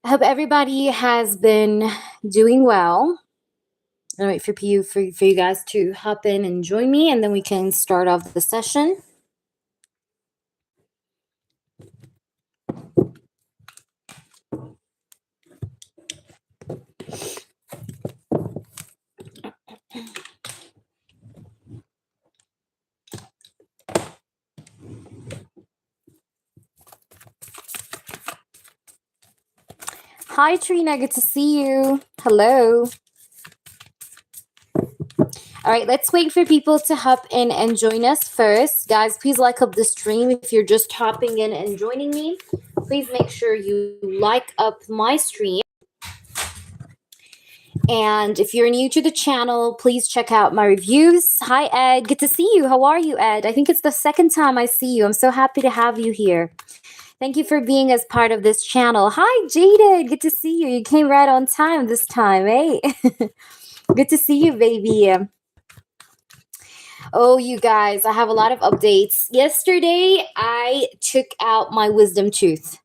I hope everybody has been doing well. I'll wait for you guys to hop in and join me, and then we can start off the session. Hi, Trina. Good to see you. Hello. All right, let's wait for people to hop in and join us first. Guys, please like up the stream. If you're just hopping in and joining me, please make sure you like up my stream. And if you're new to the channel, please check out my reviews. Hi, Ed. Good to see you. How are you, Ed? I think it's the second time I see you. I'm so happy to have you here. Thank you for being as part of this channel. Hi, Jaded. Good to see you. You came right on time this time, eh? Good to see you, baby. Oh, you guys, I have a lot of updates. Yesterday, I took out my wisdom tooth.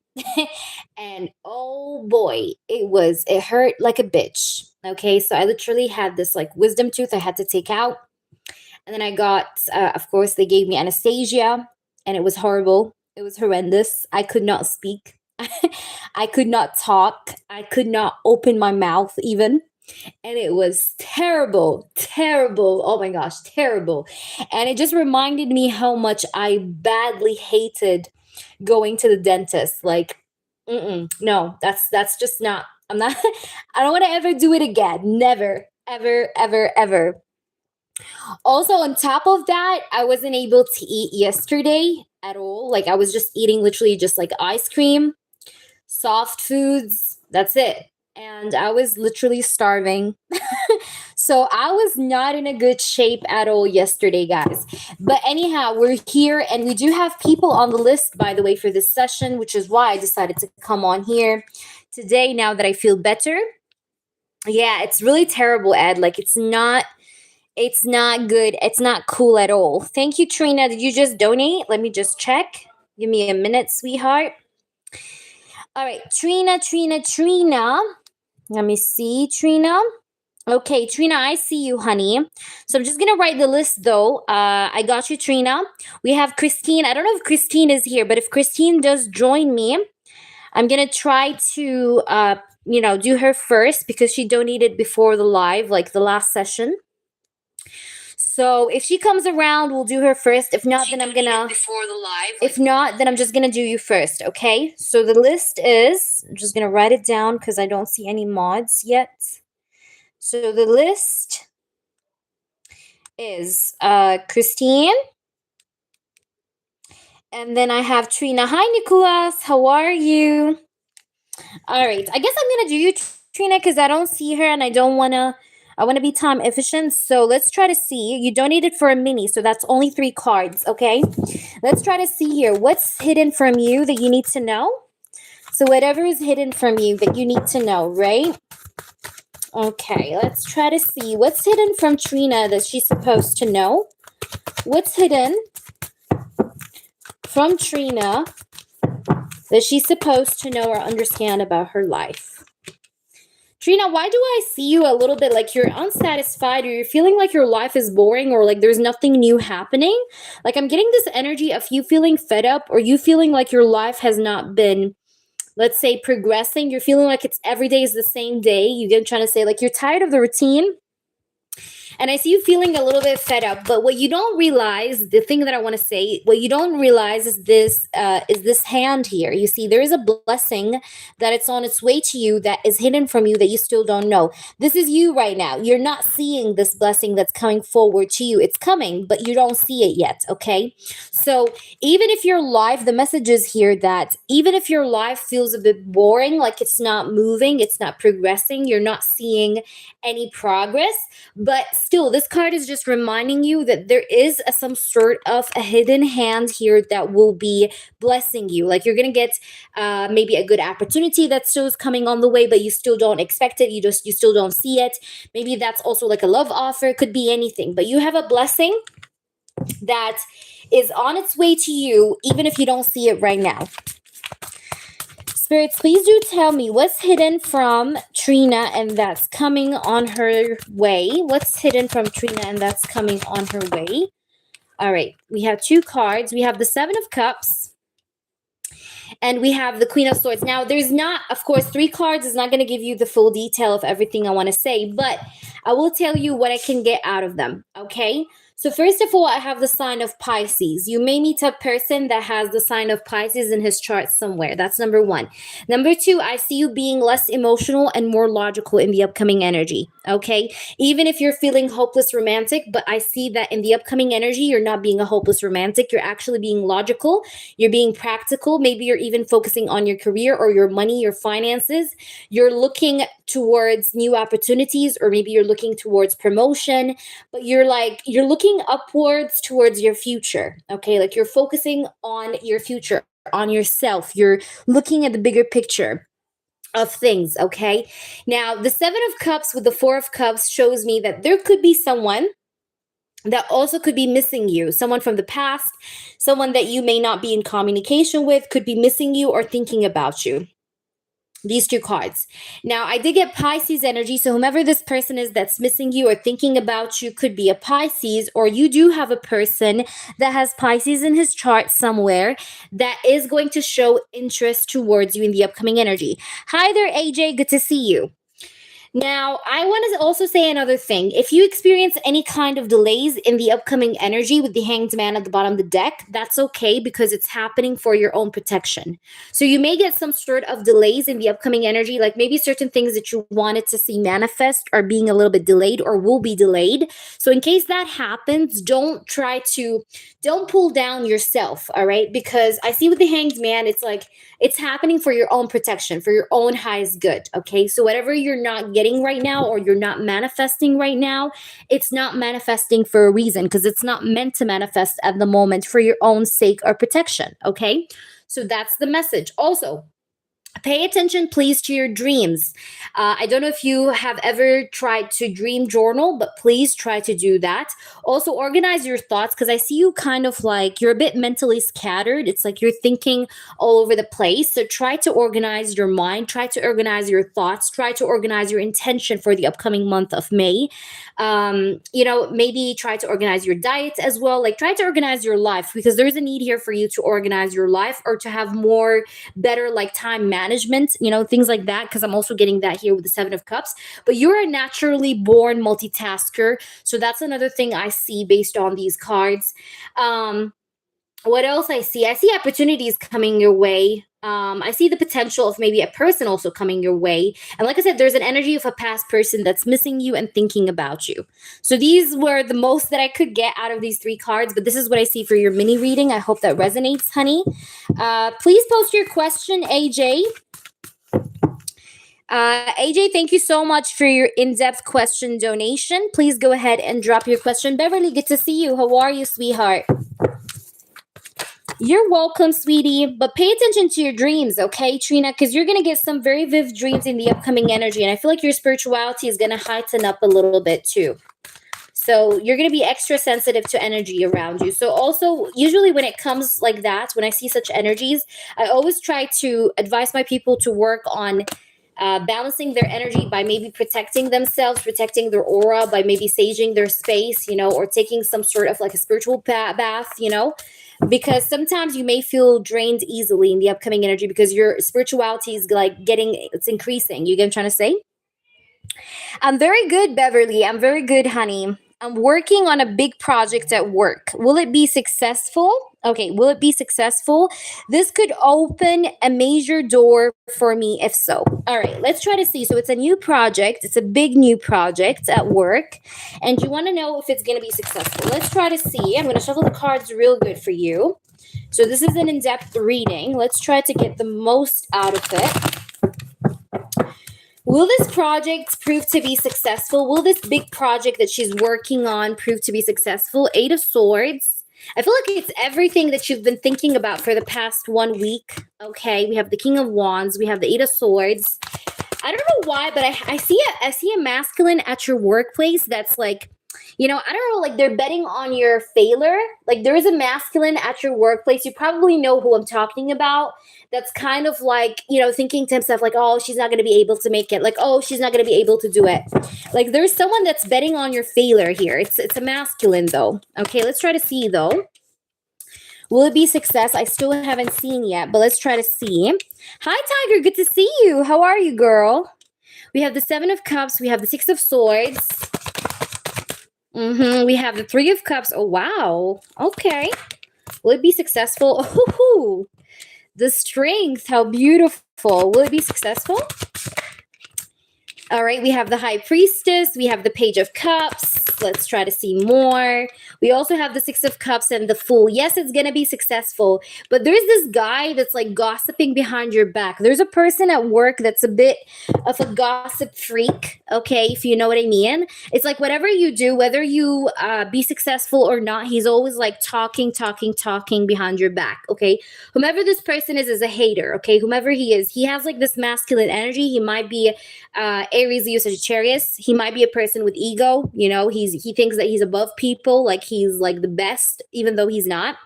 And oh boy, it hurt like a bitch. Okay, so I literally had this like wisdom tooth I had to take out. And then I got, of course, they gave me anesthesia, and it was horrible. It was horrendous. I could not speak. I could not talk. I could not open my mouth even. And it was terrible, terrible. Oh my gosh, terrible. And it just reminded me how much I badly hated going to the dentist. Like, no, that's just not, I'm not, I don't want to ever do it again. Never, ever, ever, ever. Also, on top of that, I wasn't able to eat yesterday at all. Like, I was just eating literally just like ice cream, soft foods. That's it. And I was literally starving. So I was not in a good shape at all yesterday, guys. But anyhow, we're here and we do have people on the list, by the way, for this session, which is why I decided to come on here today now that I feel better. Yeah, it's really terrible, Ed. Like, it's not good. It's not cool at all. Thank you, Trina. Did you just donate? Let me just check. Give me a minute, sweetheart. All right, Trina. Let me see, Trina. Okay, Trina, I see you, honey. So I'm just going to write the list, though. I got you, Trina. We have Christine. I don't know if Christine is here, but if Christine does join me, I'm going to try to, do her first because she donated before the live, like the last session. So if she comes around, we'll do her first. If not, then I'm gonna before the live. If not, then I'm just gonna do you first, okay? So the list is, I'm just gonna write it down because I don't see any mods yet. So the list is Christine. And then I have Trina. Hi, Nicholas. How are you? All right. I guess I'm gonna do you, Trina, because I don't see her and I want to be time efficient. So let's try to see. You donated for a mini, so that's only 3 cards, okay? Let's try to see here. What's hidden from you that you need to know? So whatever is hidden from you that you need to know, right? Okay, let's try to see. What's hidden from Trina that she's supposed to know? What's hidden from Trina that she's supposed to know or understand about her life? Trina, why do I see you a little bit like you're unsatisfied or you're feeling like your life is boring or like there's nothing new happening? Like, I'm getting this energy of you feeling fed up or you feeling like your life has not been, let's say, progressing. You're feeling like it's every day is the same day. You're trying to say like you're tired of the routine. And I see you feeling a little bit fed up. But what you don't realize, the thing that I want to say, what you don't realize is this hand here. You see, there is a blessing that it's on its way to you that is hidden from you that you still don't know. This is you right now. You're not seeing this blessing that's coming forward to you. It's coming, but you don't see it yet, okay? So even if your life, the message is here that even if your life feels a bit boring, like it's not moving, it's not progressing, you're not seeing any progress, but still, this card is just reminding you that there is some sort of a hidden hand here that will be blessing you. Like, you're going to get maybe a good opportunity that still is coming on the way, but you still don't expect it. You still don't see it. Maybe that's also like a love offer. It could be anything, but you have a blessing that is on its way to you, even if you don't see it right now. Spirits, please do tell me what's hidden from Trina and that's coming on her way. What's hidden from Trina and that's coming on her way? All right, we have two cards. We have the Seven of Cups and we have the Queen of Swords. Now, there's not, of course, three cards is not going to give you the full detail of everything I want to say, but I will tell you what I can get out of them, okay? So first of all, I have the sign of Pisces. You may meet a person that has the sign of Pisces in his chart somewhere. That's number one. Number two, I see you being less emotional and more logical in the upcoming energy, okay? Even if you're feeling hopeless romantic, but I see that in the upcoming energy, you're not being a hopeless romantic. You're actually being logical. You're being practical. Maybe you're even focusing on your career or your money, your finances. You're looking towards new opportunities, or maybe you're looking towards promotion, but you're looking upwards towards your future, okay? Like you're focusing on your future, on yourself. You're looking at the bigger picture of things, okay? Now, the Seven of Cups with the Four of Cups shows me that there could be someone that also could be missing you, someone from the past, someone that you may not be in communication with, could be missing you or thinking about you. These two cards. Now, I did get Pisces energy, so whomever this person is that's missing you or thinking about you could be a Pisces, or you do have a person that has Pisces in his chart somewhere that is going to show interest towards you in the upcoming energy. Hi there, AJ. Good to see you. Now, I want to also say another thing. If you experience any kind of delays in the upcoming energy with the Hanged Man at the bottom of the deck, that's okay because it's happening for your own protection. So you may get some sort of delays in the upcoming energy, like maybe certain things that you wanted to see manifest are being a little bit delayed or will be delayed. So in case that happens, don't pull down yourself, all right? Because I see with the Hanged Man, it's like it's happening for your own protection, for your own highest good, okay? So whatever you're not getting right now or you're not manifesting right now, it's not manifesting for a reason because it's not meant to manifest at the moment for your own sake or protection, okay? So that's the message. Also, pay attention, please, to your dreams. I don't know if you have ever tried to dream journal, but please try to do that. Also, organize your thoughts because I see you kind of like you're a bit mentally scattered. It's like you're thinking all over the place. So try to organize your mind, try to organize your thoughts, try to organize your intention for the upcoming month of May. Maybe try to organize your diet as well. Like try to organize your life because there's a need here for you to organize your life or to have more better like time management, things like that, because I'm also getting that here with the Seven of Cups. But you're a naturally born multitasker. So that's another thing I see based on these cards. What else I see? I see opportunities coming your way. I see the potential of maybe a person also coming your way. And like I said, there's an energy of a past person that's missing you and thinking about you. So these were the most that I could get out of these three cards, but this is what I see for your mini reading. I hope that resonates, honey. Please post your question, AJ. AJ, thank you so much for your in-depth question donation. Please go ahead and drop your question. Beverly, good to see you. How are you, sweetheart? You're welcome, sweetie, but pay attention to your dreams, okay, Trina, because you're going to get some very vivid dreams in the upcoming energy, and I feel like your spirituality is going to heighten up a little bit too. So you're going to be extra sensitive to energy around you. So also, usually when it comes like that, when I see such energies, I always try to advise my people to work on balancing their energy by maybe protecting themselves, protecting their aura, by maybe saging their space, or taking some sort of like a spiritual bath, because sometimes you may feel drained easily in the upcoming energy because your spirituality is like it's increasing. You get what I'm trying to say? I'm very good, Beverly. I'm very good, honey. I'm working on a big project at work. Will it be successful? Okay, will it be successful? This could open a major door for me if so. All right, let's try to see. So it's a new project. It's a big new project at work. And you want to know if it's going to be successful. Let's try to see. I'm going to shuffle the cards real good for you. So this is an in-depth reading. Let's try to get the most out of it. Will this project prove to be successful? Will this big project that she's working on prove to be successful? Eight of Swords. I feel like it's everything that you've been thinking about for the past 1 week. Okay, we have the King of Wands. We have the Eight of Swords. I don't know why, but I see a masculine at your workplace that's like I don't know, like they're betting on your failure. Like there is a masculine at your workplace. You probably know who I'm talking about. That's kind of like, thinking to himself, like, oh, she's not going to be able to make it. Like, oh, she's not going to be able to do it. Like there's someone that's betting on your failure here. It's a masculine though. Okay, let's try to see though. Will it be success? I still haven't seen yet, but let's try to see. Hi, Tiger. Good to see you. How are you, girl? We have the Seven of Cups. We have the Six of Swords. We have the Three of Cups. Oh, wow. Okay. Will it be successful? Oh, the Strength. How beautiful. Will it be successful? All right, we have the High Priestess. We have the Page of Cups. Let's try to see more. We also have the Six of Cups and the Fool. Yes, it's going to be successful. But there's this guy that's like gossiping behind your back. There's a person at work that's a bit of a gossip freak, okay, if you know what I mean. It's like whatever you do, whether you be successful or not, he's always like talking behind your back, okay? Whomever this person is a hater, okay? Whomever he is, he has like this masculine energy. He might be Aries, Leo, Sagittarius. He might be a person with ego. He thinks that he's above people, like he's like the best, even though he's not.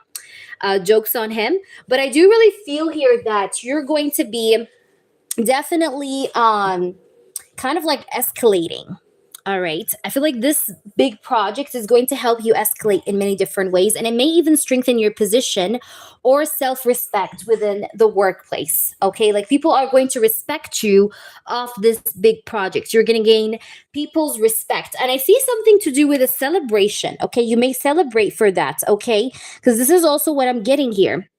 Jokes on him. But I do really feel here that you're going to be definitely kind of like escalating. All right. I feel like this big project is going to help you escalate in many different ways, and it may even strengthen your position or self respect within the workplace. Okay. Like people are going to respect you off this big project. You're going to gain people's respect. And I see something to do with a celebration. Okay. You may celebrate for that. Okay. Because this is also what I'm getting here.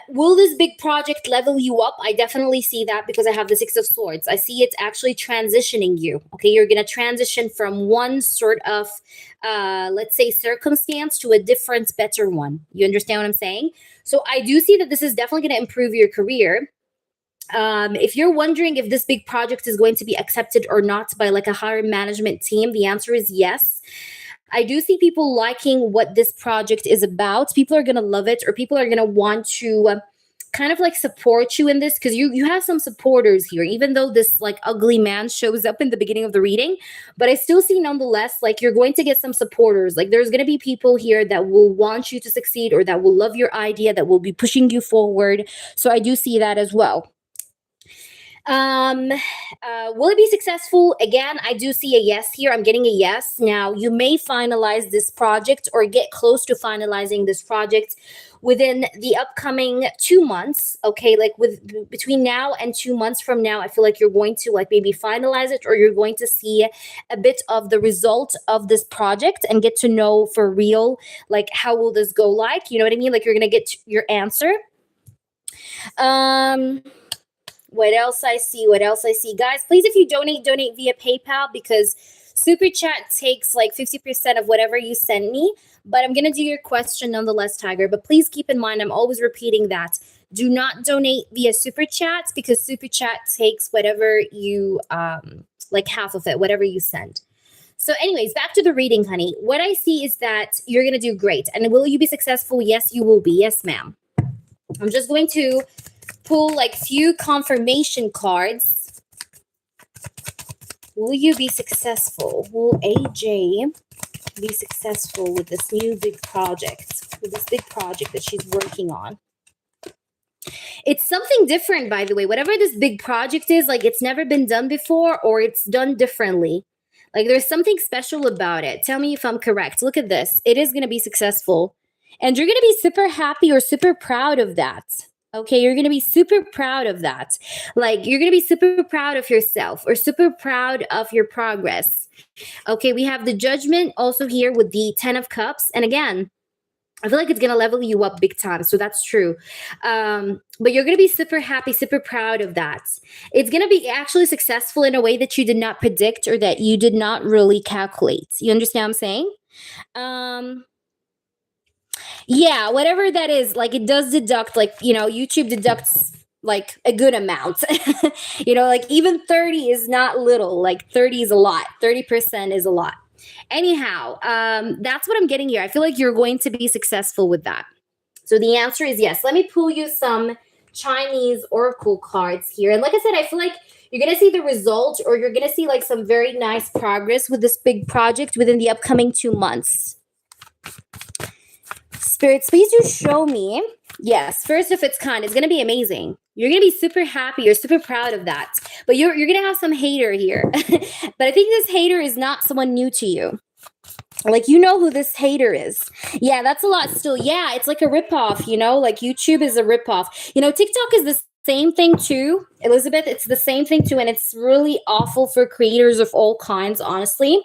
Will this big project level you up? I definitely see that because I have the Six of Swords. I see it actually transitioning you. Okay, you're gonna transition from one sort of, let's say, circumstance to a different, better one. You understand what I'm saying? So I do see that this is definitely gonna improve your career. If you're wondering if this big project is going to be accepted or not by like a higher management team, the answer is yes. I do see people liking what this project is about. People are going to love it, or people are going to want to kind of like support you in this, because you have some supporters here, even though this like ugly man shows up in the beginning of the reading. But I still see nonetheless, like you're going to get some supporters. Like there's going to be people here that will want you to succeed, or that will love your idea, that will be pushing you forward. So I do see that as well. Will it be successful? Again, I do see a yes here. I'm getting a yes. Now, you may finalize this project or get close to finalizing this project within the upcoming 2 months. Okay, like with between now and 2 months from now, I feel like you're going to like maybe finalize it, or you're going to see a bit of the result of this project and get to know for real, like how will this go like, you know what I mean? Like you're gonna get your answer. Um what else I see? Guys, please, if you donate via PayPal, because Super Chat takes like 50% of whatever you send me. But I'm going to do your question nonetheless, Tiger. But please keep in mind, I'm always repeating that. Do not donate via Super Chats, because Super Chat takes whatever you, like half of it, whatever you send. So anyways, back to the reading, honey. What I see is that you're going to do great. And will you be successful? Yes, you will be. Yes, ma'am. I'm just going to pull like few confirmation cards. Will you be successful? Will AJ be successful with this new big project, that she's working on? It's something different, by the way. Whatever this big project is, like it's never been done before, or it's done differently. Like there's something special about it. Tell me if I'm correct. Look at this. It is going to be successful. And you're going to be super happy or super proud of that. Okay, you're going to be super proud of that. Like you're going to be super proud of yourself, or super proud of your progress. Okay, we have the Judgment also here with the 10 of Cups. And again, I feel like it's going to level you up big time. So that's true. But you're going to be super happy, super proud of that. It's going to be actually successful in a way that you did not predict, or that you did not really calculate. You understand what I'm saying? Yeah, whatever that is, like it does deduct, like, YouTube deducts like a good amount. Like even 30 is not little, like 30 is a lot. 30% is a lot. Anyhow, that's what I'm getting here. I feel like you're going to be successful with that. So the answer is yes. Let me pull you some Chinese oracle cards here. And like I said, I feel like You're going to see the result, or you're going to see like some very nice progress with this big project within the upcoming 2 months. Spirits, please do show me. Yes, first of its kind. It's going to be amazing. You're going to be super happy. You're super proud of that. But you're going to have some hater here. But I think this hater is not someone new to you. Like, you know who this hater is. Yeah, that's a lot still. Yeah, it's like a ripoff, you know? Like, YouTube is a ripoff. You know, TikTok is the same thing too. Elizabeth, it's the same thing too. And it's really awful for creators of all kinds, honestly.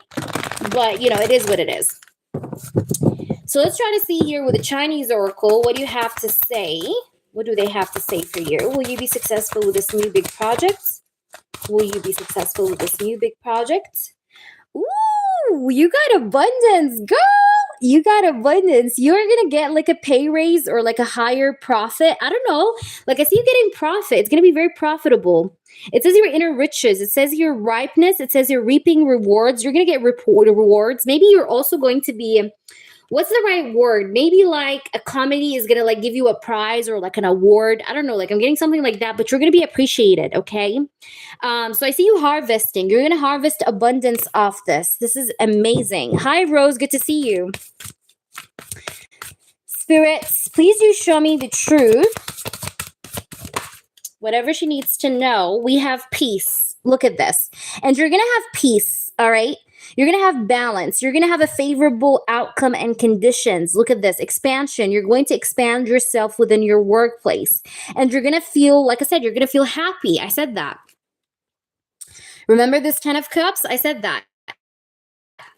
But, you know, it is what it is. So let's try to see here with the Chinese Oracle. What do you have to say? What do they have to say for you? Will you be successful with this new big project? Will you be successful with this new big project? Ooh, you got abundance, girl. You got abundance. You're going to get like a pay raise or like a higher profit. I don't know. Like I see you getting profit. It's going to be very profitable. It says your inner riches. It says your ripeness. It says you're reaping rewards. You're going to get rewards. Maybe you're also going to be... What's the right word? Maybe like a comedy is going to like give you a prize or like an award. I don't know. Like I'm getting something like that, but you're going to be appreciated. Okay. So I see you harvesting. You're going to harvest abundance off this. This is amazing. Hi, Rose. Good to see you. Spirits, please do show me the truth. Whatever she needs to know. We have peace. Look at this. And you're going to have peace. All right. You're going to have balance. You're going to have a favorable outcome and conditions. Look at this. Expansion. You're going to expand yourself within your workplace. And you're going to feel, like I said, you're going to feel happy. I said that. Remember this 10 of Cups? I said that.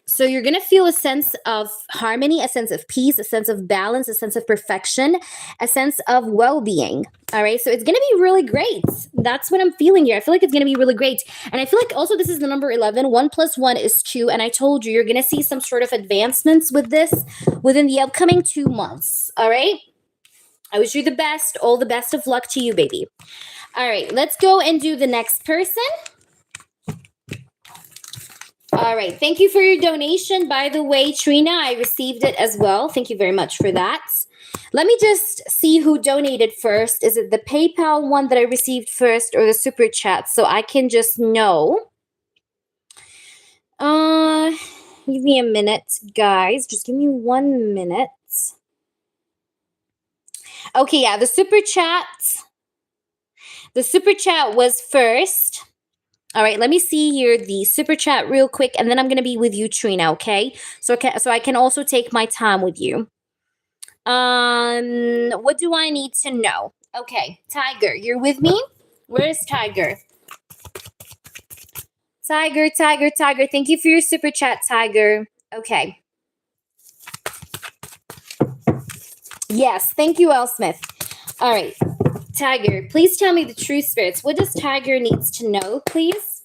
So you're going to feel a sense of harmony, a sense of peace, a sense of balance, a sense of perfection, a sense of well-being. All right. So it's going to be really great. That's what I'm feeling here. I feel like it's going to be really great. And I feel like also this is the number 11. 1 + 1 is 2. And I told you, you're going to see some sort of advancements with this within the upcoming 2 months. All right. I wish you the best. All the best of luck to you, baby. All right. Let's go and do the next person. All right. Thank you for your donation. By the way, Trina, I received it as well. Thank you very much for that. Let me just see who donated first. Is it the PayPal one that I received first or the Super Chat? So I can just know. Give me a minute, guys. Just give me 1 minute. Okay, yeah, the Super Chat. The Super Chat was first. All right, let me see here the Super Chat real quick, and then I'm going to be with you, Trina, okay? So I can also take my time with you. What do I need to know? Okay, Tiger, you're with me? Where is Tiger? Tiger. Thank you for your Super Chat, Tiger. Okay. Yes, thank you, L. Smith. All right. Tiger, please tell me the truth, spirits. What does Tiger needs to know, please?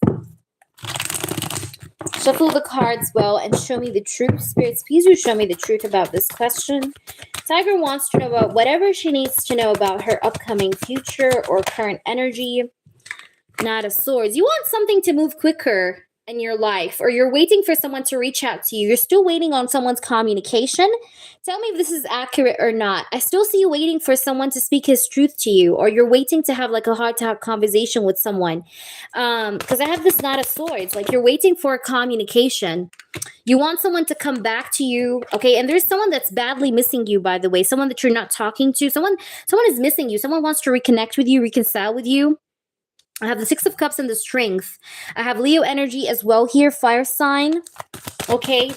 Shuffle the cards well and show me the truth, spirits. Please do show me the truth about this question. Tiger wants to know about whatever she needs to know about her upcoming future or current energy. Knight of Swords. You want something to move quicker in your life, or you're waiting for someone to reach out to you. You're still waiting on someone's communication. Tell me if this is accurate or not. I still see you waiting for someone to speak his truth to you, or you're waiting to have like a heart-to-heart conversation with someone. Because I have this Knight of Swords. Like you're waiting for a communication. You want someone to come back to you, okay? And there's someone that's badly missing you, by the way. Someone that you're not talking to. Someone is missing you. Someone wants to reconnect with you, reconcile with you. I have the 6 of Cups and the Strength. I have Leo energy as well here, fire sign. Okay,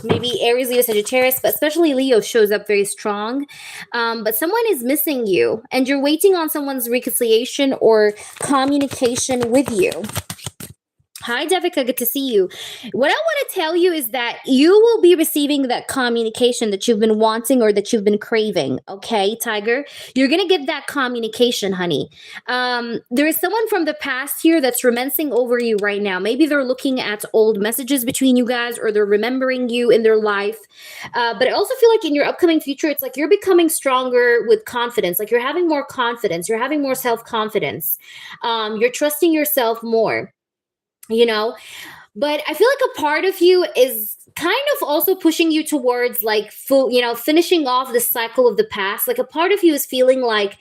maybe Aries, Leo, Sagittarius, but especially Leo shows up very strong. But someone is missing you, and you're waiting on someone's reconciliation or communication with you. Hi, Devika. Good to see you. What I want to tell you is that you will be receiving that communication that you've been wanting or that you've been craving. Okay, Tiger? You're going to get that communication, honey. There is someone from the past here that's romancing over you right now. Maybe they're looking at old messages between you guys, or they're remembering you in their life. But I also feel like in your upcoming future, it's like you're becoming stronger with confidence. Like you're having more confidence. You're having more self-confidence. You're trusting yourself more. You know, but I feel like a part of you is kind of also pushing you towards like finishing off the cycle of the past. Like a part of you is feeling like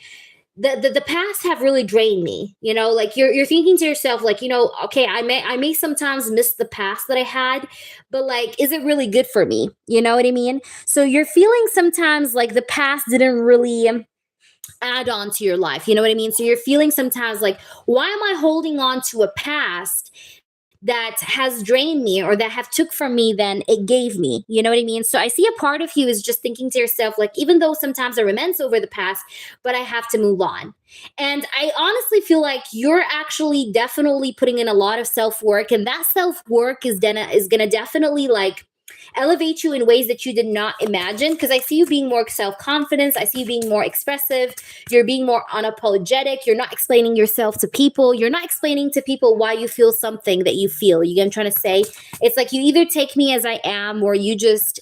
the past have really drained me. Like you're thinking to yourself, like, okay, I may sometimes miss the past that I had, but like, is it really good for me? You know what I mean? So you're feeling sometimes like the past didn't really add on to your life. You know what I mean? So you're feeling sometimes like, why am I holding on to a past that has drained me or that have took from me than it gave me? You know what I mean? So I see a part of you is just thinking to yourself, like, even though sometimes I reminisce over the past, but I have to move on. And I honestly feel like you're actually definitely putting in a lot of self-work, and that self-work is gonna definitely like elevate you in ways that you did not imagine. Because I see you being more self-confidence, I see you being more expressive, you're being more unapologetic, you're not explaining yourself to people, you're not explaining to people why you feel something that you feel. You get what I'm trying to say? It's like you either take me as I am, or you just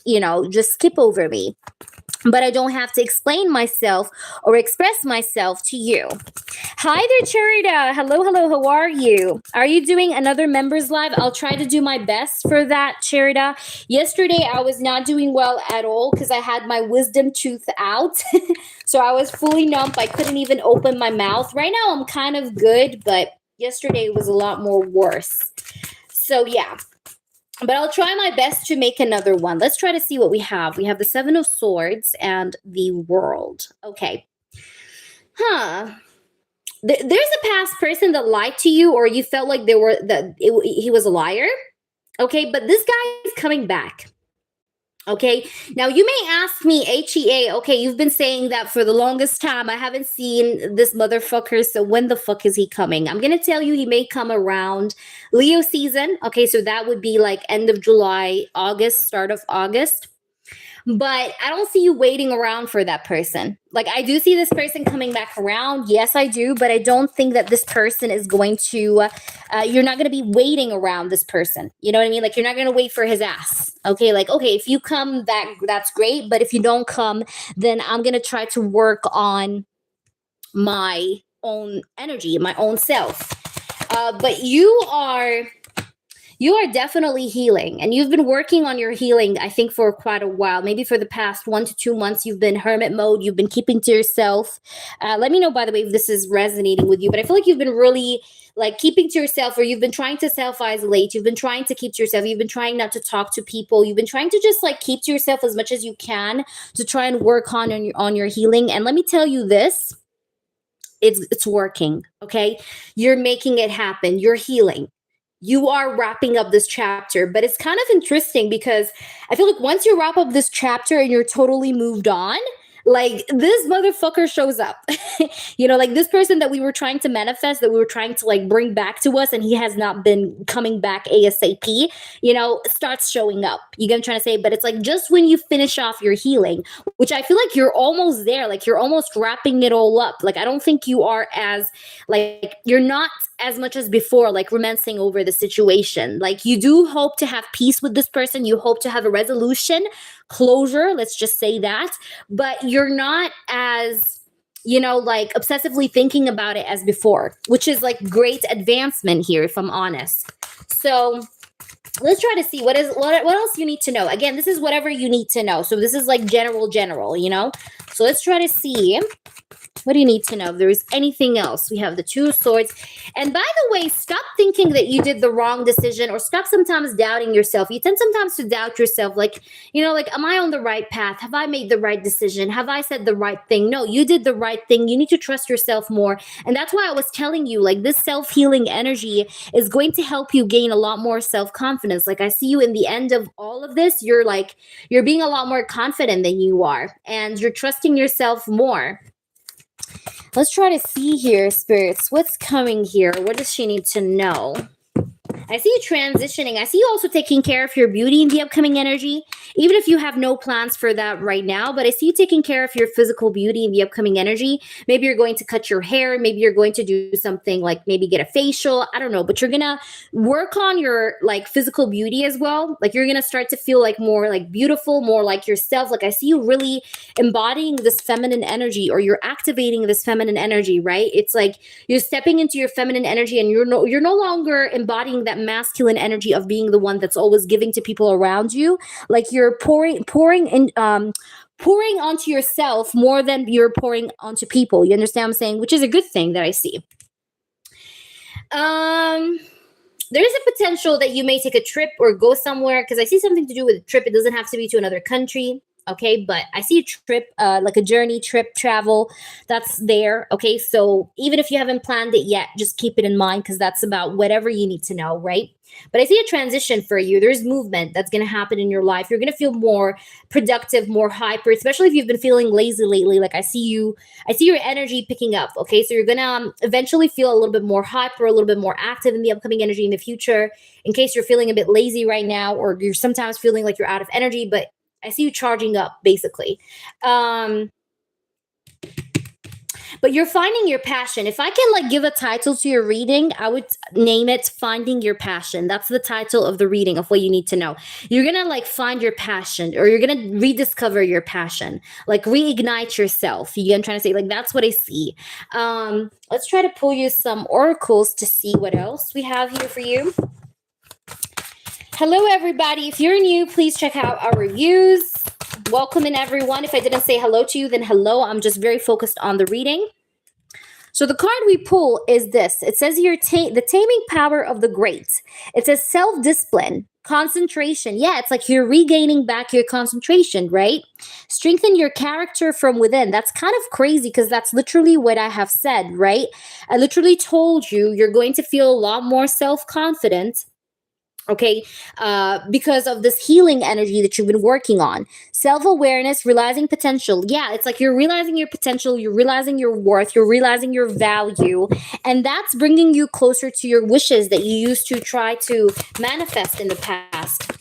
skip over me, but I don't have to explain myself or express myself to you. Hi there, Charita. Hello, hello. How are you? Are you doing another members live? I'll try to do my best for that, Charita. Yesterday, I was not doing well at all because I had my wisdom tooth out. So I was fully numb. I couldn't even open my mouth. Right now, I'm kind of good, but yesterday was a lot more worse. So, yeah. But I'll try my best to make another one. Let's try to see what we have. We have the Seven of Swords and the World. Okay. Huh. There's a past person that lied to you, or you felt like he was a liar. Okay, but this guy is coming back. Okay, now you may ask me, HEA, okay, you've been saying that for the longest time. I haven't seen this motherfucker, so when the fuck is he coming? I'm gonna tell you, he may come around Leo season. Okay, so that would be like end of July, August, start of August. But I don't see you waiting around for that person. Like, I do see this person coming back around. Yes, I do. But I don't think that this person is going to, you're not going to be waiting around this person. You know what I mean? Like, you're not going to wait for his ass. Okay. Like, okay, if you come, that's great. But if you don't come, then I'm going to try to work on my own energy, my own self. But you are definitely healing, and you've been working on your healing, I think, for quite a while. Maybe for the past 1 to 2 months, you've been hermit mode. You've been keeping to yourself. Let me know, by the way, if this is resonating with you. But I feel like you've been really like keeping to yourself, or you've been trying to self-isolate. You've been trying to keep to yourself. You've been trying not to talk to people. You've been trying to just like keep to yourself as much as you can to try and work on your healing. And let me tell you this. It's working. Okay. You're making it happen. You're healing. You are wrapping up this chapter, but it's kind of interesting because I feel like once you wrap up this chapter and you're totally moved on, like this motherfucker shows up. Like this person that we were trying to manifest, that we were trying to like bring back to us, and he has not been coming back ASAP, starts showing up. You get what I'm trying to say? But it's like just when you finish off your healing, which I feel like you're almost there, like you're almost wrapping it all up. Like I don't think you are as like you're not as much as before, like romancing over the situation. Like you do hope to have peace with this person. You hope to have a resolution, closure, let's just say that. But you're not as like obsessively thinking about it as before, which is like great advancement here, if I'm honest. So let's try to see what else you need to know. Again, this is whatever you need to know. So this is like general, So let's try to see. What do you need to know? If there is anything else, we have the Two of Swords. And by the way, stop thinking that you did the wrong decision, or stop sometimes doubting yourself. You tend sometimes to doubt yourself, like, am I on the right path? Have I made the right decision? Have I said the right thing? No, you did the right thing. You need to trust yourself more. And that's why I was telling you, like, this self-healing energy is going to help you gain a lot more self-confidence. Like, I see you in the end of all of this, you're being a lot more confident than you are, and you're trusting yourself more. Let's try to see here, spirits. What's coming here? What does she need to know? I see you transitioning. I see you also taking care of your beauty in the upcoming energy, even if you have no plans for that right now. But I see you taking care of your physical beauty in the upcoming energy. Maybe you're going to cut your hair. Maybe you're going to do something like maybe get a facial. I don't know. But you're going to work on your like physical beauty as well. Like you're going to start to feel like more like beautiful, more like yourself. Like I see you really embodying this feminine energy, or you're activating this feminine energy, right? It's like you're stepping into your feminine energy, and you're no longer embodying that masculine energy of being the one that's always giving to people around you. Like you're pouring pouring onto yourself more than you're pouring onto people. You understand what I'm saying? Which is a good thing that I see. There is a potential that you may take a trip or go somewhere, because I see something to do with a trip. It doesn't have to be to another country. Okay, but I see a trip, like a journey, trip, travel, that's there. Okay, so even if you haven't planned it yet, just keep it in mind, because that's about whatever you need to know, right? But I see a transition for you. There's movement that's going to happen in your life. You're going to feel more productive, more hyper, especially if you've been feeling lazy lately. Like I see your energy picking up. Okay, so you're going to eventually feel a little bit more hyper, a little bit more active in the upcoming energy in the future. In case you're feeling a bit lazy right now, or you're sometimes feeling like you're out of energy, but I see you charging up, basically. But you're finding your passion. If I can like give a title to your reading, I would name it Finding Your Passion. That's the title of the reading of what you need to know. You're going to like find your passion, or you're going to rediscover your passion, like reignite yourself. You get what I'm trying to say? Like that's what I see. Let's try to pull you some oracles to see what else we have here for you. Hello, everybody. If you're new, please check out our reviews. Welcome in, everyone. If I didn't say hello to you, then hello. I'm just very focused on the reading. So the card we pull is this. It says here, the taming power of the great. It says self-discipline, concentration. Yeah, it's like you're regaining back your concentration, right? Strengthen your character from within. That's kind of crazy, because that's literally what I have said, right? I literally told you you're going to feel a lot more self-confident. Okay, because of this healing energy that you've been working on. Self-awareness, realizing potential. Yeah, it's like you're realizing your potential, you're realizing your worth, you're realizing your value, and that's bringing you closer to your wishes that you used to try to manifest in the past.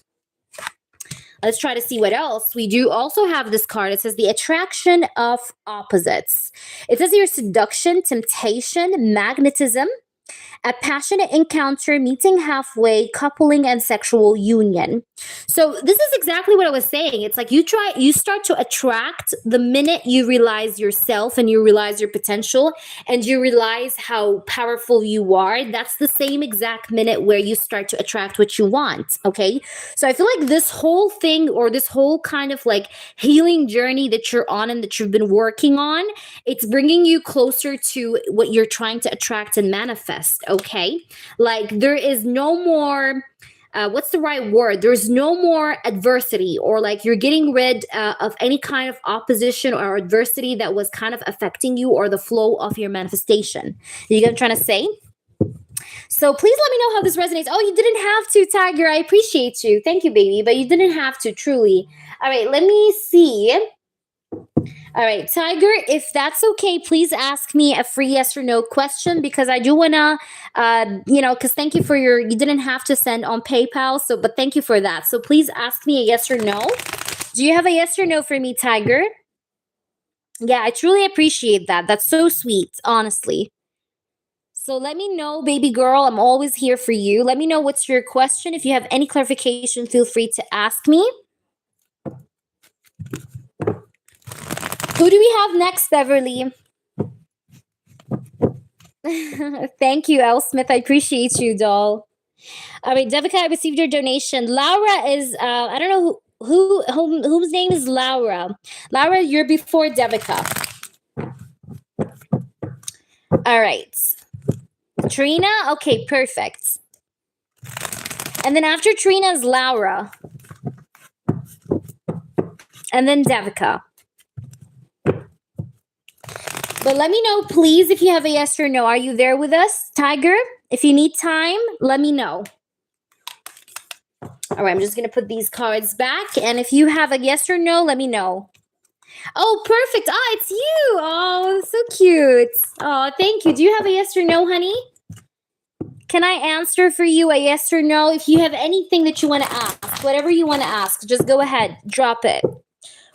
Let's try to see what else. We do also have this card. It says the attraction of opposites. It says here seduction, temptation, magnetism, a passionate encounter, meeting halfway, coupling, and sexual union. So this is exactly what I was saying. It's like you start to attract the minute you realize yourself and you realize your potential and you realize how powerful you are. That's the same exact minute where you start to attract what you want. Okay. So I feel like this whole thing, or this whole kind of like healing journey that you're on and that you've been working on, it's bringing you closer to what you're trying to attract and manifest. Okay, like there is no more what's the right word, there's no more adversity, or like you're getting rid of any kind of opposition or adversity that was kind of affecting you or the flow of your manifestation. You get what I'm trying to say? So please let me know how this resonates. Oh, you didn't have to, Tiger. I appreciate you. Thank you, baby, but you didn't have to, truly. All right, let me see. All right, Tiger, if that's okay, please ask me a free yes or no question, because I do want to, because thank you for you didn't have to send on PayPal, but thank you for that. So please ask me a yes or no. Do you have a yes or no for me, Tiger? Yeah, I truly appreciate that. That's so sweet, honestly. So let me know, baby girl. I'm always here for you. Let me know what's your question. If you have any clarification, feel free to ask me. Who do we have next, Beverly? Thank you, L. Smith. I appreciate you, doll. All right, Devika, I received your donation. Laura is, I don't know whose name is Laura. Laura, you're before Devika. All right. Trina? Okay, perfect. And then after Trina is Laura. And then Devika. But let me know, please, if you have a yes or no. Are you there with us, Tiger? If you need time, let me know. All right, I'm just going to put these cards back. And if you have a yes or no, let me know. Oh, perfect. Oh, it's you. Oh, so cute. Oh, thank you. Do you have a yes or no, honey? Can I answer for you a yes or no? If you have anything that you want to ask, whatever you want to ask, just go ahead. Drop it.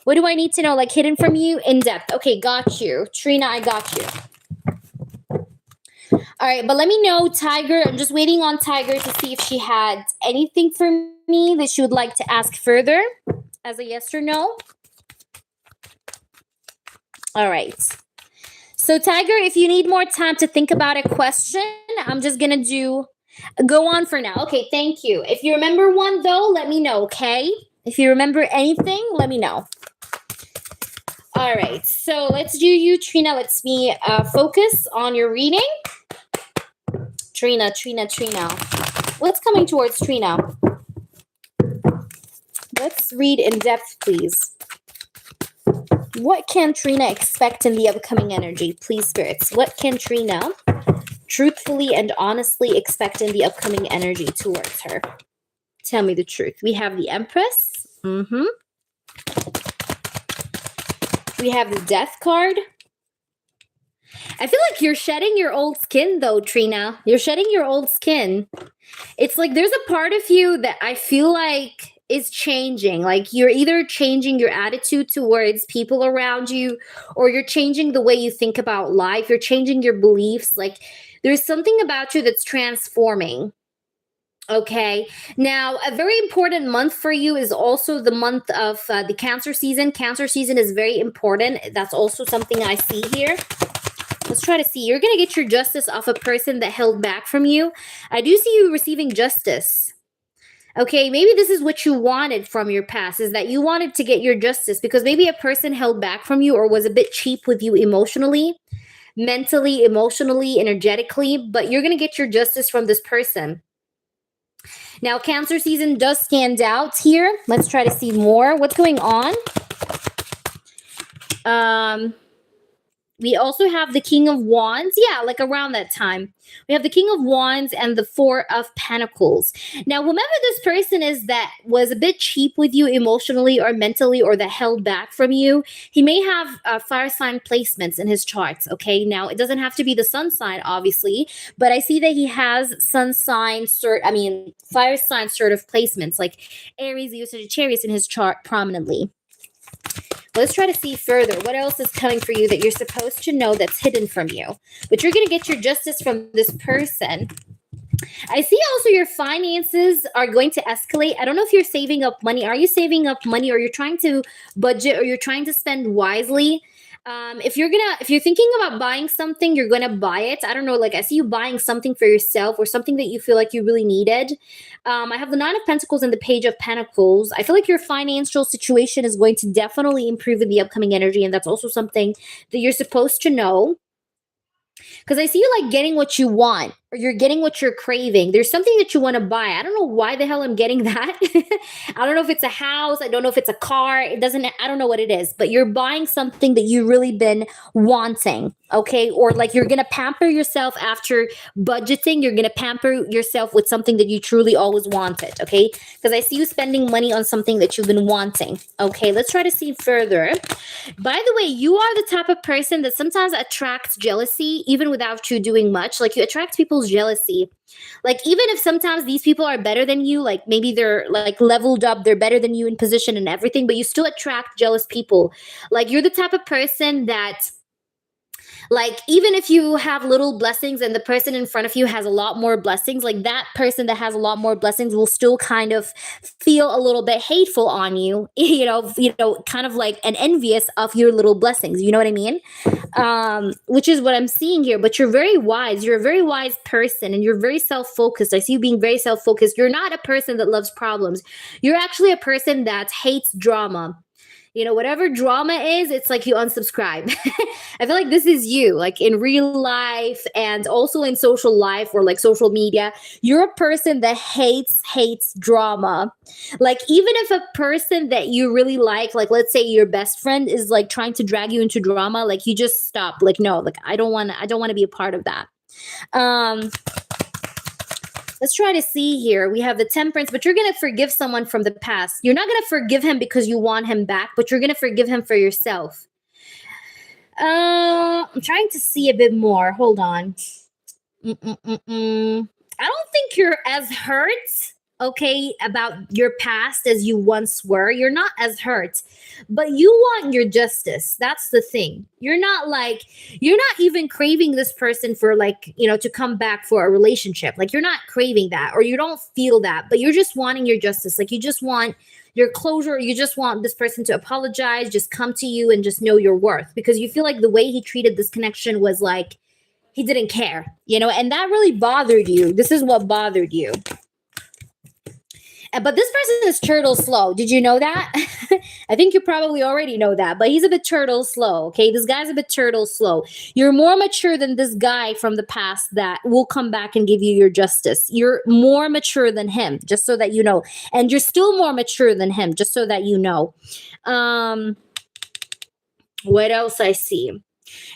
What do I need to know? Like hidden from you? In depth. Okay, got you. Trina, I got you. All right, but let me know, Tiger. I'm just waiting on Tiger to see if she had anything for me that she would like to ask further as a yes or no. All right. So, Tiger, if you need more time to think about a question, I'm just going to go on for now. Okay, thank you. If you remember one, though, let me know, okay? If you remember anything, let me know. All right, so let's do you, Trina. Let's me focus on your reading. Trina. What's coming towards Trina? Let's read in depth, please. What can Trina expect in the upcoming energy? Please, spirits. What can Trina truthfully and honestly expect in the upcoming energy towards her? Tell me the truth. We have the Empress. We have the Death card. I feel like you're shedding your old skin, though, Trina. You're shedding your old skin. It's like there's a part of you that I feel like is changing. Like you're either changing your attitude towards people around you, or you're changing the way you think about life. You're changing your beliefs. Like there's something about you that's transforming. Okay. Now, a very important month for you is also the month of the Cancer season. Cancer season is very important. That's also something I see here. Let's try to see. You're going to get your justice off a person that held back from you. I do see you receiving justice. Okay, maybe this is what you wanted from your past, is that you wanted to get your justice because maybe a person held back from you or was a bit cheap with you emotionally, mentally, emotionally, energetically, but you're going to get your justice from this person. Now, Cancer season does stand out here. Let's try to see more. What's going on? We also have the King of Wands. Yeah, like around that time. We have the King of Wands and the Four of Pentacles. Now, whomever this person is that was a bit cheap with you emotionally or mentally, or that held back from you, he may have fire sign placements in his charts, okay? Now, it doesn't have to be the sun sign, obviously, but I see that he has sun sign, fire sign sort of placements, like Aries, Leo, Sagittarius in his chart prominently. Let's try to see further. What else is coming for you that you're supposed to know that's hidden from you? But you're going to get your justice from this person. I see also your finances are going to escalate. I don't know if you're saving up money. Are you saving up money, or you're trying to budget, or you're trying to spend wisely? If you're thinking about buying something, you're gonna buy it. I don't know, like I see you buying something for yourself or something that you feel like you really needed. I have the Nine of Pentacles and the Page of Pentacles. I feel like your financial situation is going to definitely improve in the upcoming energy, and that's also something that you're supposed to know. Because I see you like getting what you want, or you're getting what you're craving. There's something that you want to buy. I don't know why the hell I'm getting that. I don't know if it's a house. I don't know if it's a car. I don't know what it is, but you're buying something that you've really been wanting. Okay. Or like you're going to pamper yourself after budgeting. You're going to pamper yourself with something that you truly always wanted. Okay. Because I see you spending money on something that you've been wanting. Okay. Let's try to see further. By the way, you are the type of person that sometimes attracts jealousy, even without you doing much. Like you attract people's jealousy. Like even if sometimes these people are better than you, like maybe they're like leveled up, they're better than you in position and everything, but you still attract jealous people. Like you're the type of person that, like, even if you have little blessings and the person in front of you has a lot more blessings, like that person that has a lot more blessings will still kind of feel a little bit hateful on you, kind of like an envious of your little blessings. You know what I mean? Which is what I'm seeing here. But you're very wise. You're a very wise person, and you're very self-focused. I see you being very self-focused. You're not a person that loves problems. You're actually a person that hates drama. Whatever drama is, it's like you unsubscribe. I feel like this is you, like in real life and also in social life or like social media. You're a person that hates drama. Like even if a person that you really like let's say your best friend is like trying to drag you into drama, like you just stop. Like, no, like I don't want to be a part of that. Let's try to see here. We have the Temperance, but you're going to forgive someone from the past. You're not going to forgive him because you want him back, but you're going to forgive him for yourself. I'm trying to see a bit more. Hold on. I don't think you're as hurt, okay, about your past as you once were. You're not as hurt, but you want your justice. That's the thing. You're not even craving this person for to come back for a relationship. Like you're not craving that, or you don't feel that, but you're just wanting your justice. Like you just want your closure. You just want this person to apologize, just come to you and just know your worth, because you feel like the way he treated this connection was like, he didn't care, and that really bothered you. This is what bothered you. But this person is turtle slow. Did you know that? I think you probably already know that, but he's a bit turtle slow. Okay, this guy's a bit turtle slow. You're more mature than this guy from the past that will come back and give you your justice. You're more mature than him, just so that you know, and you're still more mature than him, just so that you know. What else I see?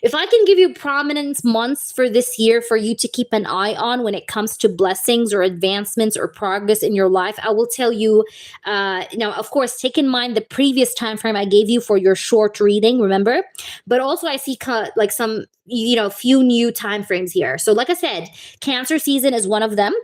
If I can give you prominent months for this year for you to keep an eye on when it comes to blessings or advancements or progress in your life, I will tell you. Now, of course, take in mind the previous time frame I gave you for your short reading. Remember, but also I see like some few new time frames here. So, like I said, Cancer season is one of them.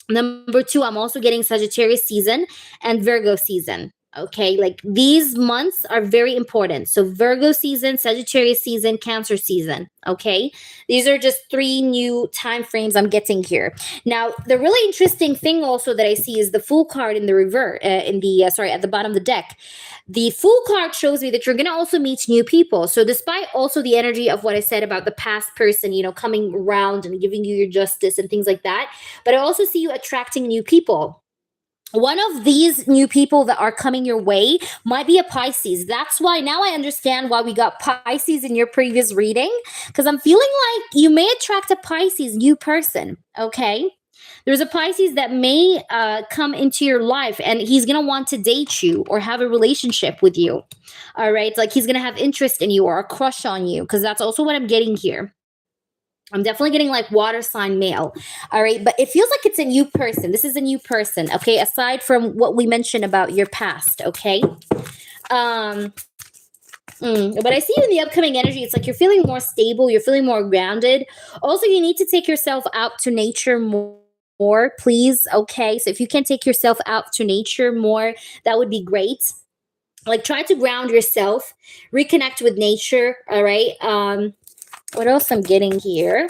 Number two, I'm also getting Sagittarius season and Virgo season. Okay, like these months are very important. So Virgo season, Sagittarius season, Cancer season. Okay, these are just three new time frames I'm getting here. Now, the really interesting thing also that I see is the Fool card in the reverse, at the bottom of the deck. The Fool card shows me that you're going to also meet new people. So despite also the energy of what I said about the past person, coming around and giving you your justice and things like that, but I also see you attracting new people. One of these new people that are coming your way might be a Pisces. That's why now I understand why we got Pisces in your previous reading, because I'm feeling like you may attract a Pisces new person. Okay, there's a Pisces that may come into your life, and he's gonna want to date you or have a relationship with you. All right, like he's gonna have interest in you or a crush on you, because that's also what I'm getting here. I'm definitely getting like water sign male. All right. But it feels like it's a new person. This is a new person. Okay. Aside from what we mentioned about your past. Okay. But I see you in the upcoming energy. It's like you're feeling more stable. You're feeling more grounded. Also, you need to take yourself out to nature more, please. Okay. So if you can take yourself out to nature more, that would be great. Like try to ground yourself, reconnect with nature. All right. What else I'm getting here?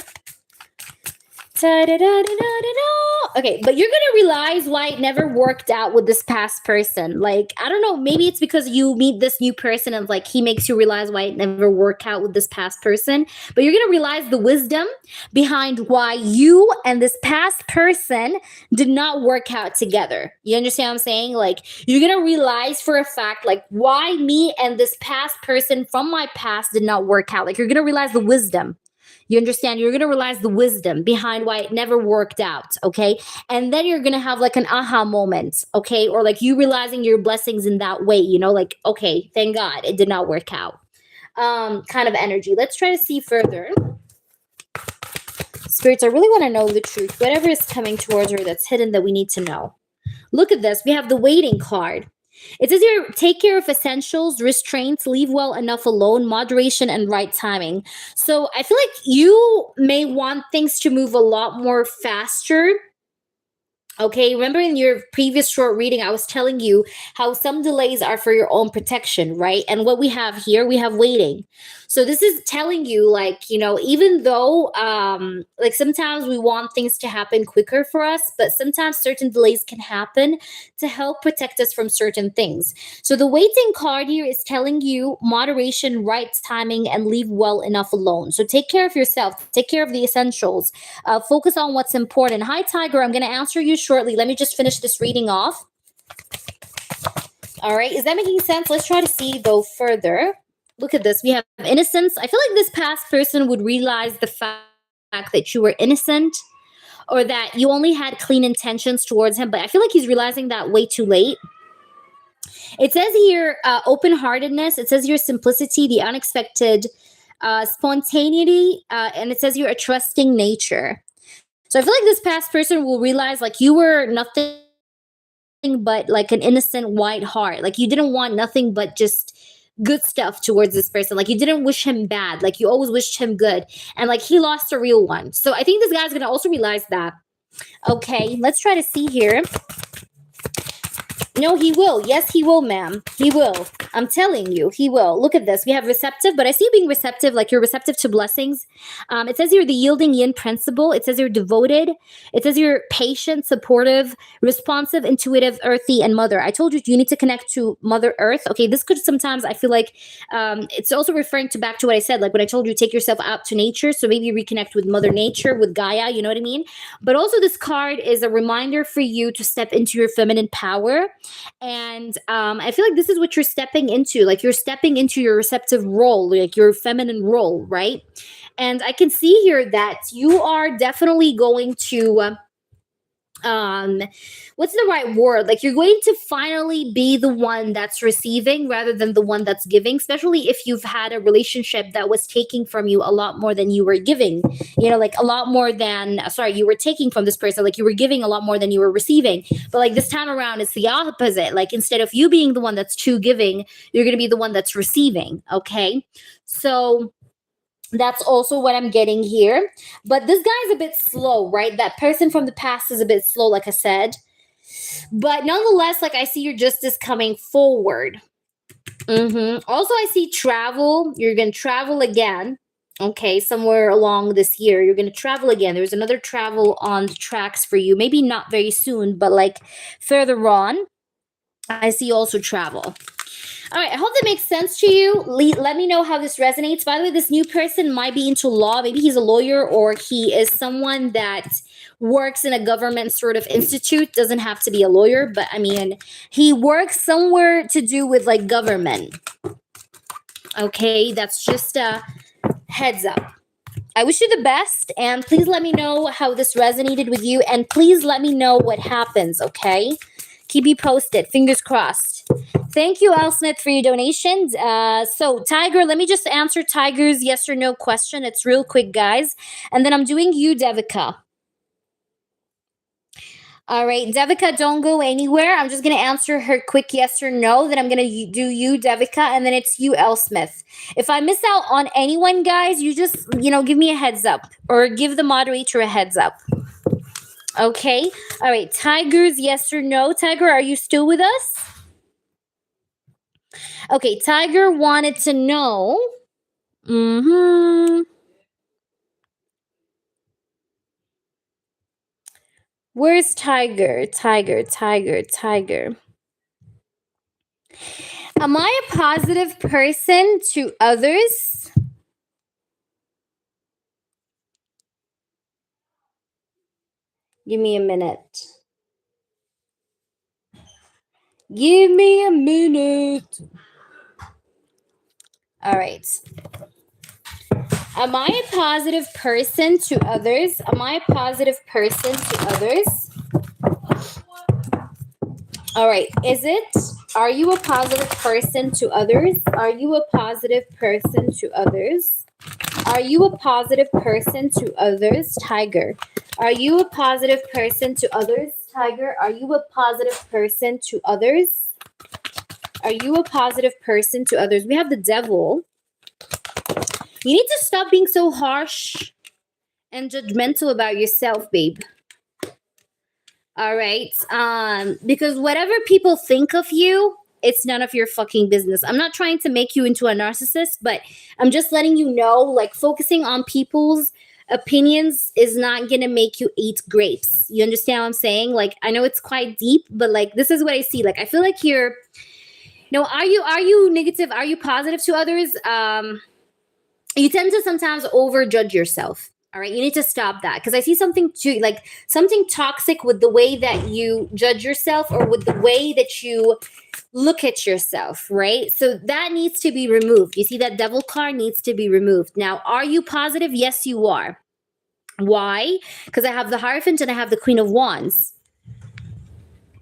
Okay, but you're gonna realize why it never worked out with this past person. Like, I don't know, maybe it's because you meet this new person and like he makes you realize why it never worked out with this past person. But you're gonna realize the wisdom behind why you and this past person did not work out together. You understand what I'm saying? Like, you're gonna realize for a fact, like, why me and this past person from my past did not work out. Like, you're gonna realize the wisdom. You understand? You're going to realize the wisdom behind why it never worked out. Okay. And then you're going to have like an aha moment. Okay. Or like you realizing your blessings in that way, like, okay, thank God it did not work out. Kind of energy. Let's try to see further. Spirits, I really want to know the truth. Whatever is coming towards her that's hidden that we need to know. Look at this. We have the waiting card. It says here, take care of essentials, restraints, leave well enough alone, moderation, and right timing. So I feel like you may want things to move a lot more faster. Okay, remember in your previous short reading, I was telling you how some delays are for your own protection, right? And what we have here, we have waiting. So this is telling you, like, even though, like sometimes we want things to happen quicker for us, but sometimes certain delays can happen to help protect us from certain things. So the waiting card here is telling you moderation, right timing, and leave well enough alone. So take care of yourself, take care of the essentials, focus on what's important. Hi, Tiger, I'm going to answer you shortly. Let me just finish this reading off. All right. Is that making sense? Let's try to see, go further. Look at this. We have innocence. I feel like this past person would realize the fact that you were innocent or that you only had clean intentions towards him. But I feel like he's realizing that way too late. It says here open-heartedness. It says here simplicity, the unexpected, spontaneity, and it says here a trusting nature. So I feel like this past person will realize like you were nothing but like an innocent white heart. Like you didn't want nothing but just good stuff towards this person. Like you didn't wish him bad. Like you always wished him good. And like he lost a real one. So I think this guy's going to also realize that. Okay, let's try to see here. No, he will. Yes, he will, ma'am. He will. I'm telling you, he will. Look at this. We have receptive, but I see you being receptive, like you're receptive to blessings. It says you're the yielding yin principle. It says you're devoted. It says you're patient, supportive, responsive, intuitive, earthy, and mother. I told you need to connect to Mother Earth. Okay, this could sometimes, I feel like it's also referring to back to what I said, like when I told you take yourself out to nature. So maybe reconnect with Mother Nature, with Gaia, you know what I mean? But also, this card is a reminder for you to step into your feminine power. And I feel like this is what you're stepping into. Like you're stepping into your receptive role, like your feminine role, right? And I can see here that you are definitely going to what's the right word, like you're going to finally be the one that's receiving rather than the one that's giving, especially if you've had a relationship that was taking from you a lot more than you were giving, you know, like a lot more than sorry, you were taking from this person, like you were giving a lot more than you were receiving. But like this time around it's the opposite. Like instead of you being the one that's too giving, you're going to be the one that's receiving. Okay, so that's also what I'm getting here. But this guy's a bit slow, right? That person from the past is a bit slow, like I said. But nonetheless, like I see your justice coming forward. Also, I see travel. You're going to travel again. Okay, somewhere along this year, you're going to travel again. There's another travel on the tracks for you. Maybe not very soon, but like further on, I see also travel. All right, I hope that makes sense to you. Let me know how this resonates. By the way, this new person might be into law. Maybe he's a lawyer or he is someone that works in a government sort of institute. Doesn't have to be a lawyer, but I mean, he works somewhere to do with like government. Okay, that's just a heads up. I wish you the best, and please let me know how this resonated with you, and please let me know what happens, okay? Keep me posted. Fingers crossed. Thank you, Al Smith, for your donations. So, Tiger, let me just answer Tiger's yes or no question. It's real quick, guys. And then I'm doing you, Devika. All right, Devika, don't go anywhere. I'm just going to answer her quick yes or no. Then I'm going to do you, Devika, and then it's you, L. Smith. If I miss out on anyone, guys, you just, give me a heads up or give the moderator a heads up. Okay. All right, Tiger's yes or no. Tiger, are you still with us? Okay, Tiger wanted to know. Where's Tiger? Tiger. Am I a positive person to others? Give me a minute. All right. Am I a positive person to others? All right. Are you a positive person to others? Are you a positive person to others? Are you a positive person to others, Tiger? Are you a positive person to others, Tiger? Are you a positive person to others? Are you a positive person to others? We have the devil. You need to stop being so harsh and judgmental about yourself, babe. All right? Because whatever people think of you, it's none of your fucking business. I'm not trying to make you into a narcissist, but I'm just letting you know, like, focusing on people's opinions is not gonna make you eat grapes. You understand what I'm saying? Like, I know it's quite deep, but like, this is what I see. Like, I feel like you're, are you negative? Are you positive to others? You tend to sometimes overjudge yourself. All right, you need to stop that because I see something toxic with the way that you judge yourself or with the way that you look at yourself, right? So that needs to be removed. You see that devil card needs to be removed. Now, are you positive? Yes, you are. Why? Because I have the Hierophant and I have the Queen of Wands.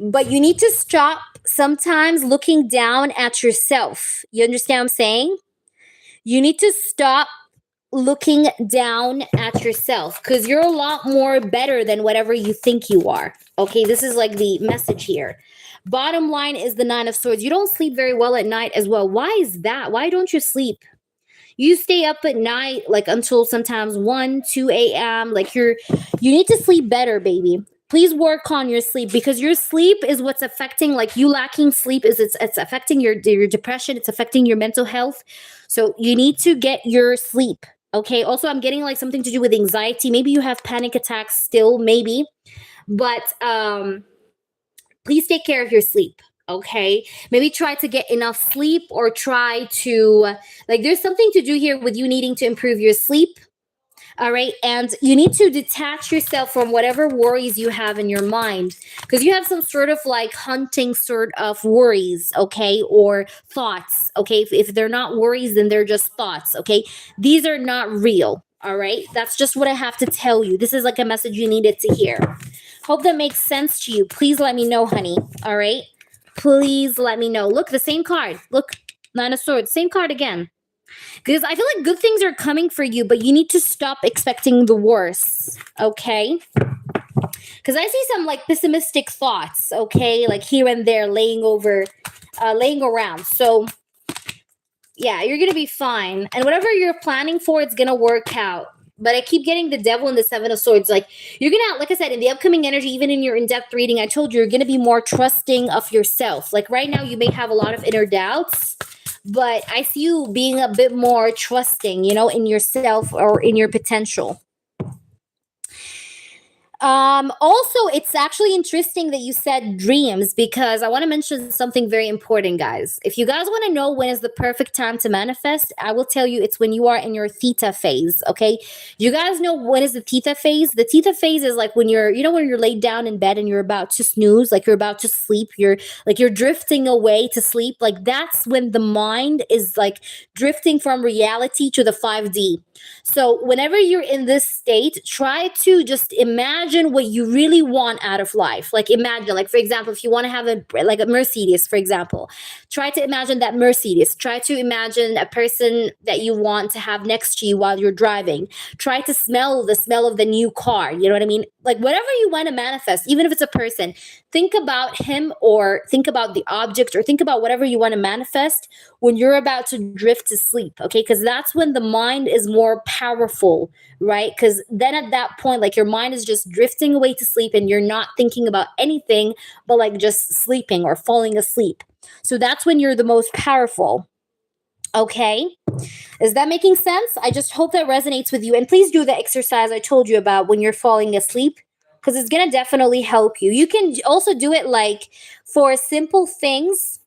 But you need to stop sometimes looking down at yourself. You understand what I'm saying? You need to stop looking down at yourself because you're a lot more better than whatever you think you are. Okay, this is like the message here. Bottom line is the Nine of Swords. You don't sleep very well at night as well. Why is that? Why don't you sleep? You stay up at night like until sometimes 1, 2 a.m. Like you need to sleep better, baby. Please work on your sleep, because your sleep is what's affecting, like, you lacking sleep is it's affecting your depression, it's affecting your mental health. So you need to get your sleep. Okay. Also, I'm getting like something to do with anxiety. Maybe you have panic attacks still, maybe. But please take care of your sleep. Okay. Maybe try to get enough sleep, or try to, like, there's something to do here with you needing to improve your sleep. All right. And you need to detach yourself from whatever worries you have in your mind, because you have some sort of like hunting sort of worries. Okay. Or thoughts. Okay. If they're not worries, then they're just thoughts. Okay. These are not real. All right. That's just what I have to tell you. This is like a message you needed to hear. Hope that makes sense to you. Please let me know, honey. All right. Please let me know. Look, the same card. Look, Nine of Swords. Same card again. Because I feel like good things are coming for you, but you need to stop expecting the worst, okay? Because I see some like pessimistic thoughts, okay, like here and there, laying around. So yeah, you're gonna be fine, and whatever you're planning for, it's gonna work out. But I keep getting the Devil and the Seven of Swords. Like, you're gonna, like I said, in the upcoming energy, even in your in-depth reading, I told you, you're gonna be more trusting of yourself. Like right now, you may have a lot of inner doubts, but I see you being a bit more trusting, in yourself or in your potential. Also, it's actually interesting that you said dreams, because I want to mention something very important, guys. If you guys want to know when is the perfect time to manifest, I will tell you it's when you are in your theta phase. Okay. You guys know when is the theta phase? The theta phase is like when when you're laid down in bed and you're about to snooze, like you're about to sleep, you're drifting away to sleep. Like that's when the mind is like drifting from reality to the 5D. So whenever you're in this state, try to just imagine what you really want out of life. Like imagine, like for example, if you want to have a Mercedes, for example, try to imagine that Mercedes. Try to imagine a person that you want to have next to you while you're driving. Try to smell the smell of the new car. You know what I mean? Like whatever you want to manifest, even if it's a person, think about him, or think about the object, or think about whatever you want to manifest when you're about to drift to sleep. Okay. Because that's when the mind is more powerful, right? Because then at that point, like your mind is just drifting away to sleep, and you're not thinking about anything but like just sleeping or falling asleep. So that's when you're the most powerful. Okay. Is that making sense? I just hope that resonates with you. And please do the exercise I told you about when you're falling asleep, because it's going to definitely help you. You can also do it like for simple things.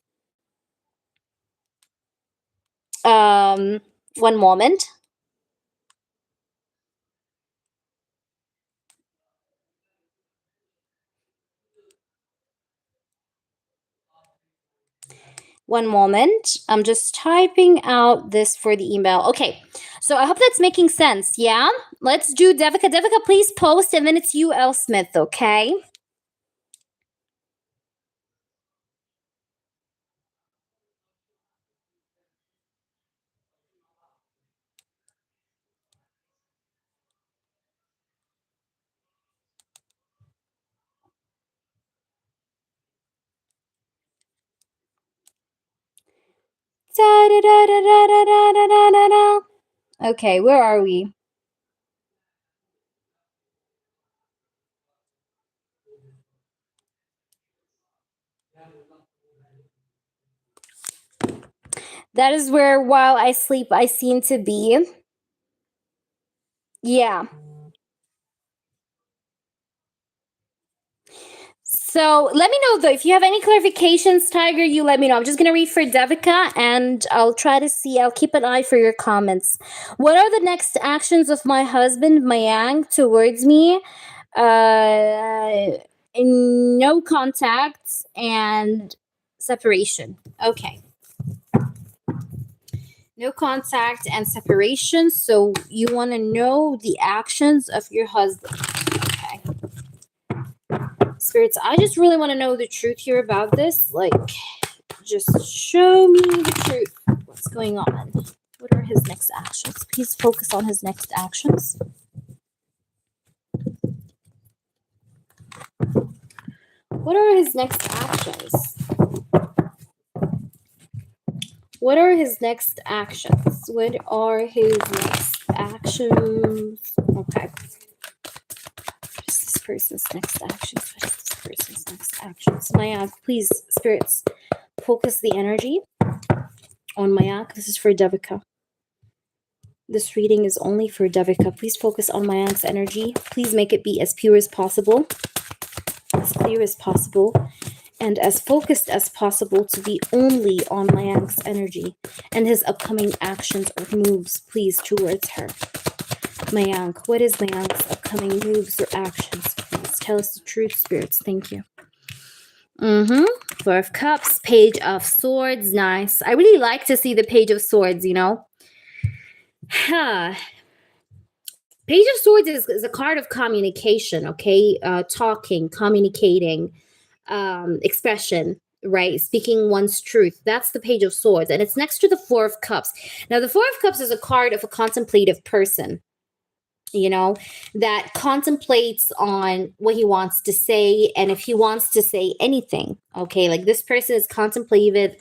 One moment. One moment. I'm just typing out this for the email. Okay. So I hope that's making sense. Yeah. Let's do Devika. Devika, please post, and then it's you, L. Smith. Okay. Da, da, da, da, da, da, da, da, da, da. Okay. Where are we? That is where while I sleep, I seem to be. Yeah. So let me know though if you have any clarifications, Tiger. You let me know. I'm just gonna read for Devika, and I'll try to see. I'll keep an eye for your comments. What are the next actions of my husband Mayang towards me? Uh, no contact and separation. Okay. No contact and separation. So you want to know the actions of your husband. Okay. Spirits, I just really want to know the truth here about this. Like, just show me the truth. What's going on? What are his next actions? Please focus on his next actions. What are his next actions? What are his next actions? What are his next actions? Okay. What is this person's next actions? What is this person's next actions? Mayank, please, spirits, focus the energy on Mayank. This is for Devika. This reading is only for Devika. Please focus on Mayank's energy. Please make it be as pure as possible, as clear as possible, and as focused as possible to be only on Mayank's energy and his upcoming actions or moves, please, towards her. Mayank, what is Mayank's upcoming moves or actions? Please tell us the truth, spirits. Thank you. Four of Cups, Page of Swords. Nice. I really like to see the Page of Swords, you know. Page of Swords is a card of communication, okay? Talking, communicating, expression, right? Speaking one's truth. That's the Page of Swords. And it's next to the Four of Cups. Now, the Four of Cups is a card of a contemplative person, you know, that contemplates on what he wants to say and if he wants to say anything, okay? Like this person is contemplative,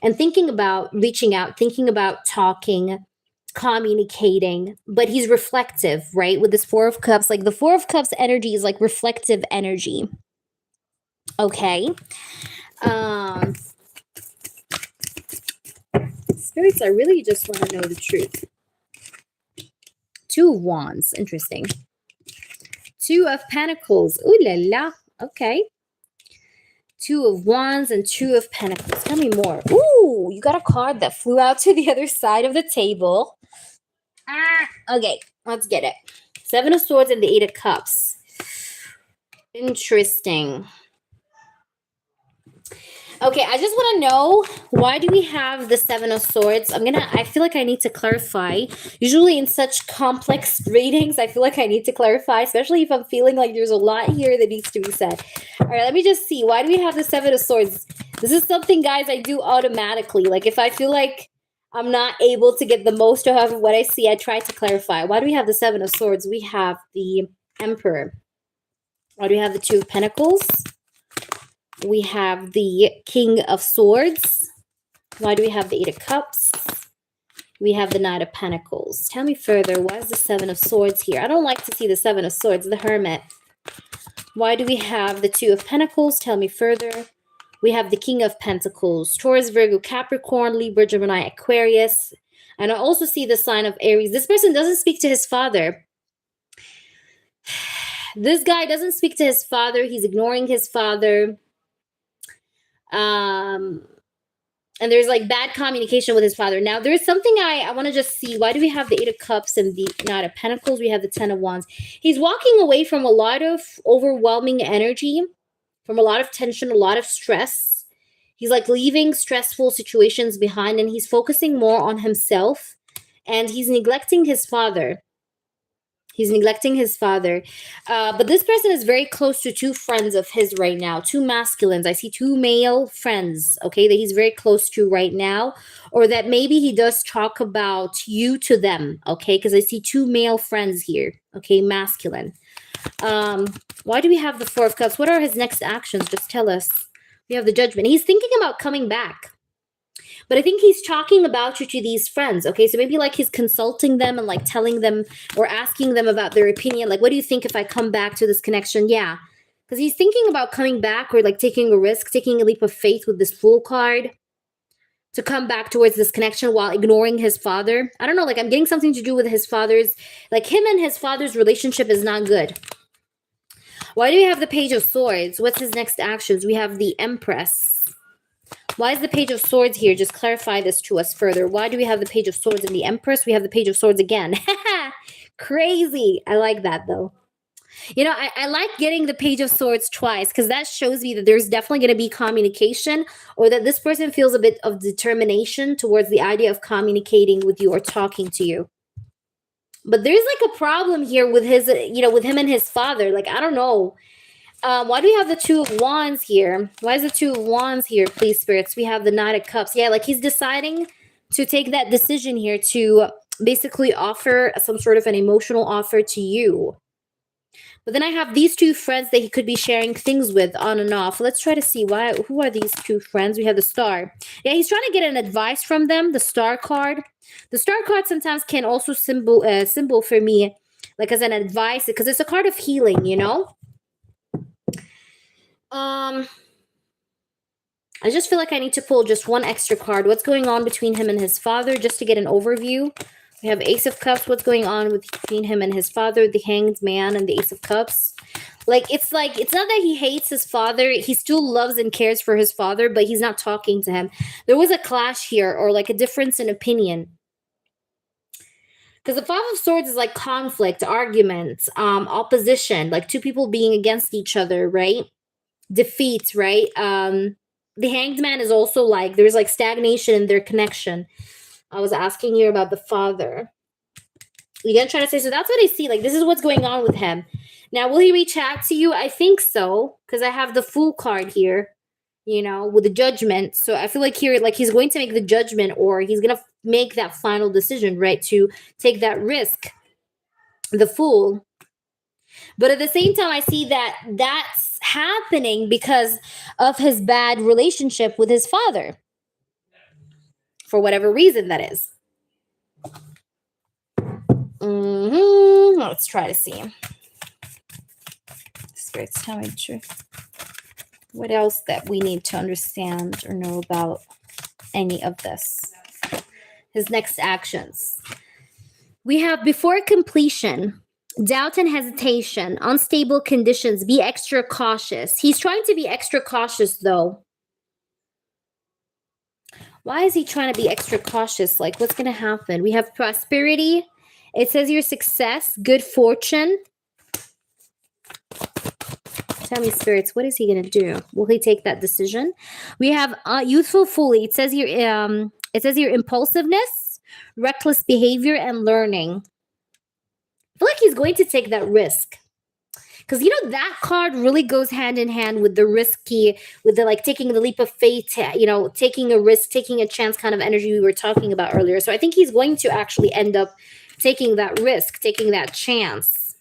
and thinking about reaching out, thinking about talking, communicating, but he's reflective, right? With this Four of Cups, like the Four of Cups energy is like reflective energy, okay? Spirits, I really just want to know the truth. Two of Wands, interesting. Two of Pentacles, ooh la la, okay. Two of Wands and Two of Pentacles. Tell me more. Ooh, you got a card that flew out to the other side of the table. Okay, let's get it. Seven of Swords and the Eight of Cups. Interesting. Okay, I just want to know, why do we have the Seven of Swords? I feel like I need to clarify. Usually in such complex readings, I feel like I need to clarify, especially if I'm feeling like there's a lot here that needs to be said. All right, let me just see. Why do we have the Seven of Swords? This is something, guys, I do automatically. Like if I feel like I'm not able to get the most out of what I see, I try to clarify. Why do we have the Seven of Swords? We have the Emperor. Why do we have the Two of Pentacles? We have the King of Swords. Why do we have the Eight of Cups? We have the Knight of Pentacles. Tell me further. Why is the Seven of Swords here? I don't like to see the Seven of Swords, the Hermit. Why do we have the Two of Pentacles? Tell me further. We have the King of Pentacles. Taurus, Virgo, Capricorn, Libra, Gemini, Aquarius. And I also see the sign of Aries. This person doesn't speak to his father. This guy doesn't speak to his father. He's ignoring his father. And there's like bad communication with his father. Now, there's something I want to just see. Why do we have the Eight of Cups and the Knight of Pentacles? We have the Ten of Wands. He's walking away from a lot of overwhelming energy, from a lot of tension, a lot of stress. He's like leaving stressful situations behind, and he's focusing more on himself, and he's neglecting his father. He's neglecting his father. But this person is very close to two friends of his right now. Two masculines. I see two male friends, okay, that he's very close to right now. Or that maybe he does talk about you to them, okay? Because I see two male friends here, okay, masculine. Why do we have the Four of Cups? What are his next actions? Just tell us. We have the Judgment. He's thinking about coming back. But I think he's talking about you to these friends, okay? So maybe like he's consulting them and like telling them or asking them about their opinion. Like, what do you think if I come back to this connection? Yeah, because he's thinking about coming back or like taking a risk, taking a leap of faith with this Fool card to come back towards this connection while ignoring his father. I don't know, like I'm getting something to do with his father's, like him and his father's relationship is not good. Why do we have the Page of Swords? What's his next actions? We have the Empress. Why is the Page of Swords here? Just clarify this to us further. Why do we have the Page of Swords and the Empress? We have the Page of Swords again. Crazy. I like that, though. You know, I like getting the Page of Swords twice because that shows me that there's definitely going to be communication, or that this person feels a bit of determination towards the idea of communicating with you or talking to you. But there's like a problem here with his, you know, with him and his father. Like, I don't know. Why do we have the Two of Wands here? Why is the Two of Wands here, please, spirits? We have the Knight of Cups. Yeah, like he's deciding to take that decision here to basically offer some sort of an emotional offer to you. But then I have these two friends that he could be sharing things with on and off. Let's try to see who are these two friends. We have the Star. Yeah, he's trying to get an advice from them, the Star card. The Star card sometimes can also symbol for me like as an advice, because it's a card of healing, you know. I just feel like I need to pull just one extra card. What's going on between him and his father, just to get an overview. We have Ace of Cups. What's going on between him and his father, the Hanged Man, and the Ace of Cups. Like, it's not that he hates his father. He still loves and cares for his father, but he's not talking to him. There was a clash here, or like a difference in opinion. Because the Five of Swords is like conflict, arguments, opposition, like two people being against each other, right? Defeat, right? The Hanged Man is also like, there's like stagnation in their connection. I was asking you about the father. You gonna try to say, so that's what I see. Like, this is what's going on with him. Now, will he reach out to you? I think so, because I have the Fool card here, you know, with the Judgment. So I feel like here, like, he's going to make the judgment, or he's gonna make that final decision, right, to take that risk. The Fool. But at the same time, I see that that's happening because of his bad relationship with his father. For whatever reason that is. Let's try to see. Spirits, tell me the truth. What else that we need to understand or know about any of this? His next actions. We have before completion, doubt and hesitation, unstable conditions, be extra cautious. He's trying to be extra cautious, though. Why is he trying to be extra cautious? Like, what's going to happen? We have prosperity. It says your success, good fortune. Tell me, spirits, what is he going to do? Will he take that decision? We have youthful folly. It says your impulsiveness, reckless behavior, and learning. I feel like he's going to take that risk. Because, you know, that card really goes hand in hand with the risky, with the like taking the leap of faith, you know, taking a risk, taking a chance kind of energy we were talking about earlier. So I think he's going to actually end up taking that risk, taking that chance.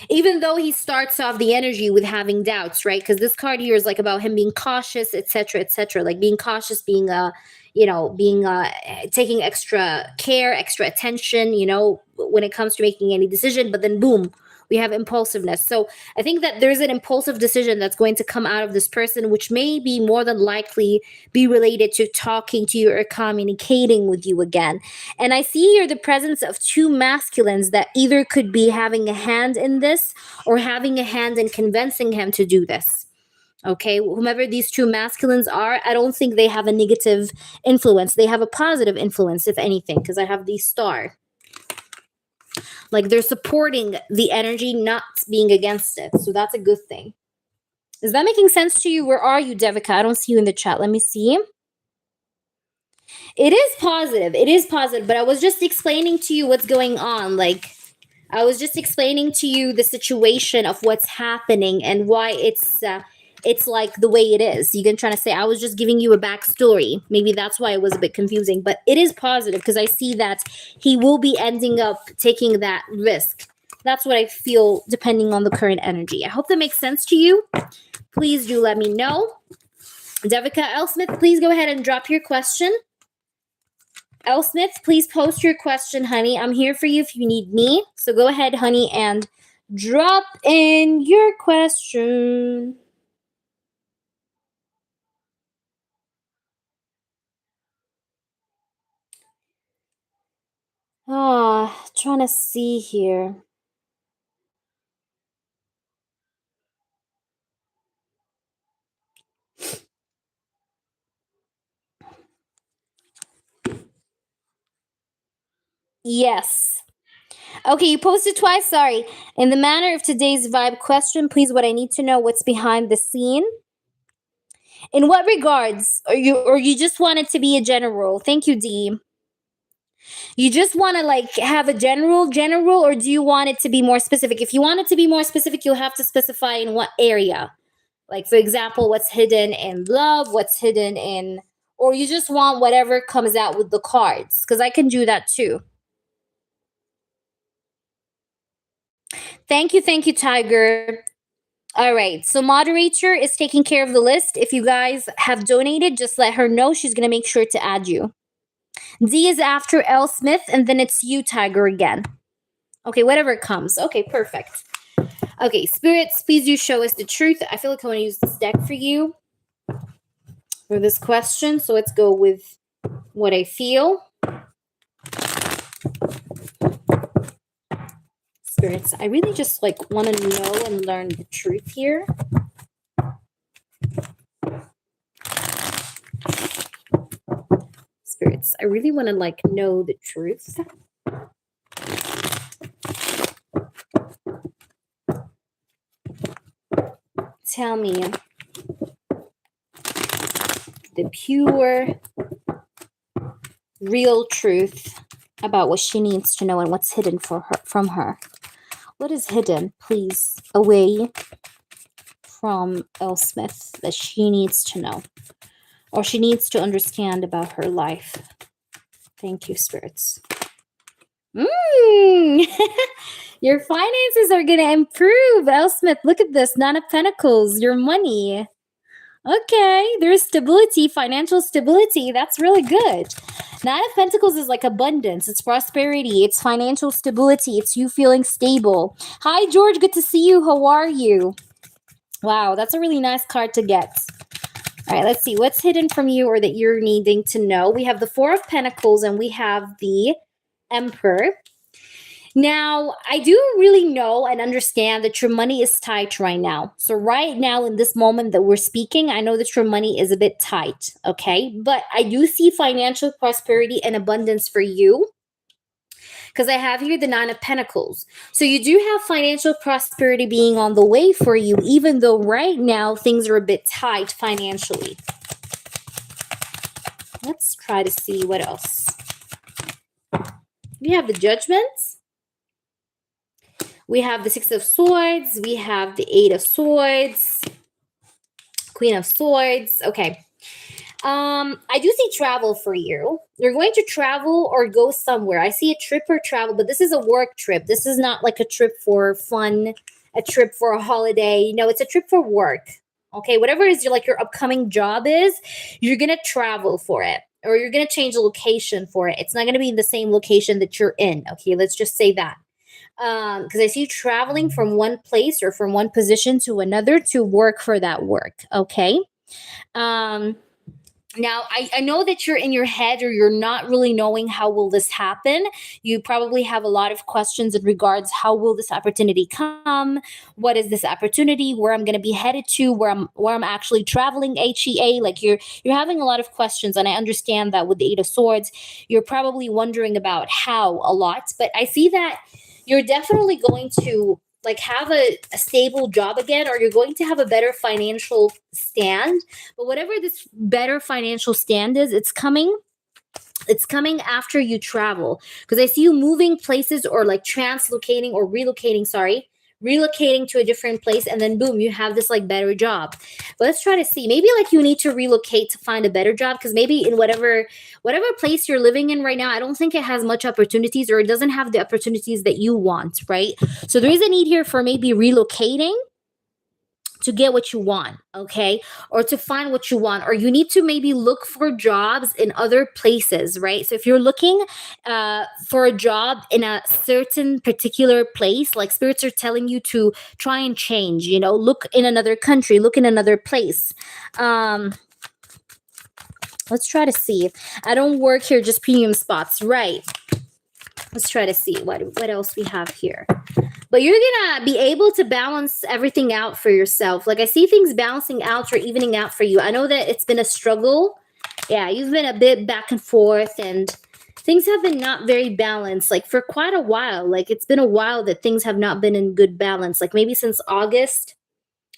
Even though he starts off the energy with having doubts, right? Because this card here is like about him being cautious, etc., etc. Like being cautious, being taking extra care, extra attention, you know, when it comes to making any decision. But then boom, we have impulsiveness. So I think that there's an impulsive decision that's going to come out of this person, which may be more than likely be related to talking to you or communicating with you again. And I see here the presence of two masculines that either could be having a hand in this or having a hand in convincing him to do this. Okay, whomever these two masculines are, I don't think they have a negative influence. They have a positive influence, if anything, because I have the star. Like they're supporting the energy, not being against it. So that's a good thing. Is that making sense to you? Where are you, Devika? I don't see you in the chat. Let me see. It is positive. It is positive. But I was just explaining to you what's going on. Like, I was just explaining to you the situation of what's happening and why it's like the way it is. You can try to say, I was just giving you a backstory. Maybe that's why it was a bit confusing. But it is positive because I see that he will be ending up taking that risk. That's what I feel depending on the current energy. I hope that makes sense to you. Please do let me know. Devika L. Smith, please go ahead and drop your question. L. Smith, please post your question, honey. I'm here for you if you need me. So go ahead, honey, and drop in your question. Trying to see here. Yes. Okay, you posted twice. Sorry. In the manner of today's vibe question, please, what I need to know, what's behind the scene? In what regards? Or you just want it to be a general? Thank you, Dee. You just want to like have a general, or do you want it to be more specific? If you want it to be more specific, you'll have to specify in what area. Like, for example, what's hidden in love, what's hidden in, or you just want whatever comes out with the cards, because I can do that too. Thank you, Tiger. All right, so moderator is taking care of the list. If you guys have donated, just let her know. She's going to make sure to add you. D is after L. Smith, and then it's you, Tiger, again. Okay, whatever comes. Okay, perfect. Okay, spirits, please do show us the truth. I feel like I want to use this deck for you for this question. So let's go with what I feel. Spirits, I really just like want to know and learn the truth here. Spirits, I really want to like know the truth. Tell me the pure, real truth about what she needs to know and what's hidden from her. What is hidden, please, away from Elspeth that she needs to know or she needs to understand about her life? Thank you, spirits. Your finances are going to improve, Elspeth. Look at this. Nine of Pentacles, your money. Okay, there's stability, financial stability. That's really good. Nine of Pentacles is like abundance. It's prosperity. It's financial stability. It's you feeling stable. Hi, George. Good to see you. How are you? Wow, that's a really nice card to get. All right, let's see. What's hidden from you or that you're needing to know? We have the Four of Pentacles and we have the Emperor. Now, I do really know and understand that your money is tight right now. So right now, in this moment that we're speaking, I know that your money is a bit tight, okay? But I do see financial prosperity and abundance for you because I have here the Nine of Pentacles. So you do have financial prosperity being on the way for you, even though right now things are a bit tight financially. Let's try to see what else. We have the Judgment. We have the Six of Swords. We have the Eight of Swords. Queen of Swords. Okay. I do see travel for you. You're going to travel or go somewhere. I see a trip or travel, but this is a work trip. This is not like a trip for fun, a trip for a holiday. No, it's a trip for work. Okay. Whatever is your upcoming job is, you're going to travel for it. Or you're going to change the location for it. It's not going to be in the same location that you're in. Okay. Let's just say that. Because I see you traveling from one place or from one position to another to work for that work. Okay. Now, I know that you're in your head or you're not really knowing how will this happen. You probably have a lot of questions in regards how will this opportunity come? What is this opportunity? Where I'm going to be headed to? Where I'm actually traveling? HEA. Like you're having a lot of questions, and I understand that with the Eight of Swords, you're probably wondering about how a lot. But I see that you're definitely going to have a stable job again, or you're going to have a better financial stand. But whatever this better financial stand is, it's coming after you travel. Because I see you moving places or translocating or relocating to a different place, and then boom, you have this better job. But let's try to see. Maybe you need to relocate to find a better job, because maybe in whatever place you're living in right now, I don't think it has much opportunities, or it doesn't have the opportunities that you want, right? So there is a need here for maybe relocating to get what you want, okay? Or to find what you want, or you need to maybe look for jobs in other places, right? So if you're looking for a job in a certain particular place, like spirits are telling you to try and change, look in another country, look in another place. Let's try to see. I don't work here, just premium spots, right? Let's try to see what else we have here. But you're going to be able to balance everything out for yourself. I see things balancing out or evening out for you. I know that it's been a struggle. Yeah, you've been a bit back and forth, and things have been not very balanced, for quite a while. It's been a while that things have not been in good balance. Maybe since August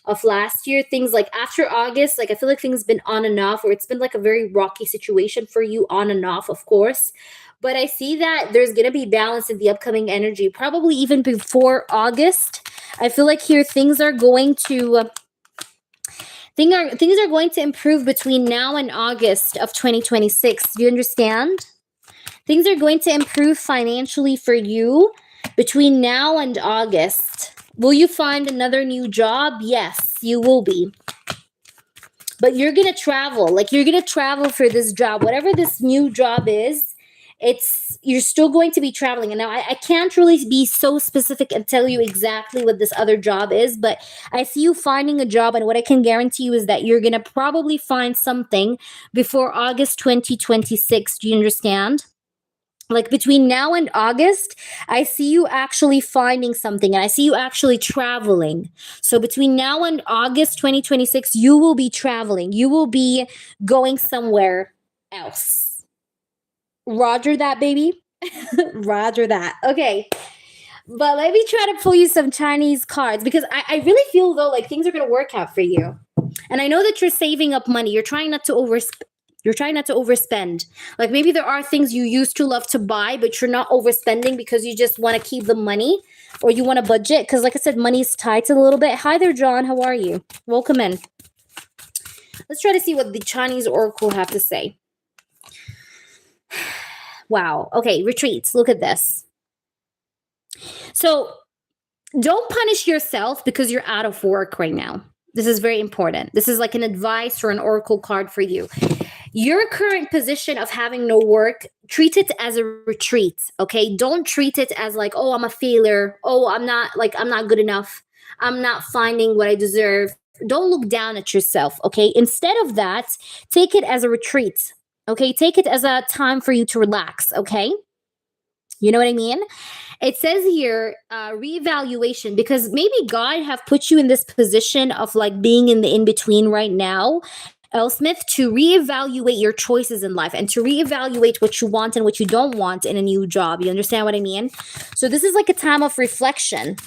of last year, things after August, I feel like things been on and off, or it's been a very rocky situation for you, on and off, of course. But I see that there's going to be balance in the upcoming energy, probably even before August. I feel like here things are going to things are going to improve between now and August of 2026. Do you understand? Things are going to improve financially for you between now and August. Will you find another new job? Yes, you will be. But you're going to travel. You're going to travel for this job, whatever this new job is. you're still going to be traveling. And now I can't really be so specific and tell you exactly what this other job is, but I see you finding a job, and what I can guarantee you is that you're gonna probably find something before August 2026. Do you understand? Like between now and August, I see you actually finding something, and I see you actually traveling. So between now and August 2026, you will be traveling. You will be going somewhere else. Roger that, baby. Roger that. Okay. But let me try to pull you some Chinese cards, because I really feel though like things are gonna work out for you. And I know that you're saving up money. You're trying not to overspend. Like maybe there are things you used to love to buy, but you're not overspending because you just want to keep the money, or you want to budget. Because like I said, money's tight a little bit. Hi there, John. How are you? Welcome in. Let's try to see what the Chinese Oracle have to say. Wow. Okay, retreats. Look at this. So don't punish yourself because you're out of work right now. This is very important. This is like an advice or an oracle card for you. Your current position of having no work, treat it as a retreat, okay? Don't treat it as like, oh, I'm a failure. Oh, I'm not good enough. I'm not finding what I deserve. Don't look down at yourself, okay? Instead of that, take it as a retreat, okay? Take it as a time for you to relax, okay? You know what I mean? It says here reevaluation, because maybe God have put you in this position of like being in the in-between right now, Elsmith, to reevaluate your choices in life and to reevaluate what you want and what you don't want in a new job. You understand what I mean? So this is like a time of reflection.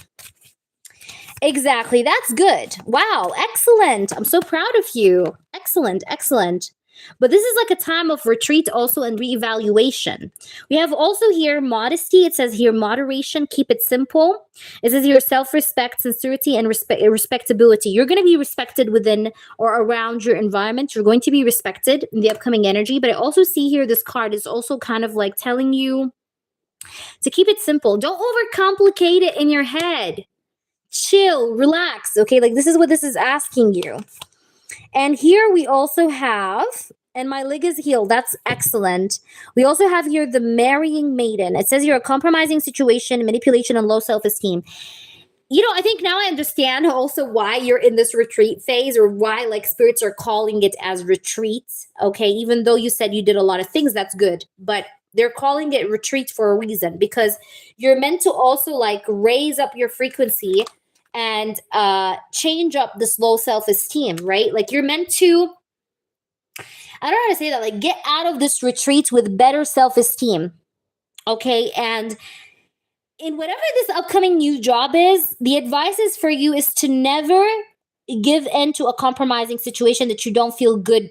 Exactly. That's good. Wow. Excellent. I'm so proud of you. Excellent. Excellent. But this is like a time of retreat also and reevaluation. We have also here modesty. It says here moderation, keep it simple. It says here self-respect, sincerity, and respectability. You're going to be respected within or around your environment. You're going to be respected in the upcoming energy. But I also see here this card is also kind of like telling you to keep it simple. Don't overcomplicate it in your head. Chill, relax. Okay, like this is what this is asking you. And here we also have, and my leg is healed. That's excellent. We also have here the marrying maiden. It says here a compromising situation, manipulation, and low self-esteem. You know, I think now I understand also why you're in this retreat phase, or why like spirits are calling it as retreats. Okay, even though you said you did a lot of things, that's good. But they're calling it retreat for a reason, because you're meant to also like raise up your frequency and change up this low self-esteem, right? Like you're meant to, I don't know how to say that, like get out of this retreat with better self-esteem, okay? And in whatever this upcoming new job is, the advice is for you is to never give in to a compromising situation that you don't feel good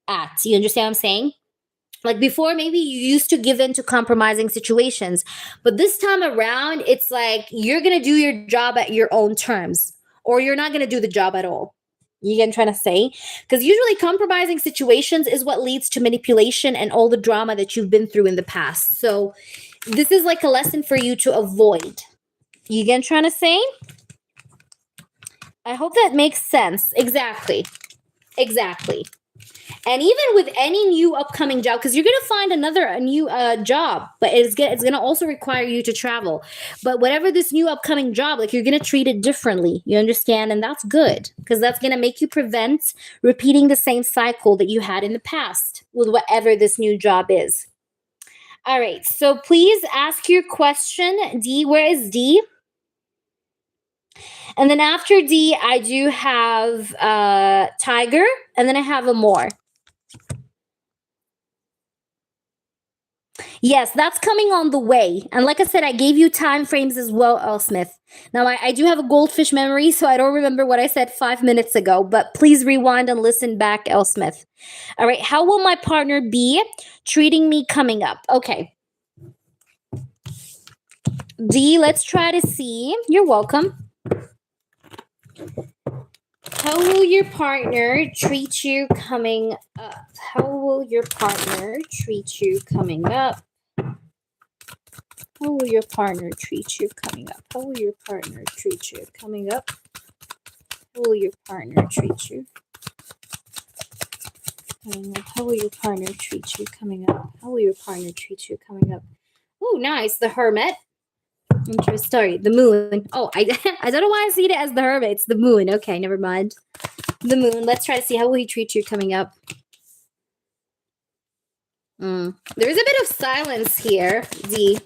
at. You understand what I'm saying? Like before, maybe you used to give in to compromising situations, but this time around, it's like you're going to do your job at your own terms, or you're not going to do the job at all. You get what I'm trying to say? Because usually compromising situations is what leads to manipulation and all the drama that you've been through in the past. So this is like a lesson for you to avoid. You get what I'm trying to say? I hope that makes sense. Exactly. Exactly. And even with any new upcoming job, because you're going to find a new job, but it's going to also require you to travel. But whatever this new upcoming job, like you're going to treat it differently. You understand? And that's good, because that's going to make you prevent repeating the same cycle that you had in the past with whatever this new job is. All right. So please ask your question. D, where is D? And then after D, I do have Tiger, and then I have Amor. Yes, that's coming on the way. And like I said, I gave you time frames as well, Earl Smith. Now, I do have a goldfish memory, so I don't remember what I said 5 minutes ago, but please rewind and listen back, Earl Smith. All right, how will my partner be treating me coming up? Okay. D, let's try to see. You're welcome. How will your partner treat you coming up? How will your partner treat you coming up? How will your partner treat you coming up? How will your partner treat you coming up? How will your partner treat you? Coming up. How will your partner treat you coming up? How will your partner treat you coming up? Oh, nice. The Hermit. Interesting. Sorry, the moon. Oh, I don't know why I see it as the Hermit. It's the moon. Okay, never mind. The moon. Let's try to see how will he treat you coming up. There's a bit of silence here, D.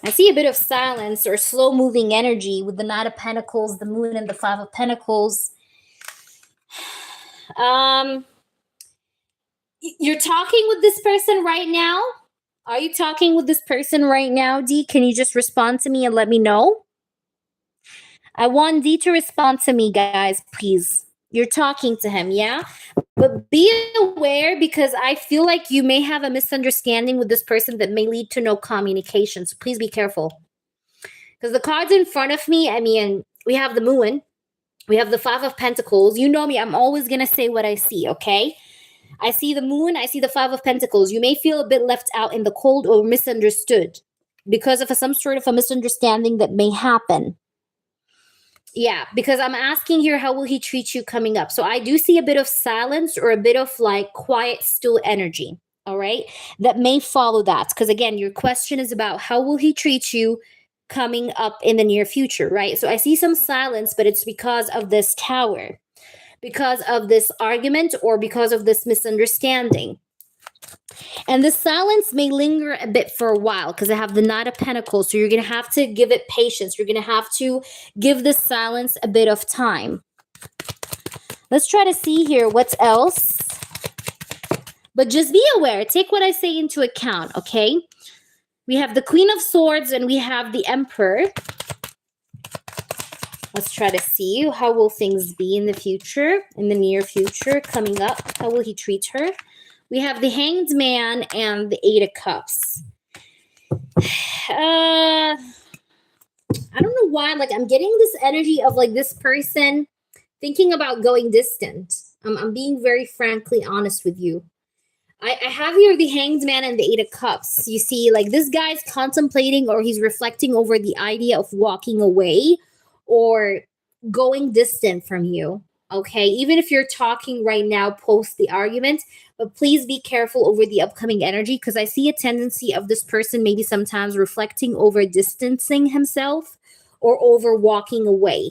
I see a bit of silence or slow moving energy with the Knight of Pentacles, the Moon, and the Five of Pentacles. You're talking with this person right now? Are you talking with this person right now, D? Can you just respond to me and let me know? I want D to respond to me, guys, please. You're talking to him, yeah? But be aware, because I feel like you may have a misunderstanding with this person that may lead to no communication. So please be careful. Because the cards in front of me, I mean, we have the Moon. We have the Five of Pentacles. You know me. I'm always going to say what I see, okay? I see the Moon. I see the Five of Pentacles. You may feel a bit left out in the cold or misunderstood because of some sort of a misunderstanding that may happen. Yeah, because I'm asking here, how will he treat you coming up? So I do see a bit of silence or a bit of like quiet, still energy, all right? That may follow that. Because again, your question is about how will he treat you coming up in the near future, right? So I see some silence, but it's because of this Tower, because of this argument, or because of this misunderstanding. And the silence may linger a bit for a while because I have the Knight of Pentacles. So you're going to have to give it patience. You're going to have to give this silence a bit of time. Let's try to see here what else. But just be aware. Take what I say into account, okay? We have the Queen of Swords and we have the Emperor. Let's try to see how will things be in the future, in the near future, coming up. How will he treat her? We have the Hanged Man and the Eight of Cups. I don't know why. Like, I'm getting this energy of like this person thinking about going distant. I'm being very frankly honest with you. I have here the Hanged Man and the Eight of Cups. You see, like this guy's contemplating or he's reflecting over the idea of walking away or going distant from you. Okay, even if you're talking right now, post the argument, but please be careful over the upcoming energy because I see a tendency of this person maybe sometimes reflecting over distancing himself or over walking away.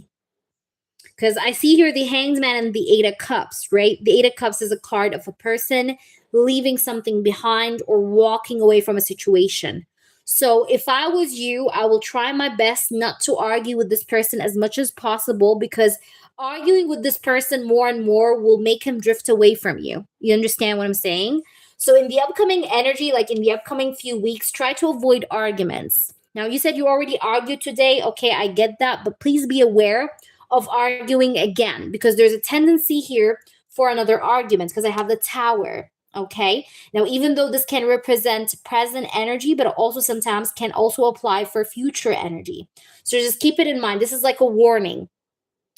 Because I see here the Hanged Man and the Eight of Cups, right? The Eight of Cups is a card of a person leaving something behind or walking away from a situation. So if I was you, I will try my best not to argue with this person as much as possible because arguing with this person more and more will make him drift away from you. You understand what I'm saying? So in the upcoming energy, like in the upcoming few weeks, try to avoid arguments. Now, you said you already argued today. Okay, I get that. But please be aware of arguing again because there's a tendency here for another argument because I have the Tower. Okay. Now, even though this can represent present energy, but also sometimes can also apply for future energy. So just keep it in mind. This is like a warning.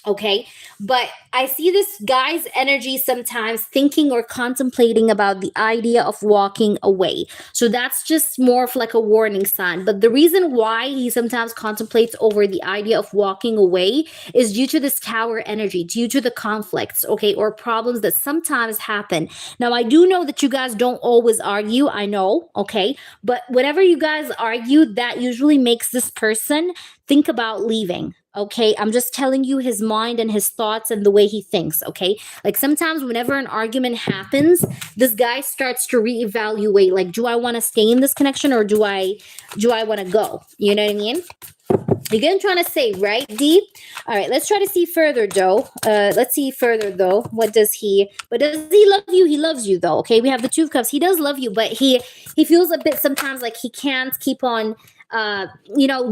Okay. But I see this guy's energy sometimes thinking or contemplating about the idea of walking away. So that's just more of like a warning sign. But the reason why he sometimes contemplates over the idea of walking away is due to this Tower energy, due to the conflicts, okay, or problems that sometimes happen. Now, I do know that you guys don't always argue. I know, okay. But whenever you guys argue, that usually makes this person think about leaving. Okay, I'm just telling you his mind and his thoughts and the way he thinks. Okay, like sometimes whenever an argument happens, this guy starts to reevaluate. Like, do I want to stay in this connection or do I want to go? You know what I mean? You get what I'm trying to say, right, D? All right, let's try to see further, though. Let's see further, though. What does he? But does he love you? He loves you, though. Okay, we have the Two of Cups. He does love you, but he feels a bit sometimes like he can't keep on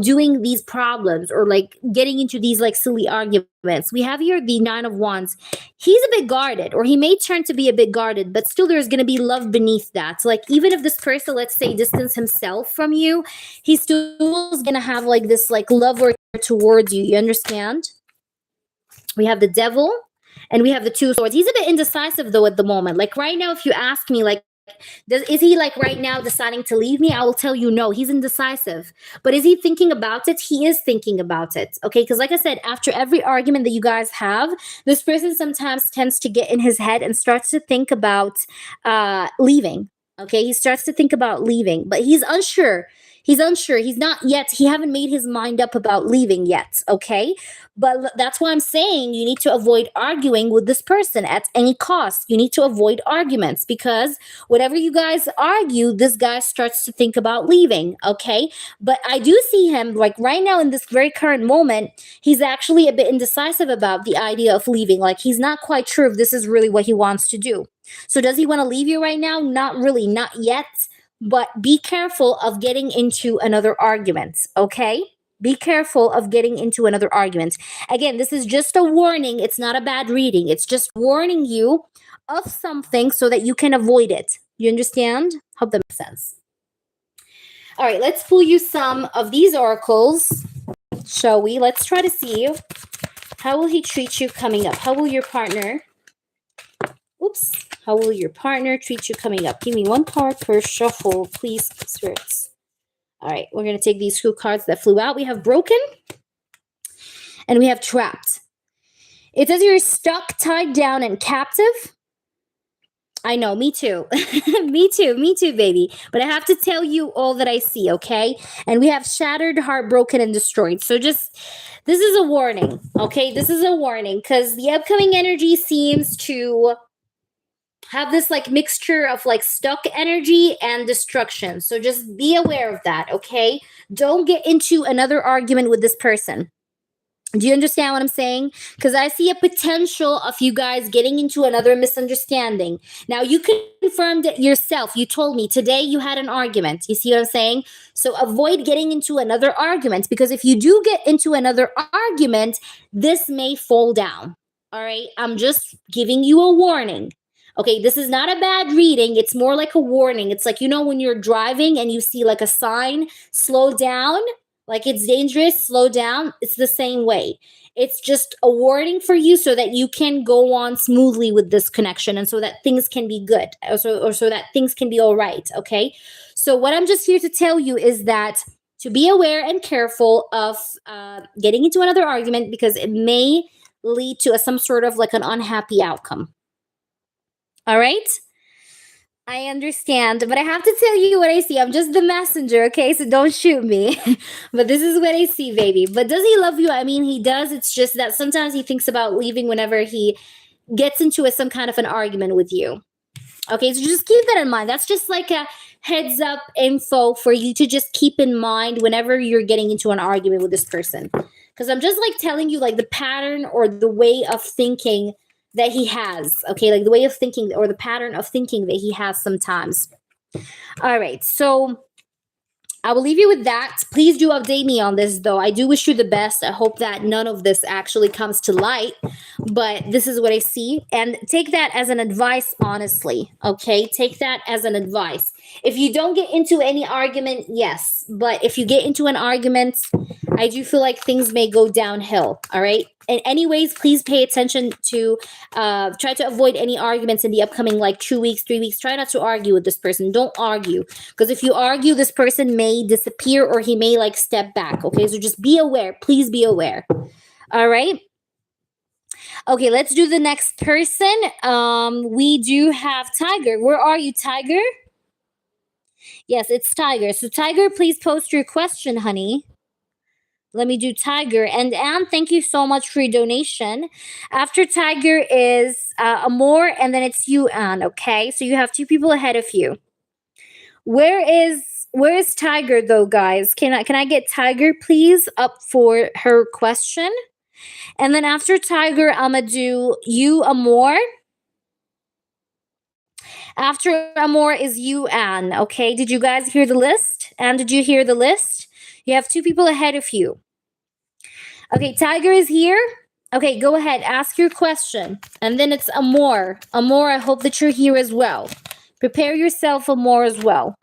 doing these problems or like getting into these like silly arguments. We have here the Nine of Wands. He's a bit guarded, or he may turn to be a bit guarded, but still there's going to be love beneath that. So like even if this person, let's say, distance himself from you, he still is going to have like this like love or towards you. You understand? We have the Devil and we have the Two of Swords. He's a bit indecisive though at the moment. Like right now, if you ask me, like, is he like right now deciding to leave me? I will tell you no, he's indecisive. But is he thinking about it? He is thinking about it. Okay, because like I said, after every argument that you guys have, this person sometimes tends to get in his head and starts to think about leaving. Okay, he starts to think about leaving, but he's unsure. He's unsure. He's not yet, he haven't made his mind up about leaving yet. Okay, but that's why I'm saying you need to avoid arguing with this person at any cost. You need to avoid arguments because whatever you guys argue, this guy starts to think about leaving. Okay, but I do see him like right now in this very current moment, he's actually a bit indecisive about the idea of leaving. Like he's not quite sure if this is really what he wants to do. So does he want to leave you right now? Not really, not yet. But be careful of getting into another argument, okay? Be careful of getting into another argument. Again, this is just a warning. It's not a bad reading. It's just warning you of something so that you can avoid it. You understand? Hope that makes sense. All right, let's pull you some of these oracles, shall we? Let's try to see how will he treat you coming up? How will your partner... Oops. How will your partner treat you coming up? Give me one card per shuffle, please, spirits. All right, we're going to take these two cards that flew out. We have broken and we have trapped. It says you're stuck, tied down, and captive. I know, me too. me too, baby. But I have to tell you all that I see, okay? And we have shattered, heartbroken, and destroyed. So just, this is a warning, okay? This is a warning because the upcoming energy seems to have this like mixture of like stuck energy and destruction. So just be aware of that, okay? Don't get into another argument with this person. Do you understand what I'm saying? Because I see a potential of you guys getting into another misunderstanding. Now, you confirmed it yourself. You told me today you had an argument. You see what I'm saying? So avoid getting into another argument because if you do get into another argument, this may fall down. All right? I'm just giving you a warning. Okay, this is not a bad reading. It's more like a warning. It's like, you know, when you're driving and you see like a sign, slow down, like it's dangerous, slow down. It's the same way. It's just a warning for you so that you can go on smoothly with this connection and so that things can be good or so that things can be all right. Okay, so what I'm just here to tell you is that to be aware and careful of getting into another argument because it may lead to some sort of like an unhappy outcome. All right? I understand, but I have to tell you what I see. I'm just the messenger, okay? So don't shoot me. But this is what I see, baby. But does he love you? I mean, he does. It's just that sometimes he thinks about leaving whenever he gets into some kind of an argument with you. Okay, so just keep that in mind. That's just like a heads up info for you to just keep in mind whenever you're getting into an argument with this person. Because I'm just like telling you like the pattern or the way of thinking that he has, okay, like the way of thinking or the pattern of thinking that he has sometimes. All right, so I will leave you with that. Please do update me on this, though. I do wish you the best. I hope that none of this actually comes to light, but this is what I see. And take that as an advice, honestly, okay? Take that as an advice. If you don't get into any argument, yes. But if you get into an argument, I do feel like things may go downhill, all right? And anyways, please pay attention to try to avoid any arguments in the upcoming like 2 weeks, 3 weeks. Try not to argue with this person. Don't argue. Because if you argue, this person may disappear or he may like step back, okay? So just be aware. Please be aware. All right? Okay, let's do the next person. We do have Tiger. Where are you, Tiger? Yes, it's Tiger. So Tiger, please post your question, honey. Let me do Tiger. And Anne, thank you so much for your donation. After Tiger is Amor, and then it's you, Anne, okay? So you have two people ahead of you. Where is Tiger, though, guys? Can I get Tiger, please, up for her question? And then after Tiger, I'm going to do you, Amor. After Amor is you, Anne, okay? Did you guys hear the list? Anne, did you hear the list? You have two people ahead of you. Okay, Tiger is here. Okay, go ahead. Ask your question. And then it's Amor. Amor, I hope that you're here as well. Prepare yourself, Amor, as well.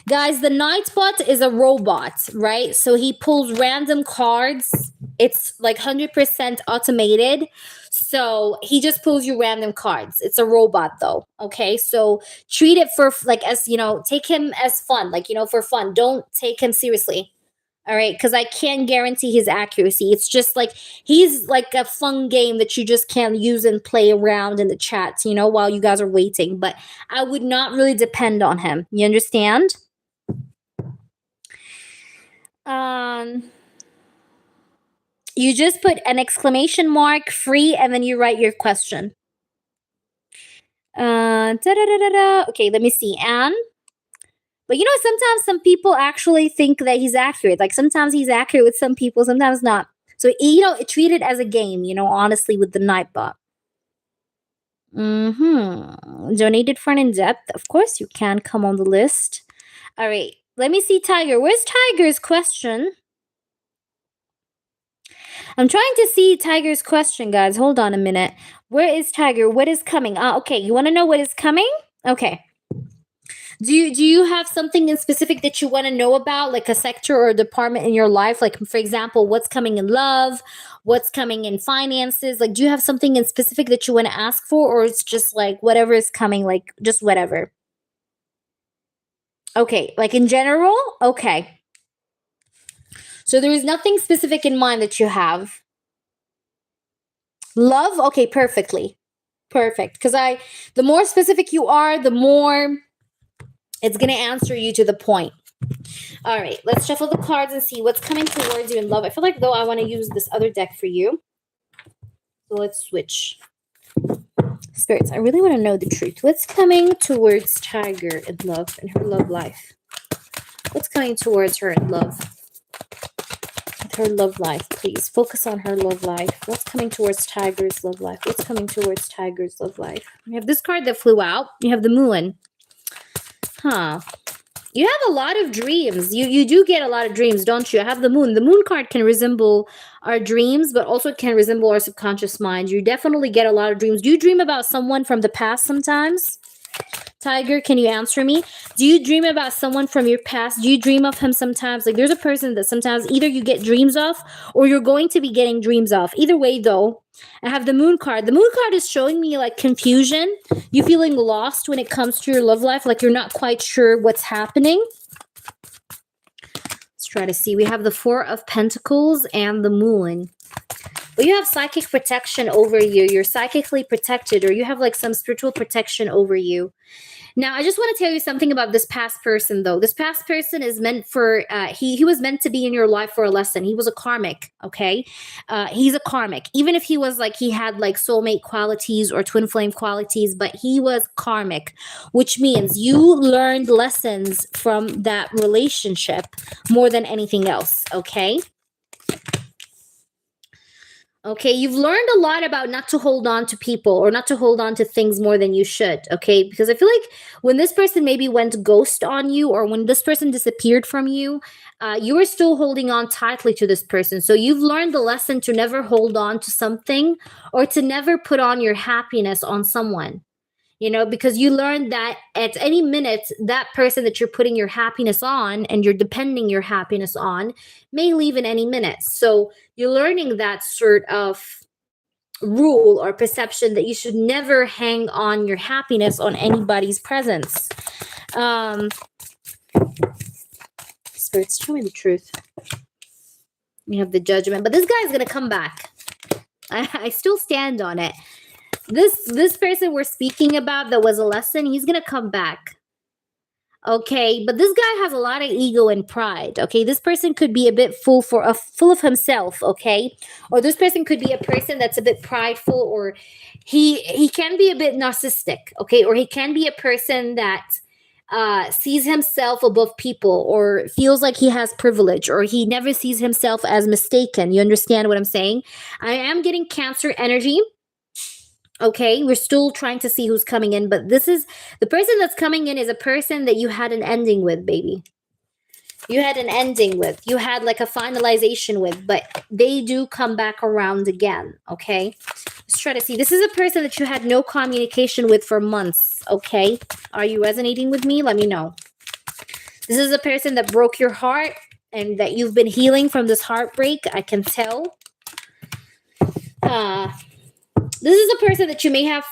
Guys, the Nightbot is a robot, right? So he pulls random cards It's like 100% automated. So he just pulls you random cards. It's a robot though. Okay. So treat it for like, as you know, take him as fun, like, you know, for fun. Don't take him seriously. All right. Because I can't guarantee his accuracy. It's just like he's like a fun game that you just can use and play around in the chats, you know, while you guys are waiting. But I would not really depend on him. You understand? You just put an exclamation mark, free, and then you write your question. Okay, let me see. And but you know, sometimes some people actually think that he's accurate. Like sometimes he's accurate with some people, sometimes not. So you know, treat it as a game. You know, honestly, with the Nightbot. Donated for an in depth. Of course, you can come on the list. All right, let me see, Tiger. Where's Tiger's question? I'm trying to see Tiger's question, guys. Hold on a minute. Where is Tiger? What is coming? Okay, you want to know what is coming? Okay. Do you have something in specific that you want to know about, like a sector or a department in your life? Like, for example, what's coming in love, what's coming in finances? Like, do you have something in specific that you want to ask for, or it's just like whatever is coming, like just whatever? Okay, like in general? Okay. So there is nothing specific in mind that you have. Love? Okay, perfectly. Perfect. Because the more specific you are, the more it's going to answer you to the point. All right, let's shuffle the cards and see what's coming towards you in love. I feel like, though, I want to use this other deck for you. So let's switch. Spirits, I really want to know the truth. What's coming towards Tiger in love, in her love life? What's coming towards her in love? Her love life, please. Focus on her love life. What's coming towards Tiger's love life? What's coming towards Tiger's love life? You have this card that flew out. You have the moon. Huh. You have a lot of dreams. You do get a lot of dreams, don't you? I have the moon. The moon card can resemble our dreams, but also it can resemble our subconscious mind. You definitely get a lot of dreams. Do you dream about someone from the past sometimes? Tiger, can you answer me? Do you dream about someone from your past? Do you dream of him sometimes? Like there's a person that sometimes either you get dreams of or you're going to be getting dreams of. Either way, though, I have the moon card. The moon card is showing me like confusion. You feeling lost when it comes to your love life, like you're not quite sure what's happening. Let's try to see. We have the Four of Pentacles and the moon. Well, you have psychic protection over you. You're psychically protected, or you have like some spiritual protection over you. Now, I just want to tell you something about this past person, though. This past person is meant for, he was meant to be in your life for a lesson. He was a karmic, okay? He's a karmic. Even if he was like, he had like soulmate qualities or twin flame qualities, but he was karmic, which means you learned lessons from that relationship more than anything else, okay? Okay, you've learned a lot about not to hold on to people or not to hold on to things more than you should, okay? Because I feel like when this person maybe went ghost on you or when this person disappeared from you, you were still holding on tightly to this person. So you've learned the lesson to never hold on to something or to never put on your happiness on someone. You know, because you learned that at any minute, that person that you're putting your happiness on and you're depending your happiness on may leave in any minute. So you're learning that sort of rule or perception that you should never hang on your happiness on anybody's presence. Spirits, show me the truth. You have the Judgment, but this guy is going to come back. I still stand on it. This person we're speaking about that was a lesson, he's going to come back. Okay, but this guy has a lot of ego and pride. Okay, this person could be a bit full of himself, okay? Or this person could be a person that's a bit prideful, or he can be a bit narcissistic, okay? Or he can be a person that sees himself above people or feels like he has privilege, or he never sees himself as mistaken. You understand what I'm saying? I am getting Cancer energy. Okay, we're still trying to see who's coming in, but this is the person that's coming in is a person that you had an ending with, baby. You had an ending with. You had like a finalization with, but they do come back around again, okay? Let's try to see. This is a person that you had no communication with for months, okay? Are you resonating with me? Let me know. This is a person that broke your heart and that you've been healing from this heartbreak. I can tell. This is a person that you may have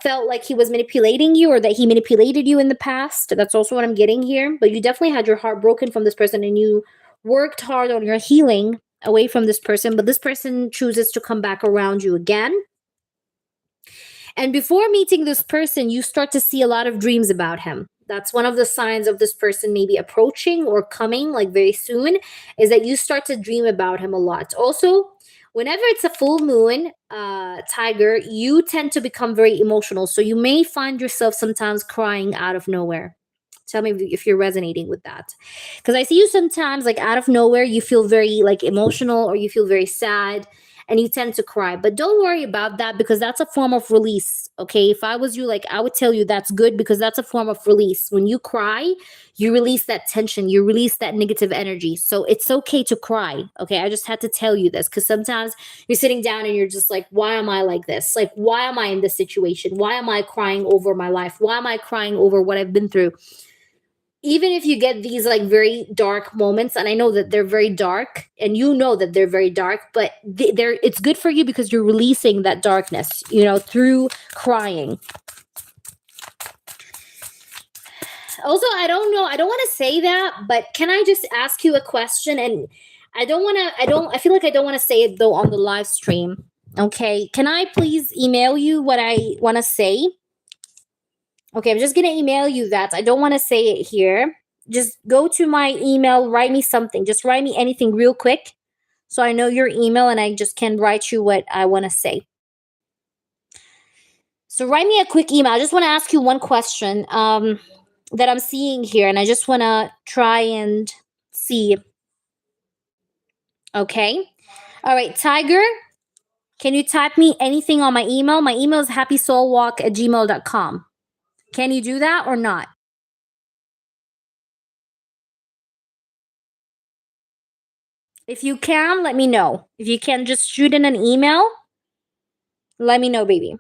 felt like he was manipulating you, or that he manipulated you in the past. That's also what I'm getting here. But you definitely had your heart broken from this person, and you worked hard on your healing away from this person. But this person chooses to come back around you again. And before meeting this person, you start to see a lot of dreams about him. That's one of the signs of this person maybe approaching or coming like very soon, is that you start to dream about him a lot. Also, whenever it's a full moon, Tiger, you tend to become very emotional. So you may find yourself sometimes crying out of nowhere. Tell me if you're resonating with that. Because I see you sometimes like out of nowhere, you feel very like emotional, or you feel very sad, and you tend to cry. But don't worry about that, because that's a form of release. Okay. If I was you, like, I would tell you that's good, because that's a form of release. When you cry, you release that tension, you release that negative energy. So it's okay to cry. Okay. I just had to tell you this, because sometimes you're sitting down and you're just like, why am I like this? Like, why am I in this situation? Why am I crying over my life? Why am I crying over what I've been through? Even if you get these like very dark moments, and I know that they're very dark, and you know that they're very dark, but they're it's good for you, because you're releasing that darkness, through crying. Also, I don't know, I don't want to say that, but can I just ask you a question? And I feel like I don't want to say it though on the live stream. Okay, can I please email you what I want to say? Okay, I'm just going to email you that. I don't want to say it here. Just go to my email, write me something. Just write me anything real quick, so I know your email and I just can write you what I want to say. So write me a quick email. I just want to ask you one question that I'm seeing here, and I just want to try and see. Okay. All right, Tiger, can you type me anything on my email? My email is happysoulwalk@gmail.com. Can you do that or not? If you can, let me know. If you can just shoot in an email, let me know, baby.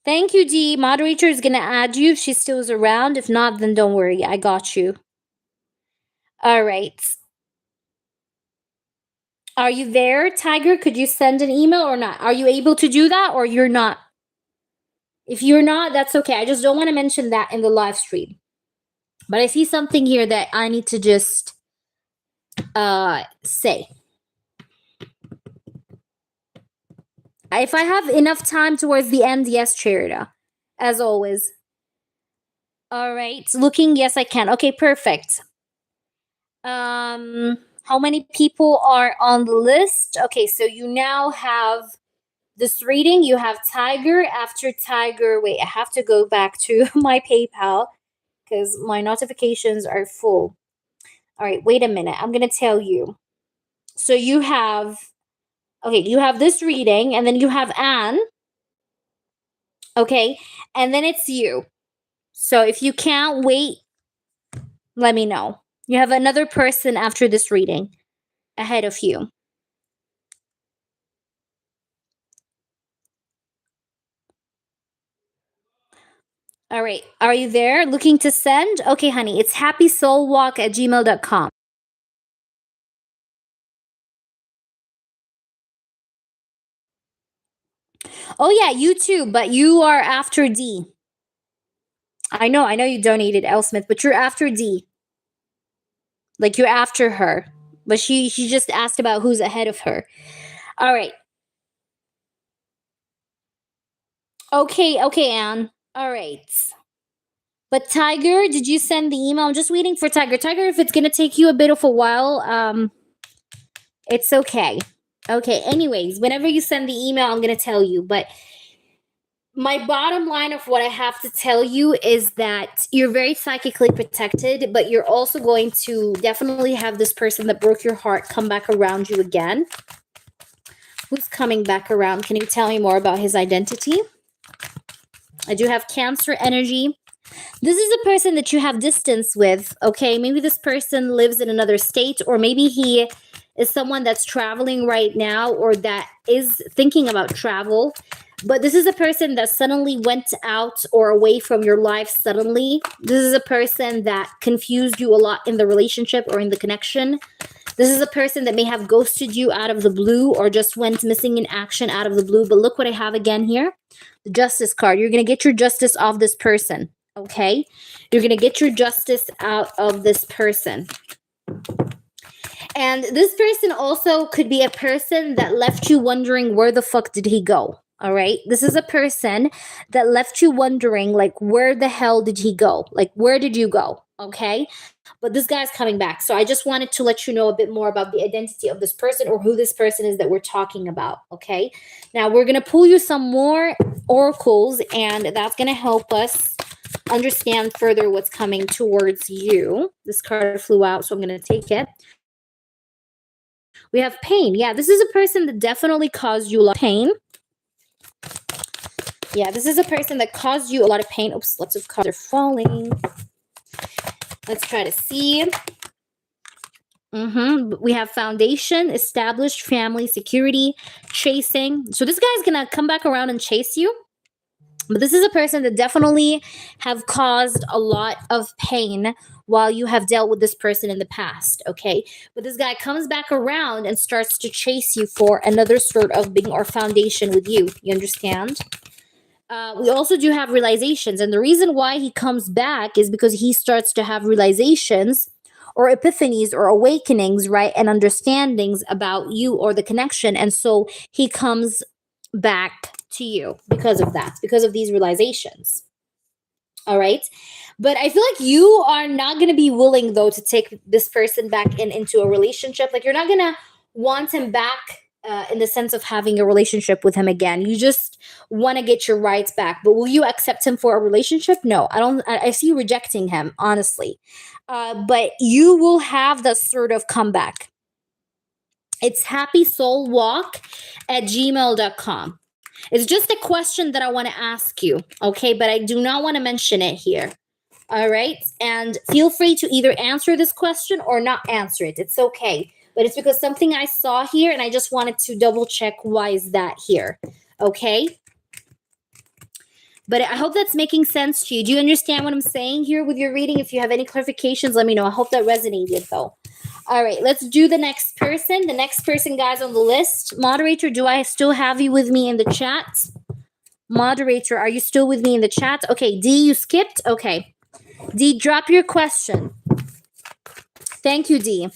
Thank you, Dee. Moderator is going to add you if she still is around. If not, then don't worry. I got you. All right. Are you there, Tiger? Could you send an email or not? Are you able to do that, or you're not? If you're not, that's okay. I just don't want to mention that in the live stream. But I see something here that I need to just say. If I have enough time towards the end, yes, Cherida, as always. All right, looking, yes, I can. Okay, perfect. How many people are on the list? Okay, so you now have this reading. You have Tiger. After Tiger, wait, I have to go back to my PayPal because my notifications are full. All right, wait a minute. I'm going to tell you. So you have this reading, and then you have Anne. Okay, and then it's you. So if you can't wait, let me know. You have another person after this reading ahead of you. All right. Are you there? Looking to send? Okay, honey. It's happysoulwalk@gmail.com. Oh, yeah, you too, but you are after D. I know you donated L. Smith, but you're after D. Like, you're after her. But she just asked about who's ahead of her. All right. Okay, Anne. All right. But Tiger, did you send the email? I'm just waiting for Tiger. Tiger, if it's going to take you a bit of a while, it's okay. Okay, anyways, whenever you send the email, I'm going to tell you. But my bottom line of what I have to tell you is that you're very psychically protected, but you're also going to definitely have this person that broke your heart come back around you again. Who's coming back around? Can you tell me more about his identity? I do have Cancer energy. This is a person that you have distance with, okay? Maybe this person lives in another state, or maybe he is someone that's traveling right now, or that is thinking about travel. But this is a person that suddenly went out or away from your life suddenly. This is a person that confused you a lot in the relationship or in the connection. This is a person that may have ghosted you out of the blue or just went missing in action out of the blue. But look what I have again here. The Justice card. You're going to get your justice off this person. Okay? You're going to get your justice out of this person. And this person also could be a person that left you wondering where the fuck did he go. All right? This is a person that left you wondering, like, where the hell did he go? Like, where did you go? Okay? But this guy's coming back. So I just wanted to let you know a bit more about the identity of this person or who this person is that we're talking about. Okay? Now, we're going to pull you some more oracles, and that's going to help us understand further what's coming towards you. This card flew out, so I'm going to take it. We have pain. Yeah, this is a person that definitely caused you a lot of pain. Yeah, this is a person that caused you a lot of pain. Oops, lots of cards are falling. Let's try to see. We have foundation, established, family, security, chasing. So this guy's going to come back around and chase you. But this is a person that definitely have caused a lot of pain while you have dealt with this person in the past, okay? But this guy comes back around and starts to chase you for another sort of being or foundation with you. You understand? We also do have realizations. And the reason why he comes back is because he starts to have realizations or epiphanies or awakenings, right? And understandings about you or the connection. And so he comes back to you because of that, because of these realizations. All right. But I feel like you are not going to be willing, though, to take this person back into a relationship. Like, you're not going to want him back in the sense of having a relationship with him again. You just want to get your rights back. But will you accept him for a relationship? No, I don't. I see you rejecting him, honestly. But you will have that sort of comeback. It's happysoulwalk@gmail.com. It's just a question that I want to ask you, okay? But I do not want to mention it here, all right? And feel free to either answer this question or not answer it. It's okay. But it's because something I saw here, and I just wanted to double check why is that here, okay? But I hope that's making sense to you. Do you understand what I'm saying here with your reading? If you have any clarifications, let me know. I hope that resonated, though. All right, let's do the next person. The next person, guys, on the list. Moderator, do I still have you with me in the chat? Moderator, are you still with me in the chat? Okay, D, you skipped? Okay. D, drop your question. Thank you, D.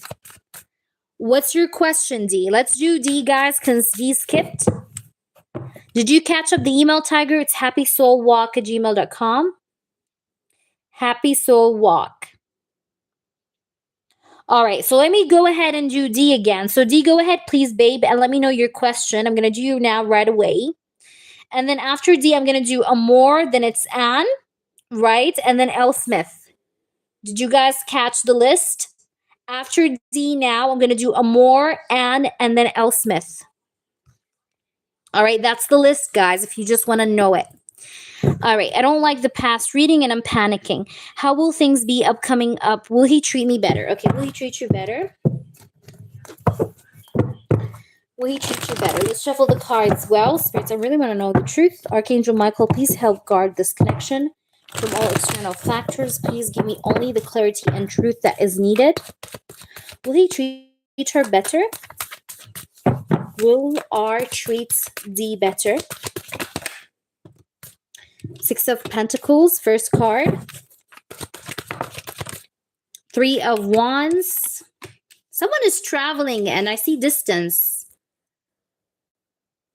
What's your question, D? Let's do D, guys, because D skipped. Did you catch up the email, Tiger? It's happysoulwalk@gmail.com. Happysoulwalk. All right, so let me go ahead and do D again. So D, go ahead, please, babe, and let me know your question. I'm going to do you now right away. And then after D, I'm going to do Amor, then it's Anne, right? And then L. Smith. Did you guys catch the list? After D now, I'm going to do Amor, Anne, and then L. Smith. All right, that's the list, guys, if you just want to know it. All right, I don't like the past reading and I'm panicking. How will things be upcoming up? Will he treat me better? Okay, will he treat you better? Will he treat you better? Let's shuffle the cards. Well, spirits, I really want to know the truth. Archangel Michael, please help guard this connection from all external factors. Please give me only the clarity and truth that is needed. Will he treat her better? Will R treat D better? Six of Pentacles, first card. Three of Wands. Someone is traveling and I see distance.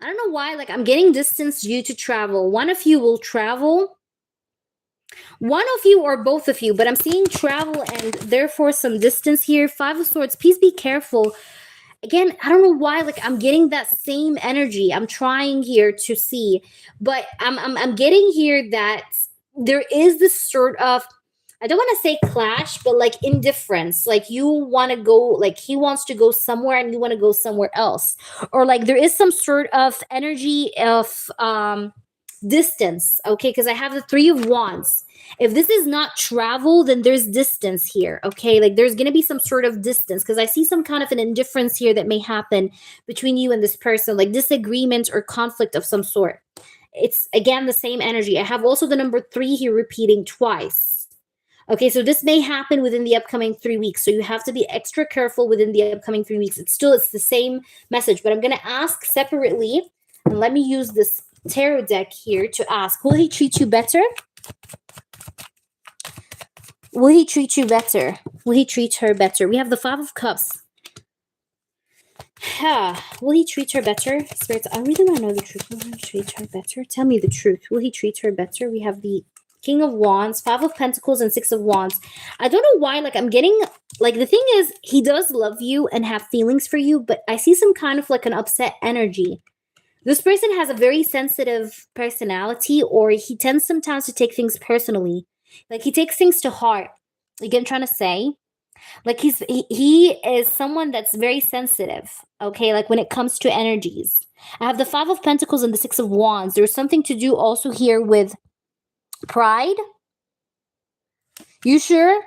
I don't know why, like I'm getting distance due to travel. One of you will travel. One of you or both of you, but I'm seeing travel and therefore some distance here. Five of Swords, please be careful. Again, I don't know why, like I'm getting that same energy. I'm trying here to see, but I'm getting here that there is this sort of, I don't want to say clash, but like indifference. Like you want to go, like he wants to go somewhere and you want to go somewhere else. Or like there is some sort of energy of distance, okay? Because I have the Three of Wands. If this is not travel, then there's distance here, okay? Like there's going to be some sort of distance because I see some kind of an indifference here that may happen between you and this person, like disagreement or conflict of some sort. it's again the same energy. I have also the number 3 here repeating twice. Okay, so this may happen within the upcoming 3 weeks. So you have to be extra careful within the upcoming 3 weeks. It's the same message, but I'm going to ask separately. And let me use this tarot deck here to ask, will he treat you better? Will he treat you better? Will he treat her better? We have the 5 of Cups. Will he treat her better? Spirits, I really want to know the truth. Will he treat her better? Tell me the truth. Will he treat her better? We have the King of Wands, 5 of Pentacles, and 6 of Wands. I don't know why, like, I'm getting, like, the thing is, he does love you and have feelings for you, but I see some kind of, like, an upset energy. This person has a very sensitive personality, or he tends sometimes to take things personally. Like, he takes things to heart. You get what I'm trying to say? Like, he is someone that's very sensitive, okay? Like, when it comes to energies. I have the 5 of Pentacles and the 6 of Wands. There's something to do also here with pride. You sure?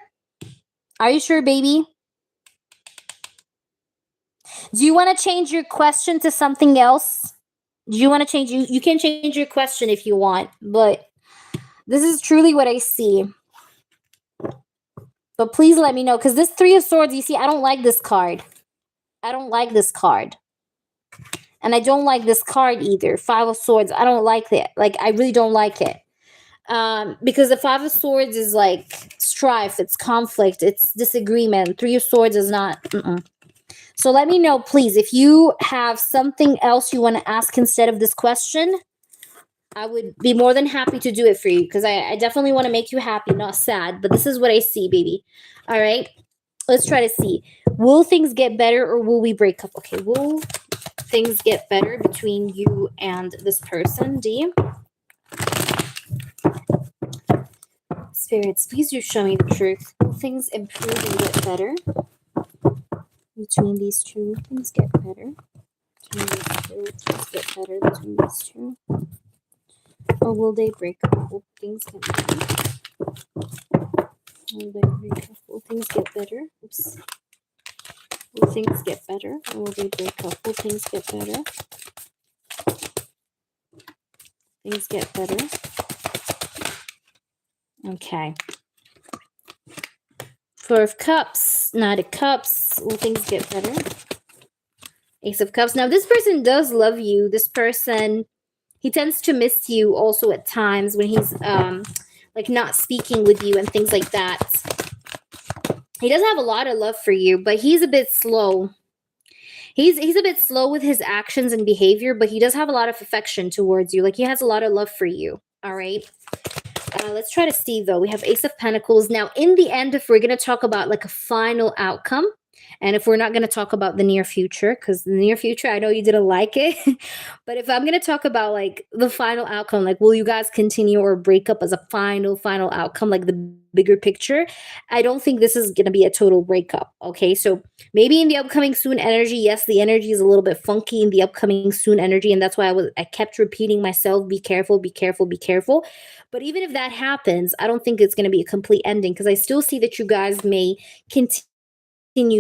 Are you sure, baby? Do you want to change your question to something else? Do you want to change? You can change your question if you want, but this is truly what I see. But please let me know, because this 3 of Swords, you see, I don't like this card. I don't like this card. And I don't like this card either. 5 of Swords, I don't like it. Like, I really don't like it. Because the 5 of Swords is like strife, it's conflict, it's disagreement. 3 of Swords is not. So let me know, please, if you have something else you want to ask instead of this question. I would be more than happy to do it for you, because I definitely want to make you happy, not sad. But this is what I see, baby. All right, let's try to see. Will things get better, or will we break up? Okay, will things get better between you and this person, D? Spirits, please do show me the truth. Will things improve and get better between these two? Will things get better between these two? Will things get better between these two? Or will they break up? Will things get better? Will they break up? Will things get better? Oops. Will things get better? Or will they break up? Will things get better? Things get better. Okay. 4 of Cups, Knight of Cups. Will things get better? Ace of Cups. Now, this person does love you. This person, he tends to miss you also at times when he's like not speaking with you and things like that. He does have a lot of love for you, but he's a bit slow. He's a bit slow with his actions and behavior, but he does have a lot of affection towards you. Like, he has a lot of love for you. All right. Let's try to see, though. We have Ace of Pentacles. Now, in the end, if we're going to talk about like a final outcome, and if we're not going to talk about the near future, because the near future, I know you didn't like it, but if I'm going to talk about like the final outcome, like will you guys continue or break up as a final outcome, like the bigger picture, I don't think this is going to be a total breakup. Okay, so maybe in the upcoming soon energy, yes, the energy is a little bit funky in the upcoming soon energy, and that's why I kept repeating myself, be careful, be careful, be careful. But even if that happens, I don't think it's going to be a complete ending, because I still see that you guys may continue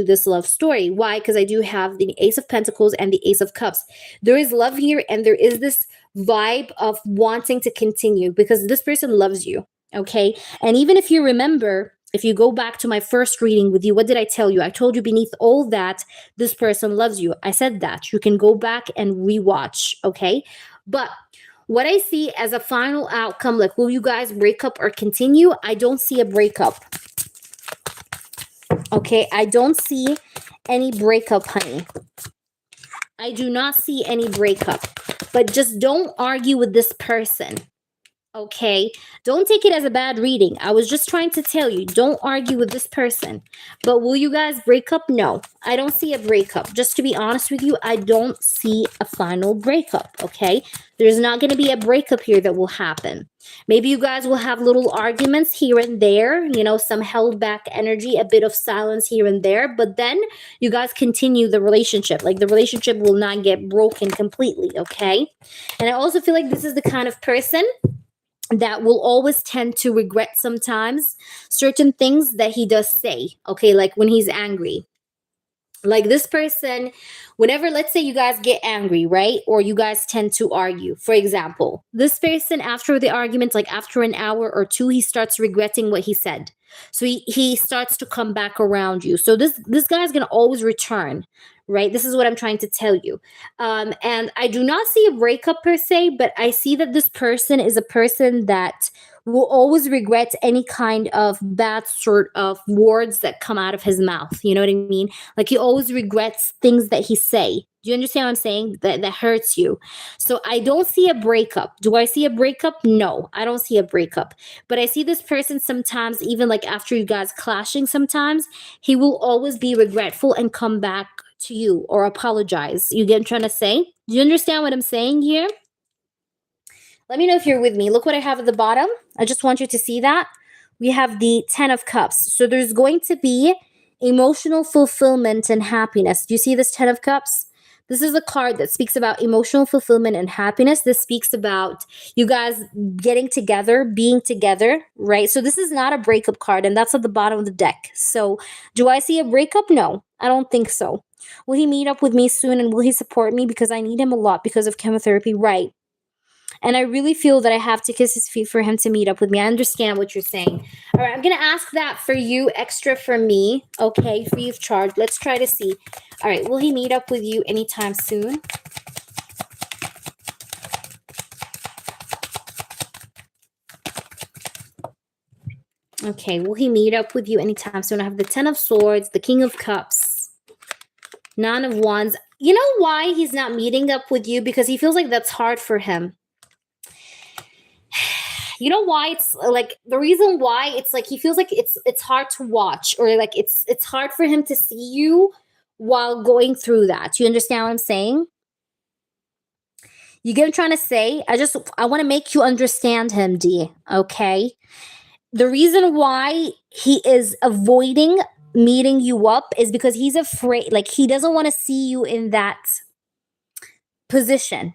this love story. Why? Because I do have the Ace of Pentacles and the Ace of Cups. There is love here, and there is this vibe of wanting to continue because this person loves you. Okay. And even if you remember, if you go back to my first reading with you, what did I tell you? I told you beneath all that, this person loves you. I said that. You can go back and rewatch. Okay. But what I see as a final outcome, like will you guys break up or continue? I don't see a breakup. Okay, I don't see any breakup, honey. I do not see any breakup. But just don't argue with this person. Okay, don't take it as a bad reading. I was just trying to tell you, don't argue with this person. But will you guys break up? No, I don't see a breakup. Just to be honest with you, I don't see a final breakup. Okay, there's not going to be a breakup here that will happen. Maybe you guys will have little arguments here and there, you know, some held back energy, a bit of silence here and there, but then you guys continue the relationship. Like the relationship will not get broken completely. Okay, and I also feel like this is the kind of person that will always tend to regret sometimes certain things that he does say, okay, like when he's angry. Like this person, whenever, let's say you guys get angry, right? Or you guys tend to argue. For example, this person, after the argument, like after an hour or two, he starts regretting what he said. So he starts to come back around you. So this guy's gonna always return, right? This is what I'm trying to tell you. And I do not see a breakup per se, but I see that this person is a person that will always regret any kind of bad sort of words that come out of his mouth. You know what I mean? Like he always regrets things that he say. Do you understand what I'm saying? That hurts you. So I don't see a breakup. Do I see a breakup? No, I don't see a breakup. But I see this person sometimes, even like after you guys clashing, sometimes he will always be regretful and come back to you or apologize. You get what I'm trying to say? Do you understand what I'm saying here? Let me know if you're with me. Look what I have at the bottom. I just want you to see that. We have the 10 of Cups. So there's going to be emotional fulfillment and happiness. Do you see this 10 of Cups? This is a card that speaks about emotional fulfillment and happiness. This speaks about you guys getting together, being together, right? So this is not a breakup card, and that's at the bottom of the deck. So do I see a breakup? No, I don't think so. Will he meet up with me soon, and will he support me because I need him a lot because of chemotherapy? Right. And I really feel that I have to kiss his feet for him to meet up with me. I understand what you're saying. All right, I'm going to ask that for you, extra for me. Okay, free of charge. Let's try to see. All right, will he meet up with you anytime soon? Okay, will he meet up with you anytime soon? I have the 10 of Swords, the King of Cups, 9 of Wands. You know why he's not meeting up with you? Because he feels like that's hard for him. You know why? It's like the reason why it's like he feels like it's hard to watch, or like it's hard for him to see you while going through that. You understand what I'm saying? You get what I'm trying to say? I want to make you understand him, D. Okay. The reason why he is avoiding meeting you up is because he's afraid, like he doesn't want to see you in that position.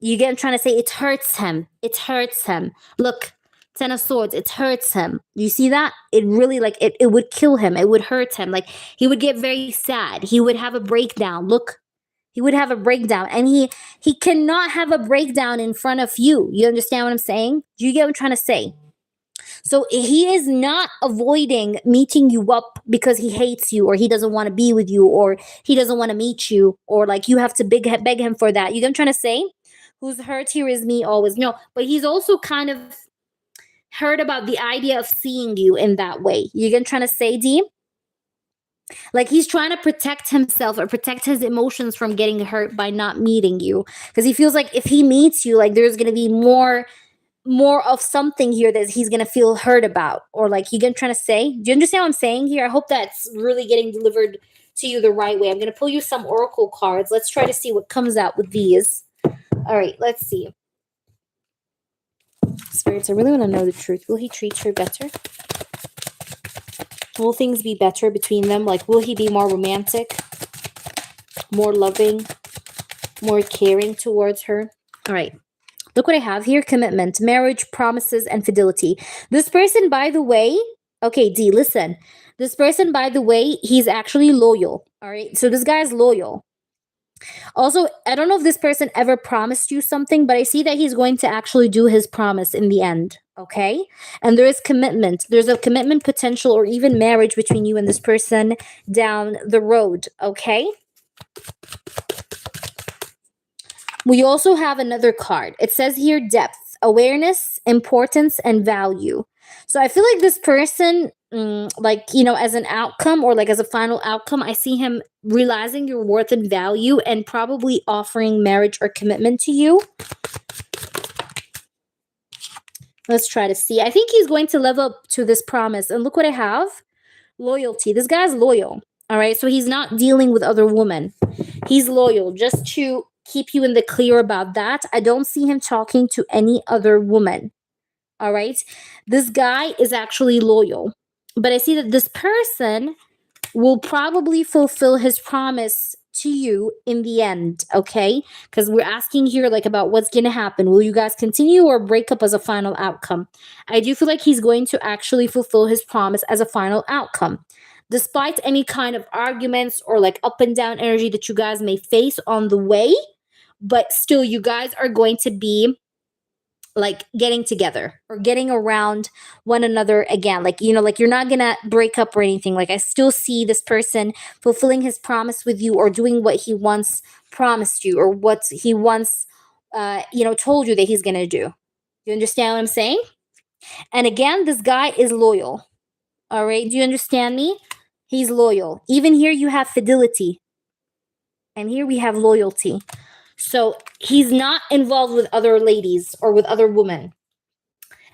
You get what I'm trying to say? It hurts him. It hurts him. Look, 10 of Swords, it hurts him. You see that? It really, like, it would kill him. It would hurt him. Like, he would get very sad. He would have a breakdown. Look, he would have a breakdown. And he cannot have a breakdown in front of you. You understand what I'm saying? Do you get what I'm trying to say? So he is not avoiding meeting you up because he hates you, or he doesn't want to be with you, or he doesn't want to meet you, or like you have to beg him for that. You get what I'm trying to say? Who's hurt here is me always. No, but he's also kind of hurt about the idea of seeing you in that way. You get what I'm trying to say, D? Like he's trying to protect himself or protect his emotions from getting hurt by not meeting you. Because he feels like if he meets you, like there's gonna be more of something here that he's gonna feel hurt about. Or like you get what I'm trying to say? Do you understand what I'm saying here? I hope that's really getting delivered to you the right way. I'm gonna pull you some oracle cards. Let's try to see what comes out with these. All right, let's see. Spirits, I really want to know the truth. Will he treat her better? Will things be better between them? Like, will he be more romantic, more loving, more caring towards her? All right. Look what I have here. Commitment, marriage, promises, and fidelity. This person, by the way, okay, D, listen. This person, by the way, he's actually loyal. All right. So this guy is loyal. Also, I don't know if this person ever promised you something, but I see that he's going to actually do his promise in the end. Okay. And there is commitment. There's a commitment potential or even marriage between you and this person down the road. Okay. We also have another card. It says here depth, awareness, importance, and value. So I feel like this person, like, you know, as an outcome or like as a final outcome, I see him realizing your worth and value and probably offering marriage or commitment to you. Let's try to see. I think he's going to live up to this promise. And look what I have. Loyalty. This guy's loyal. All right. So he's not dealing with other women. He's loyal. Just to keep you in the clear about that, I don't see him talking to any other woman. All right. This guy is actually loyal. But I see that this person will probably fulfill his promise to you in the end, okay? Because we're asking here like about what's going to happen. Will you guys continue or break up as a final outcome? I do feel like he's going to actually fulfill his promise as a final outcome. despite any kind of arguments or like up and down energy that you guys may face on the way, but still you guys are going to be like getting together or getting around one another again. Like, like you're not gonna break up or anything. Like, I still see this person fulfilling his promise with you or doing what he once promised you or what he once told you that he's gonna do. You understand what I'm saying? And again, this guy is loyal. All right, do you understand me? He's loyal. Even here you have fidelity, and here we have loyalty. So he's not involved with other ladies or with other women.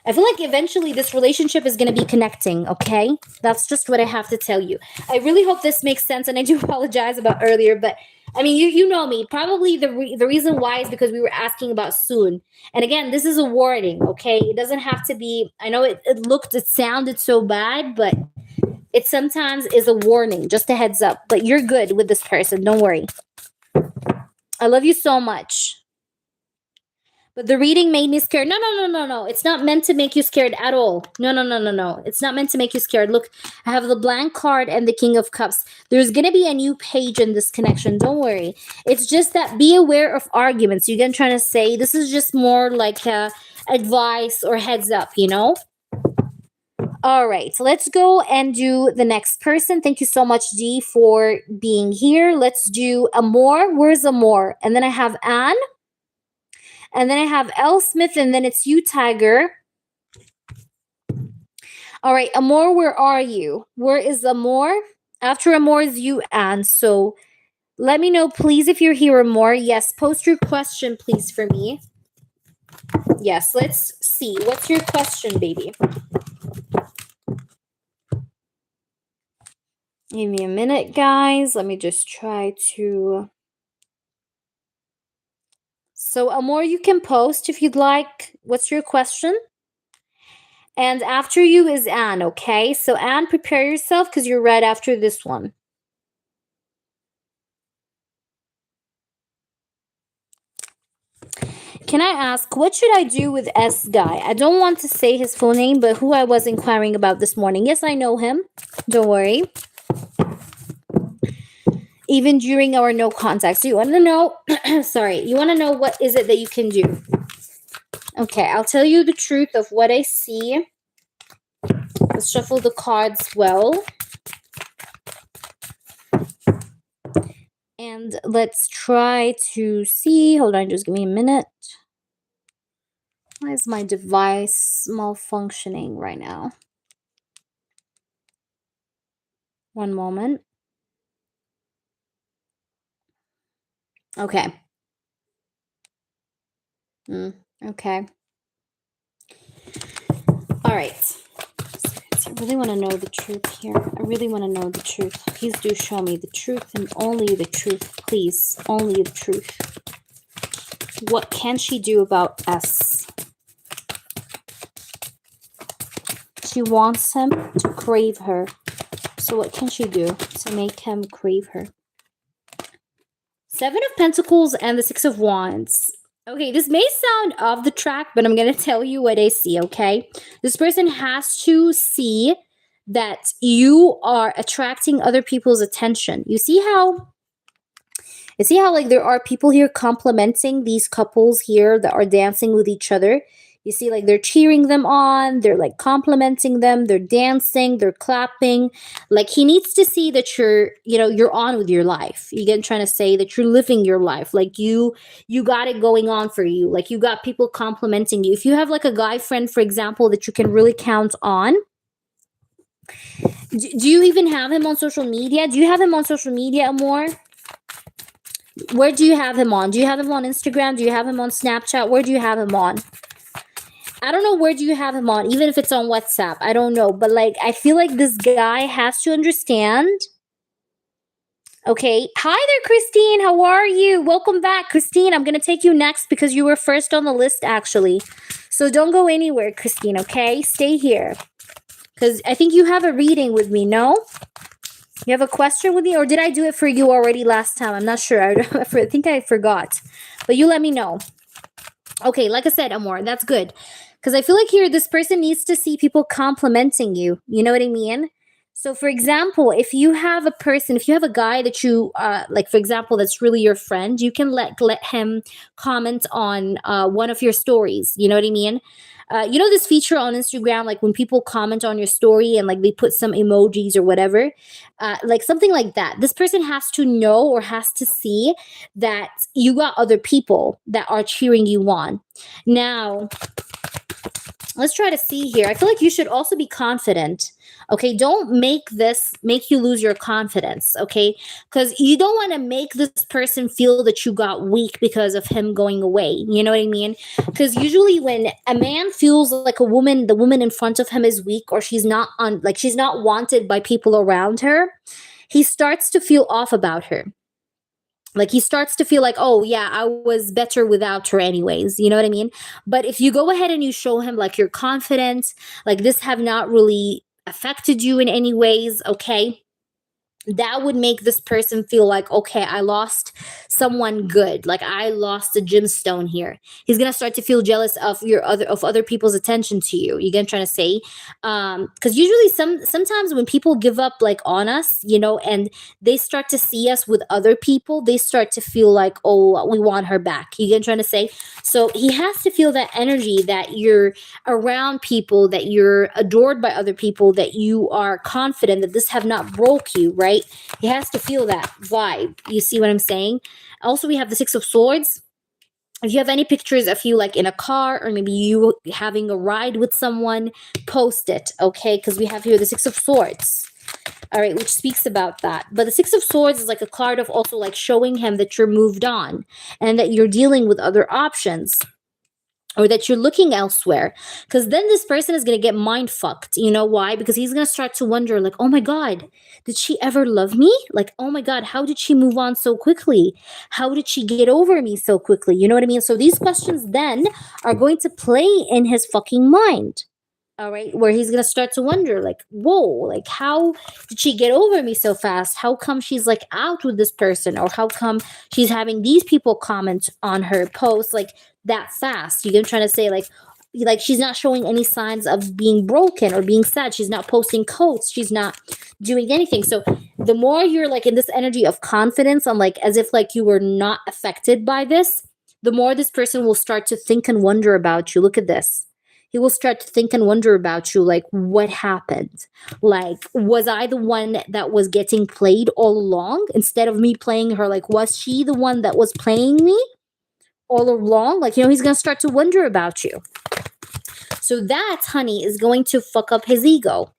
I feel like eventually this relationship is going to be connecting, okay? That's just what I have to tell you. I really hope this makes sense, and I do apologize about earlier, but I mean, you know me. Probably the reason why is because we were asking about soon. And again, this is a warning, okay? It doesn't have to be, I know it sounded so bad, but it sometimes is a warning, just a heads up. But you're good with this person, don't worry. I love you so much. But the reading made me scared. No. It's not meant to make you scared at all. No. It's not meant to make you scared. Look, I have the blank card and the King of Cups. There's going to be a new page in this connection. Don't worry. It's just that be aware of arguments. You're going to try to say this is just more like advice or heads up, All right, so let's go and do the next person. Thank you so much, Dee, for being here. Let's do Amor. Where's Amor? And then I have Anne. And then I have L. Smith, and then it's you, Tiger. All right, Amor, where are you? Where is Amor? After Amor is you, Anne. So let me know, please, if you're here, Amor. Yes, post your question, please, for me. Yes, let's see. What's your question, baby? Give me a minute, guys. Let me just try to... So, Amor, you can post if you'd like. What's your question? And after you is Anne, okay? So, Anne, prepare yourself because you're right after this one. Can I ask, what should I do with S guy? I don't want to say his full name, but who I was inquiring about this morning. Yes, I know him. Don't worry. Even during our no contacts. You want to know, sorry, you want to know what is it that you can do? Okay, I'll tell you the truth of what I see. Let's shuffle the cards well. And let's try to see. Hold on, just give me a minute. Why is my device malfunctioning right now? One moment. Okay. Okay. All right. I really want to know the truth here. I really want to know the truth. Please do show me the truth and only the truth. Please, only the truth. What can she do about S? She wants him to crave her. So what can she do to make him crave her? Seven of Pentacles and the Six of Wands. Okay, this may sound off the track, but I'm going to tell you what I see, okay? This person has to see that you are attracting other people's attention. You see how like there are people here complimenting these couples here that are dancing with each other. You see, like they're cheering them on, they're like complimenting them, they're dancing, they're clapping. Like he needs to see that you're on with your life. You get trying to say that you're living your life. Like you got it going on for you. Like you got people complimenting you. If you have like a guy friend, for example, that you can really count on. Do you even have him on social media? Do you have him on social media, Amor? Where do you have him on? Do you have him on Instagram? Do you have him on Snapchat? Where do you have him on? I don't know where do you have him on, even if it's on WhatsApp. I don't know. But like, I feel like this guy has to understand. Okay. Hi there, Christine. How are you? Welcome back, Christine. I'm going to take you next because you were first on the list, actually. So don't go anywhere, Christine, okay? Stay here. Because I think you have a reading with me, no? You have a question with me? Or did I do it for you already last time? I'm not sure. I think I forgot. But you let me know. Okay, like I said, Amor, that's good. Because I feel like here, this person needs to see people complimenting you. You know what I mean? So, for example, if you have a person, if you have a guy that you like, for example, that's really your friend, you can let him comment on one of your stories. You know what I mean? You know this feature on Instagram, like when people comment on your story and like they put some emojis or whatever, like something like that. This person has to know or has to see that you got other people that are cheering you on. Now, let's try to see here. I feel like you should also be confident. Okay, don't make this make you lose your confidence. Okay, because you don't want to make this person feel that you got weak because of him going away. You know what I mean? Because usually when a man feels like a woman, the woman in front of him is weak, or she's not on, like she's not wanted by people around her, he starts to feel off about her. Like he starts to feel like, oh yeah, I was better without her anyways. You know what I mean? But if you go ahead and you show him like you're confident, like this have not really affected you in any ways, okay, that would make this person feel like, okay, I lost someone good, like I lost a gemstone here. He's gonna start to feel jealous of your other people's attention to you. You get what I'm trying to say? Because usually sometimes when people give up like on us, you know, and they start to see us with other people, they start to feel like, oh, we want her back. You get what I'm trying to say? So he has to feel that energy, that you're around people, that you're adored by other people, that you are confident that this have not broke you, right? He has to feel that vibe. You see what I'm saying? Also, we have the Six of Swords. If you have any pictures of you like in a car, or maybe you having a ride with someone, post it, okay? Because we have here the Six of Swords. All right, which speaks about that. But the Six of Swords is like a card of also like showing him that you're moved on and that you're dealing with other options, or that you're looking elsewhere. Because then this person is going to get mind fucked. You know why? Because he's going to start to wonder, like, oh my God, did she ever love me? Like, oh my God, how did she move on so quickly? How did she get over me so quickly? You know what I mean? So these questions then are going to play in his fucking mind. All right, where he's gonna start to wonder, like, whoa, like, how did she get over me so fast? How come she's like out with this person, or how come she's having these people comment on her posts like that fast? You get what I'm trying to say? Like she's not showing any signs of being broken or being sad. She's not posting quotes. She's not doing anything. So the more you're like in this energy of confidence, on like as if like you were not affected by this, the more this person will start to think and wonder about you. Look at this. He will start to think and wonder about you, like, what happened? Like, was I the one that was getting played all along instead of me playing her? Like, was she the one that was playing me all along? Like, you know, he's gonna start to wonder about you. So that, honey, is going to fuck up his ego.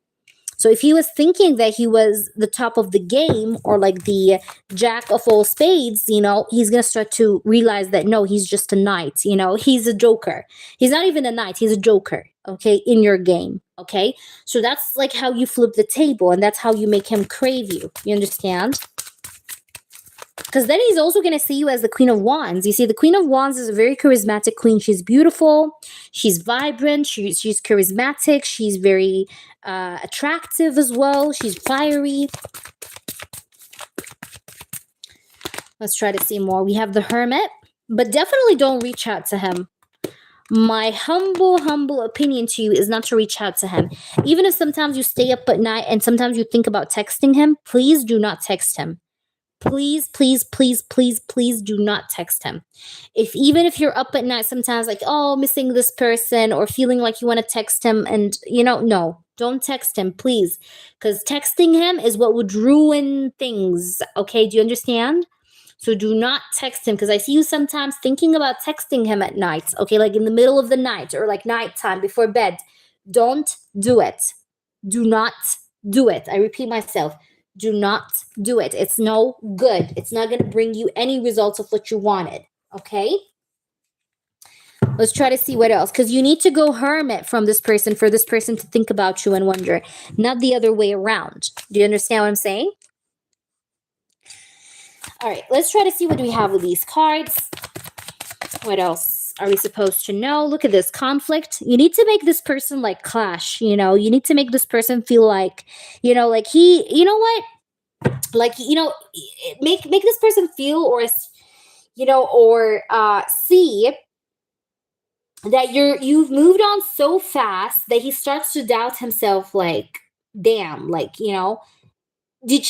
So if he was thinking that he was the top of the game, or like the jack of all spades, you know, he's going to start to realize that no, he's just a knight, you know, he's a joker. He's not even a knight, he's a joker, okay, in your game, okay? So that's like how you flip the table, and that's how you make him crave you. You understand? Because then he's also going to see you as the Queen of Wands. You see, the Queen of Wands is a very charismatic queen. She's beautiful. She's vibrant. She's charismatic. She's very attractive as well. She's fiery. Let's try to see more. We have the Hermit. But definitely don't reach out to him. My humble opinion to you is not to reach out to him. Even if sometimes you stay up at night and sometimes you think about texting him, please do not text him. Please, please, please, please, please do not text him. Even if you're up at night sometimes like, oh, missing this person, or feeling like you want to text him, and you know, no, don't text him, please. Because texting him is what would ruin things. Okay, do you understand? So do not text him, because I see you sometimes thinking about texting him at night. Okay, like in the middle of the night, or like nighttime before bed. Don't do it. Do not do it. I repeat myself. Do not do it. It's no good. It's not going to bring you any results of what you wanted. Okay? Let's try to see what else. Because you need to go hermit from this person for this person to think about you and wonder, not the other way around. Do you understand what I'm saying? All right. Let's try to see what we have with these cards. What else are we supposed to know? Look at this conflict. You need to make this person like clash, you know. You need to make this person feel like, you know, like he, you know what? Like, you know, make this person feel, or you know, or see that you've moved on so fast that he starts to doubt himself, like, damn, like, was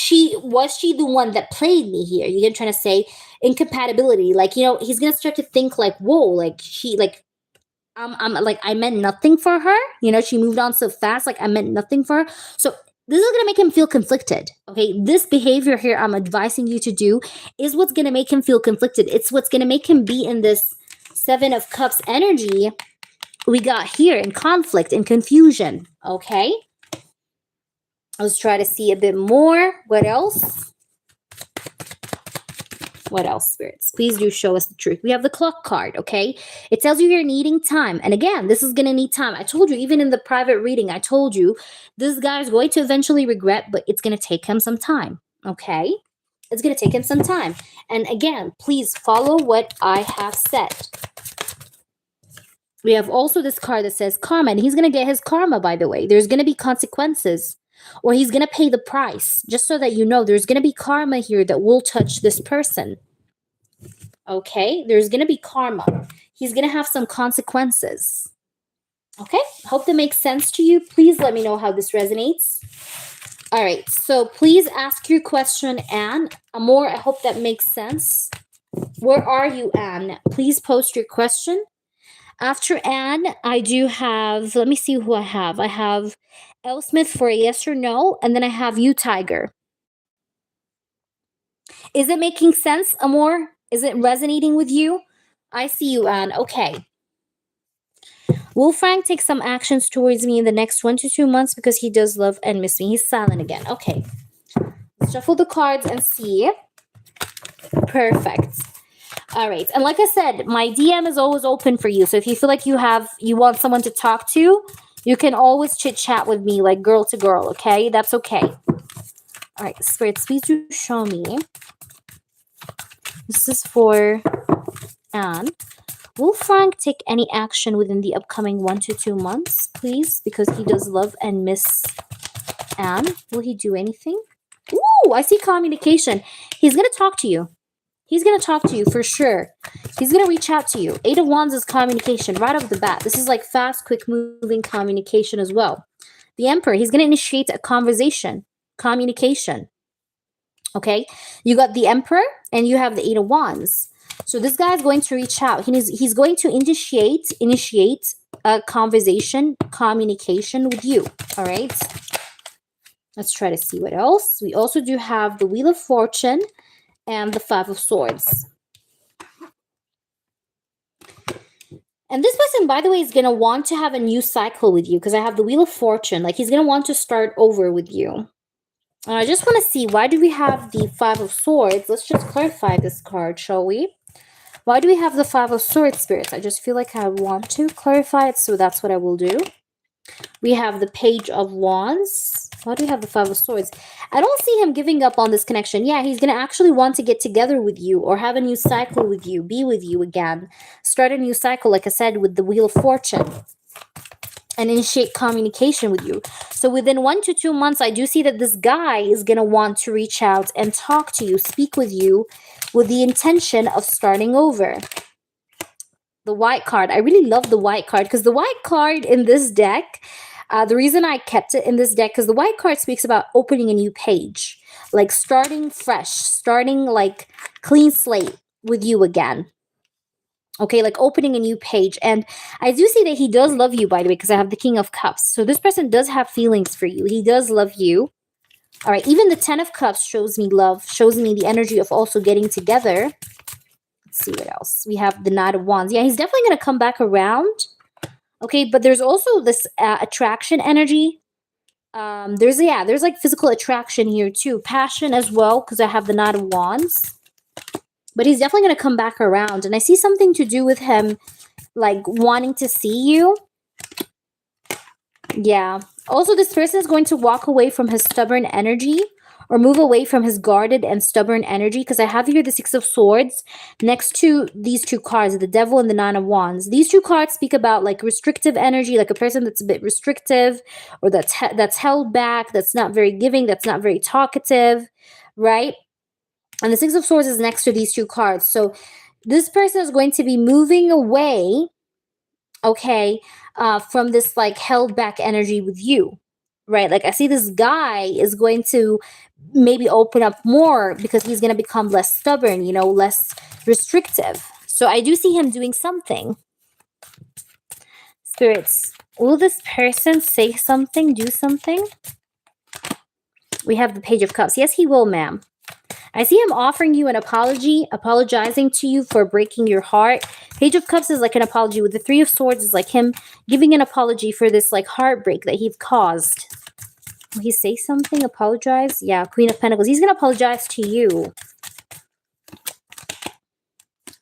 she the one that played me here? You're trying to say incompatibility. Like, he's gonna start to think like, whoa, like I'm like, I meant nothing for her. She moved on so fast. Like, I meant nothing for her. So this is gonna make him feel conflicted. Okay, this behavior here I'm advising you to do is what's gonna make him feel conflicted. It's what's gonna make him be in this Seven of Cups energy we got here, in conflict and confusion. Okay, let's try to see a bit more. What else? What else, spirits? Please do show us the truth. We have the Clock card, okay? It tells you you're needing time. And again, this is going to need time. I told you, even in the private reading, I told you this guy is going to eventually regret, but it's going to take him some time, okay? It's going to take him some time. And again, please follow what I have said. We have also this card that says karma, and he's going to get his karma, by the way. There's going to be consequences, or he's going to pay the price. Just so that you know, there's going to be karma here that will touch this person. Okay? There's going to be karma. He's going to have some consequences. Okay? Hope that makes sense to you. Please let me know how this resonates. All right. So please ask your question, Anne. Amor, I hope that makes sense. Where are you, Anne? Please post your question. After Anne, I do have, let me see who I have. I have L. Smith for a yes or no, and then I have you, Tiger. Is it making sense, Amor? Is it resonating with you? I see you, Anne. Okay. Will Frank take some actions towards me in the next 1 to 2 months because he does love and miss me? He's silent again. Okay. Let's shuffle the cards and see. Perfect. All right. And like I said, my DM is always open for you. So if you feel like you want someone to talk to, you can always chit chat with me like girl to girl. Okay. That's okay. All right. Spirits, please do show me. This is for Anne. Will Frank take any action within the upcoming 1 to 2 months, please? Because he does love and miss Anne. Will he do anything? Ooh, I see communication. He's going to talk to you. He's going to talk to you for sure. He's going to reach out to you. 8 of Wands is communication right off the bat. This is like fast, quick-moving communication as well. The Emperor, he's going to initiate a conversation, communication. Okay? You got the Emperor and you have the 8 of Wands. So this guy is going to reach out. He's going to initiate a conversation, communication with you. All right? Let's try to see what else. We also do have the Wheel of Fortune and the 5 of Swords. And this person, by the way, is going to want to have a new cycle with you because I have the Wheel of Fortune. Like, he's going to want to start over with you. I just want to see, why do we have the 5 of Swords? Let's just clarify this card, shall we? Why do we have the 5 of Swords, spirits? I just feel like I want to clarify it, so that's what I will do. We have the Page of Wands. Why do we have the 5 of Swords? I don't see him giving up on this connection. Yeah, he's going to actually want to get together with you or have a new cycle with you, be with you again. Start a new cycle, like I said, with the Wheel of Fortune. And initiate communication with you. So within 1 to 2 months, I do see that this guy is going to want to reach out and talk to you, speak with you, with the intention of starting over. The White card. I really love the White card because the White card in this deck, the reason I kept it in this deck, because the White card speaks about opening a new page, like starting fresh, starting like clean slate with you again. Okay, like opening a new page. And I do see that he does love you, by the way, because I have the King of Cups. So this person does have feelings for you. He does love you. All right, even the 10 of Cups shows me love, shows me the energy of also getting together. Let's see what else. We have the Knight of Wands. Yeah, he's definitely going to come back around. Okay, but there's also this attraction energy. There's like physical attraction here too. Passion as well, because I have the Knight of Wands. But he's definitely going to come back around. And I see something to do with him, like, wanting to see you. Yeah. Also, this person is going to walk away from his stubborn energy or move away from his guarded and stubborn energy. Because I have here the 6 of Swords next to these 2 cards, the Devil and the 9 of Wands. These 2 cards speak about, like, restrictive energy, like a person that's a bit restrictive or that's held back, that's not very giving, that's not very talkative, right? And the 6 of Swords is next to these 2 cards. So this person is going to be moving away, okay, from this like held back energy with you, right? Like I see this guy is going to maybe open up more because he's going to become less stubborn, less restrictive. So I do see him doing something. Spirits, will this person say something, do something? We have the Page of Cups. Yes, he will, ma'am. I see him offering you an apology, apologizing to you for breaking your heart. Page of Cups is like an apology. With the Three of Swords is like him giving an apology for this like heartbreak that he's caused. Will he say something? Apologize? Yeah, Queen of Pentacles. He's going to apologize to you.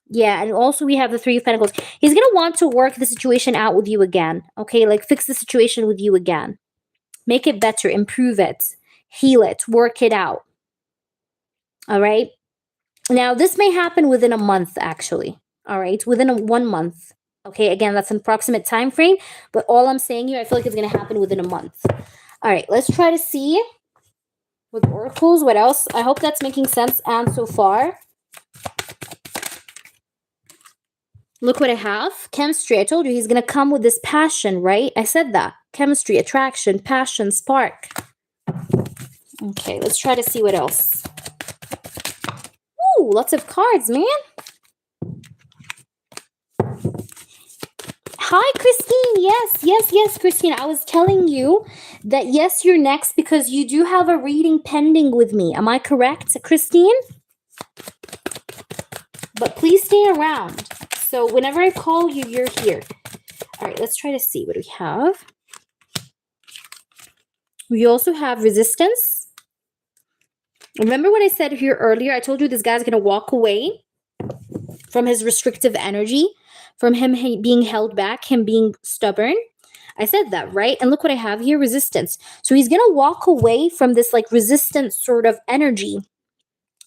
Yeah, and also we have the Three of Pentacles. He's going to want to work the situation out with you again. Okay, like fix the situation with you again. Make it better, improve it, heal it, work it out. All right. Now, this may happen within a month, actually. All right, within 1 month. Okay, again, that's an approximate time frame, but all I'm saying here, I feel like it's going to happen within a month. All right, let's try to see with oracles what else. I hope that's making sense. And so far, look what I have. Chemistry. I told you he's going to come with this passion, right? I said that. Chemistry, attraction, passion, spark. Okay, let's try to see what else. Ooh, lots of cards, man. Hi, Christine. Yes, Christine. I was telling you that, yes, you're next because you do have a reading pending with me. Am I correct, Christine? But please stay around. So whenever I call you, you're here. All right, let's try to see what we have. We also have resistance. Remember what I said here earlier? I told you this guy's going to walk away from his restrictive energy, from him being held back, him being stubborn. I said that, right? And look what I have here, resistance. So he's going to walk away from this like resistant sort of energy.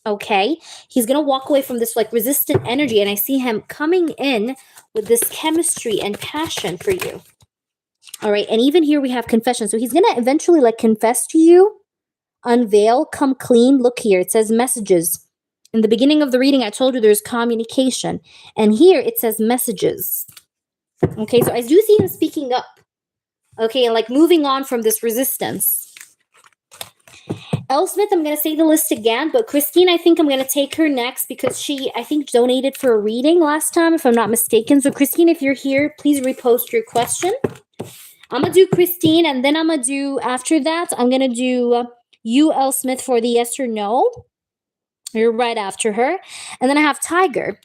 Okay? He's going to walk away from this like resistant energy. And I see him coming in with this chemistry and passion for you. All right? And even here we have confession. So he's going to eventually like confess to you, unveil, come clean. Look here. It says messages. In the beginning of the reading, I told you there's communication. And here it says messages. Okay, so I do see him speaking up. Okay, and like moving on from this resistance. Smith, I'm going to say the list again. But Christine, I think I'm going to take her next because she, I think, donated for a reading last time, if I'm not mistaken. So Christine, if you're here, please repost your question. I'm going to do Christine, and then I'm going to do, after that, I'm going to do you, Smith, for the yes or no. You're right after her. And then I have Tiger.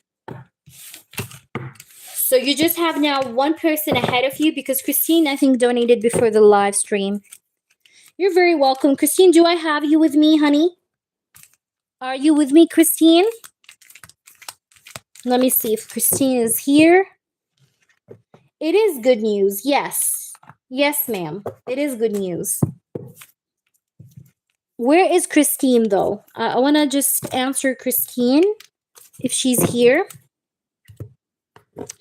So you just have now one person ahead of you because Christine, I think, donated before the live stream. You're very welcome. Christine, do I have you with me, honey? Are you with me, Christine? Let me see if Christine is here. It is good news. Yes. Yes, ma'am. It is good news. Where is Christine, though? I want to just answer Christine if she's here.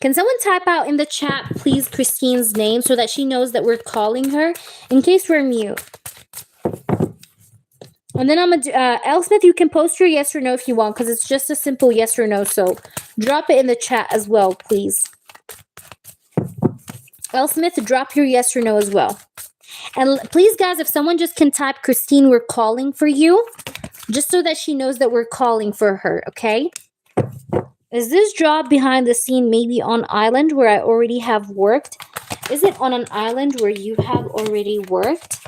Can someone type out in the chat, please, Christine's name so that she knows that we're calling her in case we're mute? And then I'm going to Smith, you can post your yes or no if you want because it's just a simple yes or no. So drop it in the chat as well, please. Smith, drop your yes or no as well. And please, guys, if someone just can type, Christine, we're calling for you, just so that she knows that we're calling for her, okay? Is this job behind the scene maybe on island where I already have worked? Is it on an island where you have already worked?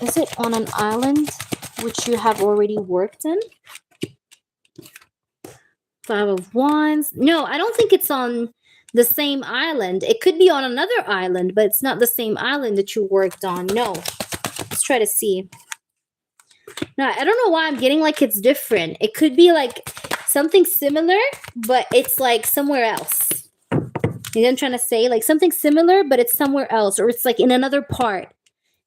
Is it on an island which you have already worked in? Five of Wands. No, I don't think it's on the same island. It could be on another island, but it's not the same island that you worked on. No. Let's try to see. No, I don't know why I'm getting like it's different. It could be like something similar, but it's like somewhere else. You know what I'm trying to say? Like something similar, but it's somewhere else. Or it's like in another part.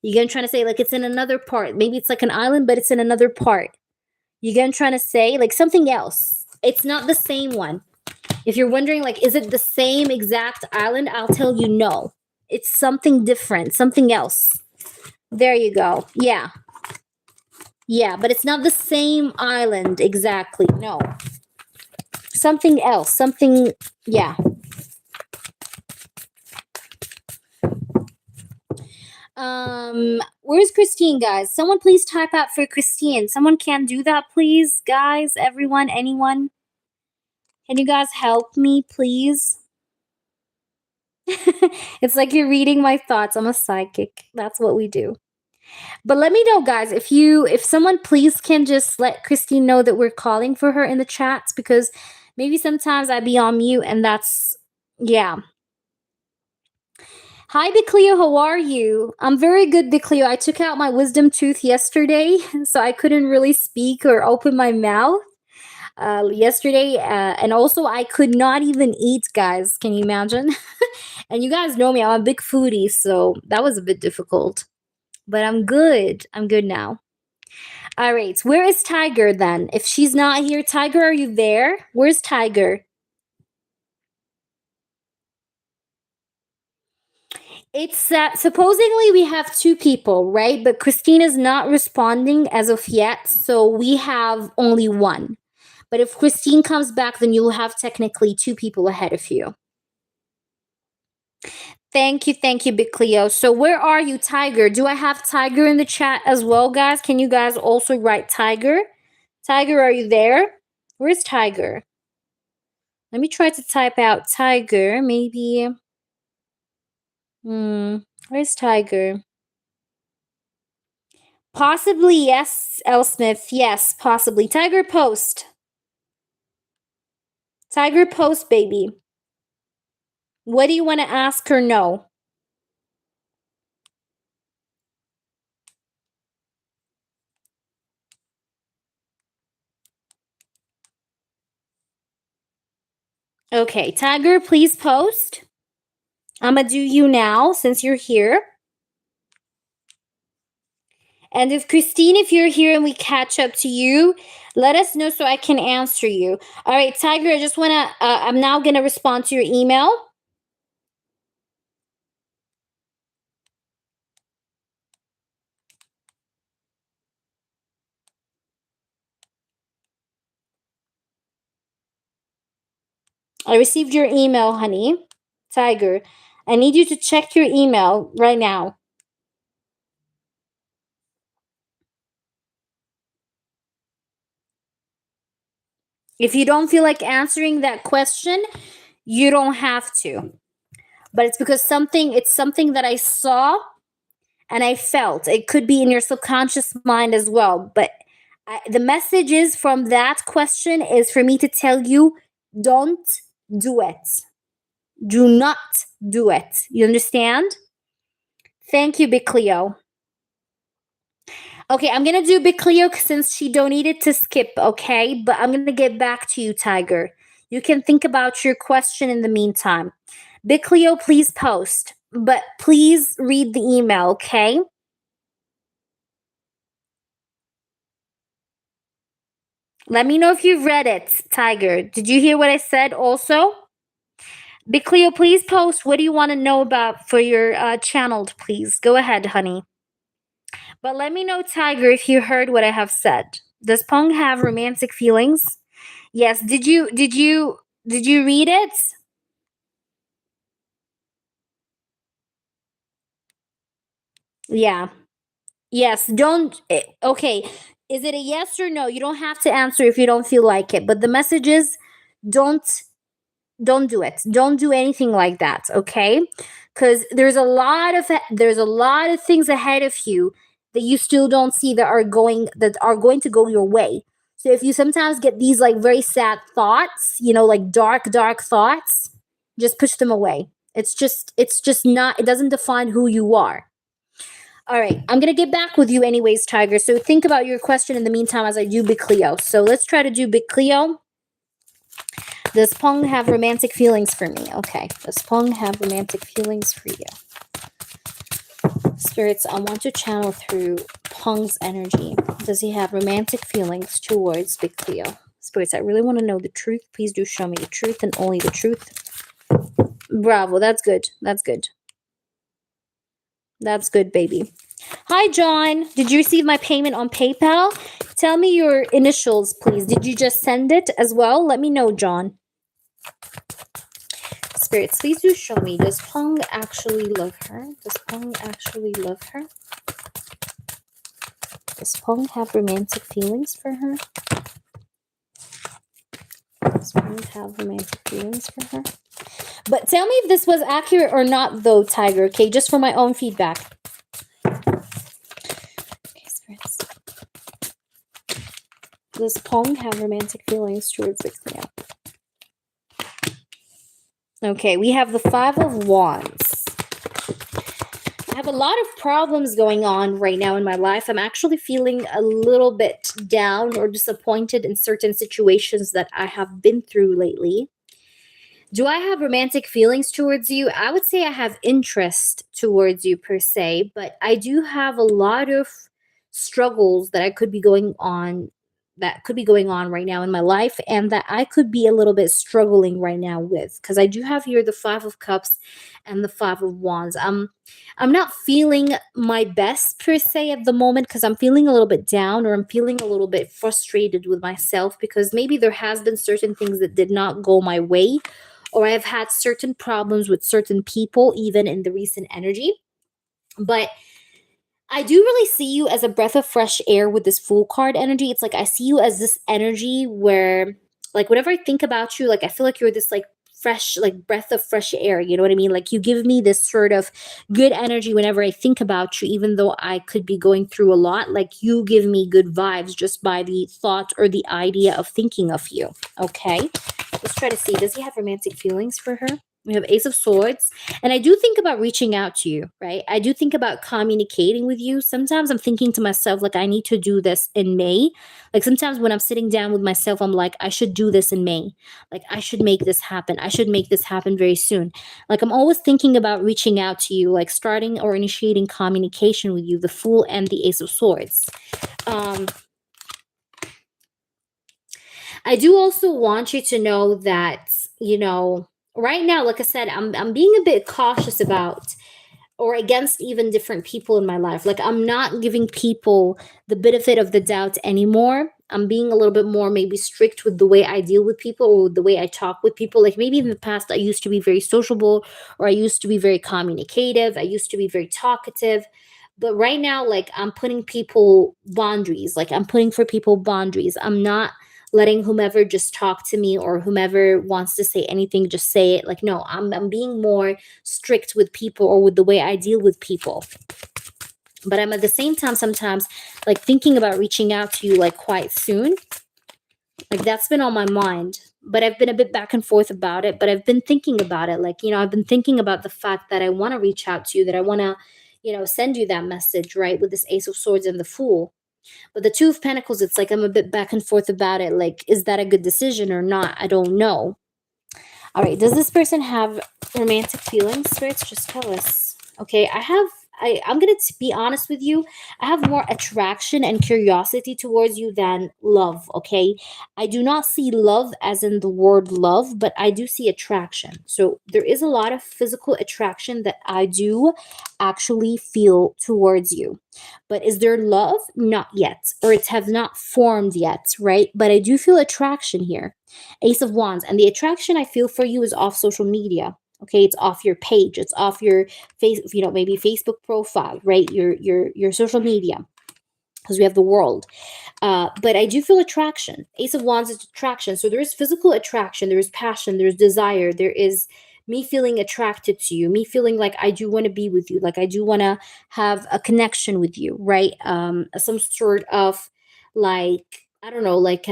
You get what I'm trying to say? Like it's in another part. Maybe it's like an island, but it's in another part. You get what I'm trying to say? Like something else. It's not the same one. If you're wondering, like, is it the same exact island? I'll tell you no. It's something different, something else. There you go. Yeah. Yeah, but it's not the same island exactly. No. Something else. Something, yeah. Where's Christine, guys? Someone please type out for Christine. Someone can do that, please, guys. Everyone, anyone. Can you guys help me, please? It's like you're reading my thoughts. I'm a psychic. That's what we do. But let me know, guys, if someone please can just let Christine know that we're calling for her in the chats, because maybe sometimes I be on mute and that's, yeah. Hi, Bicleo, how are you? I'm very good, Bicleo. I took out my wisdom tooth yesterday, so I couldn't really speak or open my mouth yesterday. And also, I could not even eat, guys. Can you imagine? And you guys know me, I'm a big foodie, so that was a bit difficult. But I'm good. I'm good now. All right. Where is Tiger then? If she's not here, Tiger, are you there? Where's Tiger? It's supposedly we have two people, right? But Christina's not responding as of yet, so we have only one. But if Christine comes back, then you'll have technically two people ahead of you. Thank you, Big Cleo. So where are you, Tiger? Do I have Tiger in the chat as well, guys? Can you guys also write Tiger? Tiger, are you there? Where's Tiger? Let me try to type out Tiger. Maybe. Where's Tiger? Possibly, yes, L. Smith. Yes, possibly. Tiger post. Tiger post, baby. What do you want to ask her? No. Okay, Tiger, please post. I'm going to do you now since you're here. And if Christine, if you're here and we catch up to you, let us know so I can answer you. All right, Tiger, I just want to, I'm now going to respond to your email. I received your email, honey. Tiger, I need you to check your email right now. If you don't feel like answering that question, you don't have to. But it's because it's something that I saw and I felt. It could be in your subconscious mind as well. But the message is from that question is for me to tell you, don't do it. Do not do it. You understand? Thank you, Big Cleo. Okay, I'm going to do Big Cleo since she donated to skip, okay? But I'm going to get back to you, Tiger. You can think about your question in the meantime. Big Cleo, please post. But please read the email, okay? Let me know if you've read it, Tiger. Did you hear what I said also? Big Cleo, please post. What do you want to know about for your channel, please? Go ahead, honey. But let me know, Tiger, if you heard what I have said. Does Pong have romantic feelings? Yes. Did you read it? Yeah. Yes. Don't. Okay. Is it a yes or no? You don't have to answer if you don't feel like it. But the message is, don't do it. Don't do anything like that. Okay. Because there's a lot of things ahead of you that you still don't see that are going to go your way. So if you sometimes get these like very sad thoughts, like dark thoughts, just push them away. It's just not, it doesn't define who you are. All right, I'm gonna get back with you anyways, Tiger. So think about your question in the meantime as I do Big Cleo. So let's try to do Big Cleo. Does Pong have romantic feelings for me? Okay. Does Pong have romantic feelings for you? Spirits, I want to channel through Pong's energy. Does he have romantic feelings towards Big Cleo? Spirits, I really want to know the truth. Please do show me the truth and only the truth. Bravo. That's good. That's good. That's good, baby. Hi, John. Did you receive my payment on PayPal? Tell me your initials, please. Did you just send it as well? Let me know, John. Spirits, please do show me. Does Pong actually love her? Does Pong actually love her? Does Pong have romantic feelings for her? Does Pong have romantic feelings for her? But tell me if this was accurate or not, though, Tiger, okay? Just for my own feedback. Okay, spirits. Does Pong have romantic feelings towards the Cleo? Okay, we have the Five of Wands. I have a lot of problems going on right now in my life. I'm actually feeling a little bit down or disappointed in certain situations that I have been through lately. Do I have romantic feelings towards you? I would say I have interest towards you per se, but I do have a lot of struggles that could be going on right now in my life, and that I could be a little bit struggling right now with, because I do have here the Five of Cups and the Five of Wands. I'm not feeling my best per se at the moment, because I'm feeling a little bit down, or I'm feeling a little bit frustrated with myself, because maybe there has been certain things that did not go my way, or I've had certain problems with certain people, even in the recent energy. But I do really see you as a breath of fresh air with this Fool card energy. It's like I see you as this energy where, like, whenever I think about you, like, I feel like you're this, like, fresh, like, breath of fresh air. You know what I mean? Like, you give me this sort of good energy whenever I think about you, even though I could be going through a lot. Like, you give me good vibes just by the thought or the idea of thinking of you. Okay? Let's try to see. Does he have romantic feelings for her? We have Ace of Swords. And I do think about reaching out to you, right? I do think about communicating with you. Sometimes I'm thinking to myself, like, I need to do this in May. Like, sometimes when I'm sitting down with myself, I'm like, I should do this in May. Like, I should make this happen. I should make this happen very soon. Like, I'm always thinking about reaching out to you, like starting or initiating communication with you, the Fool and the Ace of Swords. I do also want you to know that, right now, like I said, I'm being a bit cautious about or against even different people in my life. Like, I'm not giving people the benefit of the doubt anymore. I'm being a little bit more maybe strict with the way I deal with people, or the way I talk with people. Like, maybe in the past I used to be very sociable, or I used to be very communicative, I used to be very talkative. But right now, like, I'm putting people boundaries. Like, I'm putting for people boundaries. I'm not letting whomever just talk to me, or whomever wants to say anything just say it. Like, no, I'm being more strict with people, or with the way I deal with people. But I'm at the same time sometimes, like, thinking about reaching out to you, like, quite soon. Like, that's been on my mind. But I've been a bit back and forth about it. But I've been thinking about it. Like, I've been thinking about the fact that I want to reach out to you, that I want to, send you that message, right? With this Ace of Swords and the Fool. But the Two of Pentacles, it's like I'm a bit back and forth about it. Like, is that a good decision or not? I don't know. All right. Does this person have romantic feelings? Spirits, just tell us. Okay. I'm going to be honest with you. I have more attraction and curiosity towards you than love. Okay. I do not see love as in the word love, but I do see attraction. So there is a lot of physical attraction that I do actually feel towards you. But is there love? Not yet. Or it have not formed yet, right? But I do feel attraction here. Ace of Wands. And the attraction I feel for you is off social media. Okay, it's off your page, it's off your face, maybe Facebook profile, right? Your social media, because we have the world. But I do feel attraction. Ace of Wands is attraction. So there is physical attraction, there is passion, there's desire, there is me feeling attracted to you, me feeling like I do want to be with you, like I do want to have a connection with you, right? Some sort of, like, I don't know, like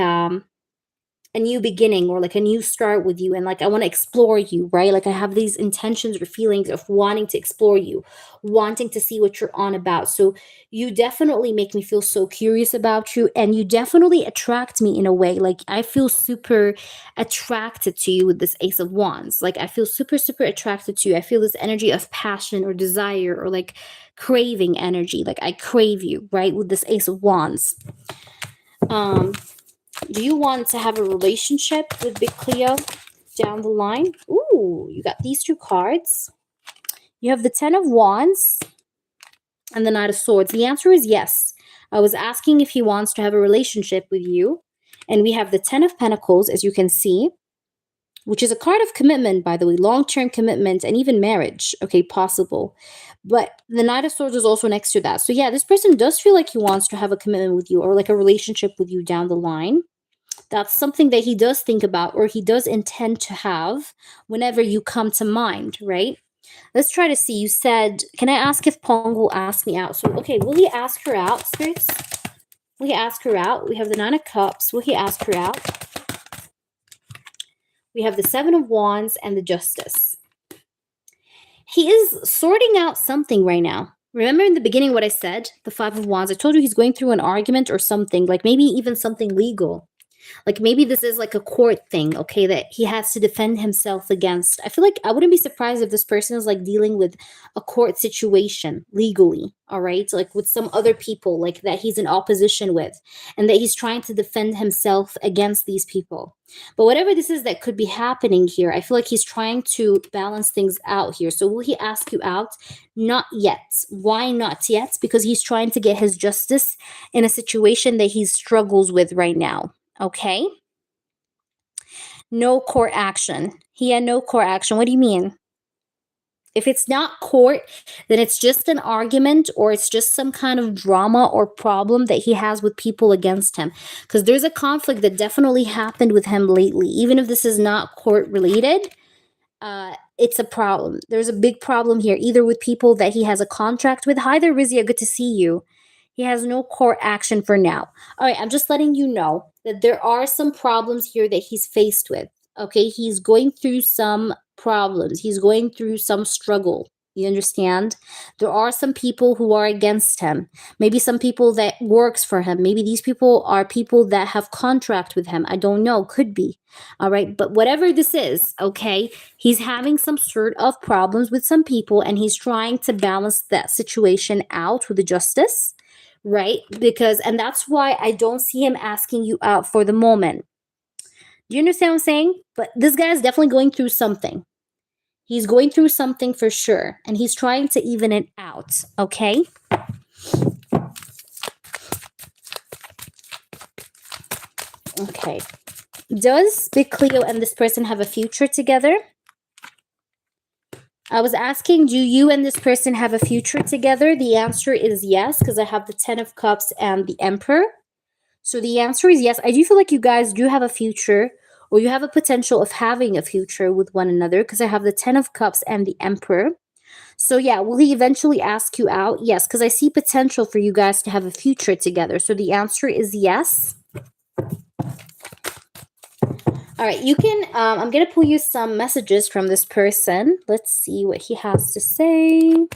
a new beginning, or like a new start with you, and like I want to explore you, right? Like, I have these intentions or feelings of wanting to explore you, wanting to see what you're on about. So you definitely make me feel so curious about you, and you definitely attract me in a way. Like, I feel super attracted to you with this Ace of Wands. Like, I feel super attracted to you. I feel this energy of passion or desire, or like craving energy. Like, I crave you, right? With this Ace of Wands. Do you want to have a relationship with Big Cleo down the line? Ooh, you got these two cards. You have the Ten of Wands and the Knight of Swords. The answer is yes. I was asking if he wants to have a relationship with you. And we have the Ten of Pentacles, as you can see, which is a card of commitment, by the way, long-term commitment and even marriage, okay, possible. But the Knight of Swords is also next to that. So yeah, this person does feel like he wants to have a commitment with you or like a relationship with you down the line. That's something that he does think about or he does intend to have whenever you come to mind, right? Let's try to see. You said, can I ask if Pong will ask me out? So, okay, will he ask her out, spirits? Will he ask her out? We have the Nine of Cups. Will he ask her out? We have the Seven of Wands and the Justice. He is sorting out something right now. Remember in the beginning what I said? The Five of Wands. I told you he's going through an argument or something, like maybe even something legal. Like maybe this is like a court thing, okay, that he has to defend himself against. I feel like I wouldn't be surprised if this person is like dealing with a court situation legally, all right? Like with some other people like that he's in opposition with and that he's trying to defend himself against these people. But whatever this is that could be happening here, I feel like he's trying to balance things out here. So will he ask you out? Not yet. Why not yet? Because he's trying to get his justice in a situation that he struggles with right now. Okay. No court action. He had no court action. What do you mean? If it's not court, then it's just an argument or it's just some kind of drama or problem that he has with people against him. Because there's a conflict that definitely happened with him lately. Even if this is not court related, it's a problem. There's a big problem here, either with people that he has a contract with. Hi there, Rizia. Good to see you. He has no court action for now. All right, I'm just letting you know that there are some problems here that he's faced with. Okay, he's going through some problems. He's going through some struggle. You understand? There are some people who are against him. Maybe some people that works for him. Maybe these people are people that have contract with him. I don't know. Could be. All right. But whatever this is, okay, he's having some sort of problems with some people and he's trying to balance that situation out with the justice. Right? And that's why I don't see him asking you out for the moment. Do you understand what I'm saying? But this guy is definitely going through something. He's going through something for sure. And he's trying to even it out. Okay? Okay. Does Big Cleo and this person have a future together? I was asking, do you and this person have a future together? The answer is yes, because I have the 10 of Cups and the Emperor. So the answer is yes. I do feel like you guys do have a future, or you have a potential of having a future with one another, because I have the 10 of Cups and the Emperor. So yeah, will he eventually ask you out? Yes, because I see potential for you guys to have a future together. So the answer is yes. All right, you can, I'm going to pull you some messages from this person. Let's see what he has to say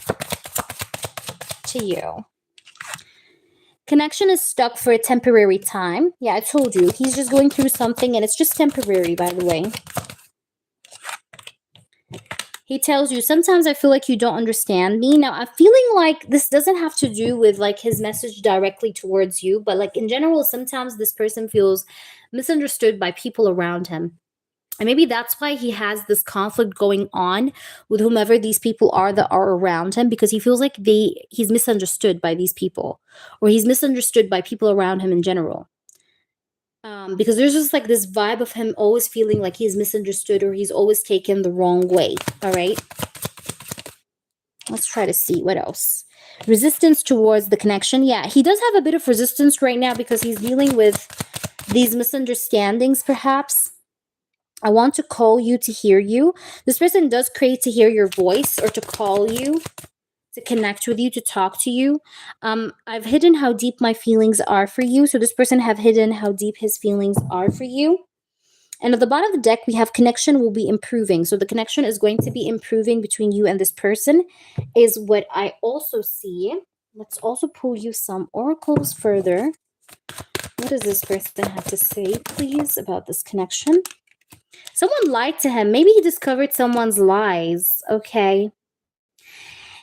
to you. Connection is stuck for a temporary time. Yeah, I told you. He's just going through something and it's just temporary, by the way. He tells you, sometimes I feel like you don't understand me. Now, I'm feeling like this doesn't have to do with like his message directly towards you, but like in general, sometimes this person feels misunderstood by people around him. And maybe that's why he has this conflict going on with whomever these people are that are around him, because he feels like he's misunderstood by these people, or he's misunderstood by people around him in general. Because there's just like this vibe of him always feeling like he's misunderstood or he's always taken the wrong way. All right. Let's try to see what else. Resistance towards the connection. Yeah, he does have a bit of resistance right now because he's dealing with these misunderstandings, perhaps. I want to call you to hear you. This person does crave to hear your voice or to call you, to connect with you, to talk to you. I've hidden how deep my feelings are for you. So this person have hidden how deep his feelings are for you. And at the bottom of the deck, we have connection will be improving. So the connection is going to be improving between you and this person is what I also see. Let's also pull you some oracles further. What does this person have to say, please, about this connection? Someone lied to him. Maybe he discovered someone's lies. Okay.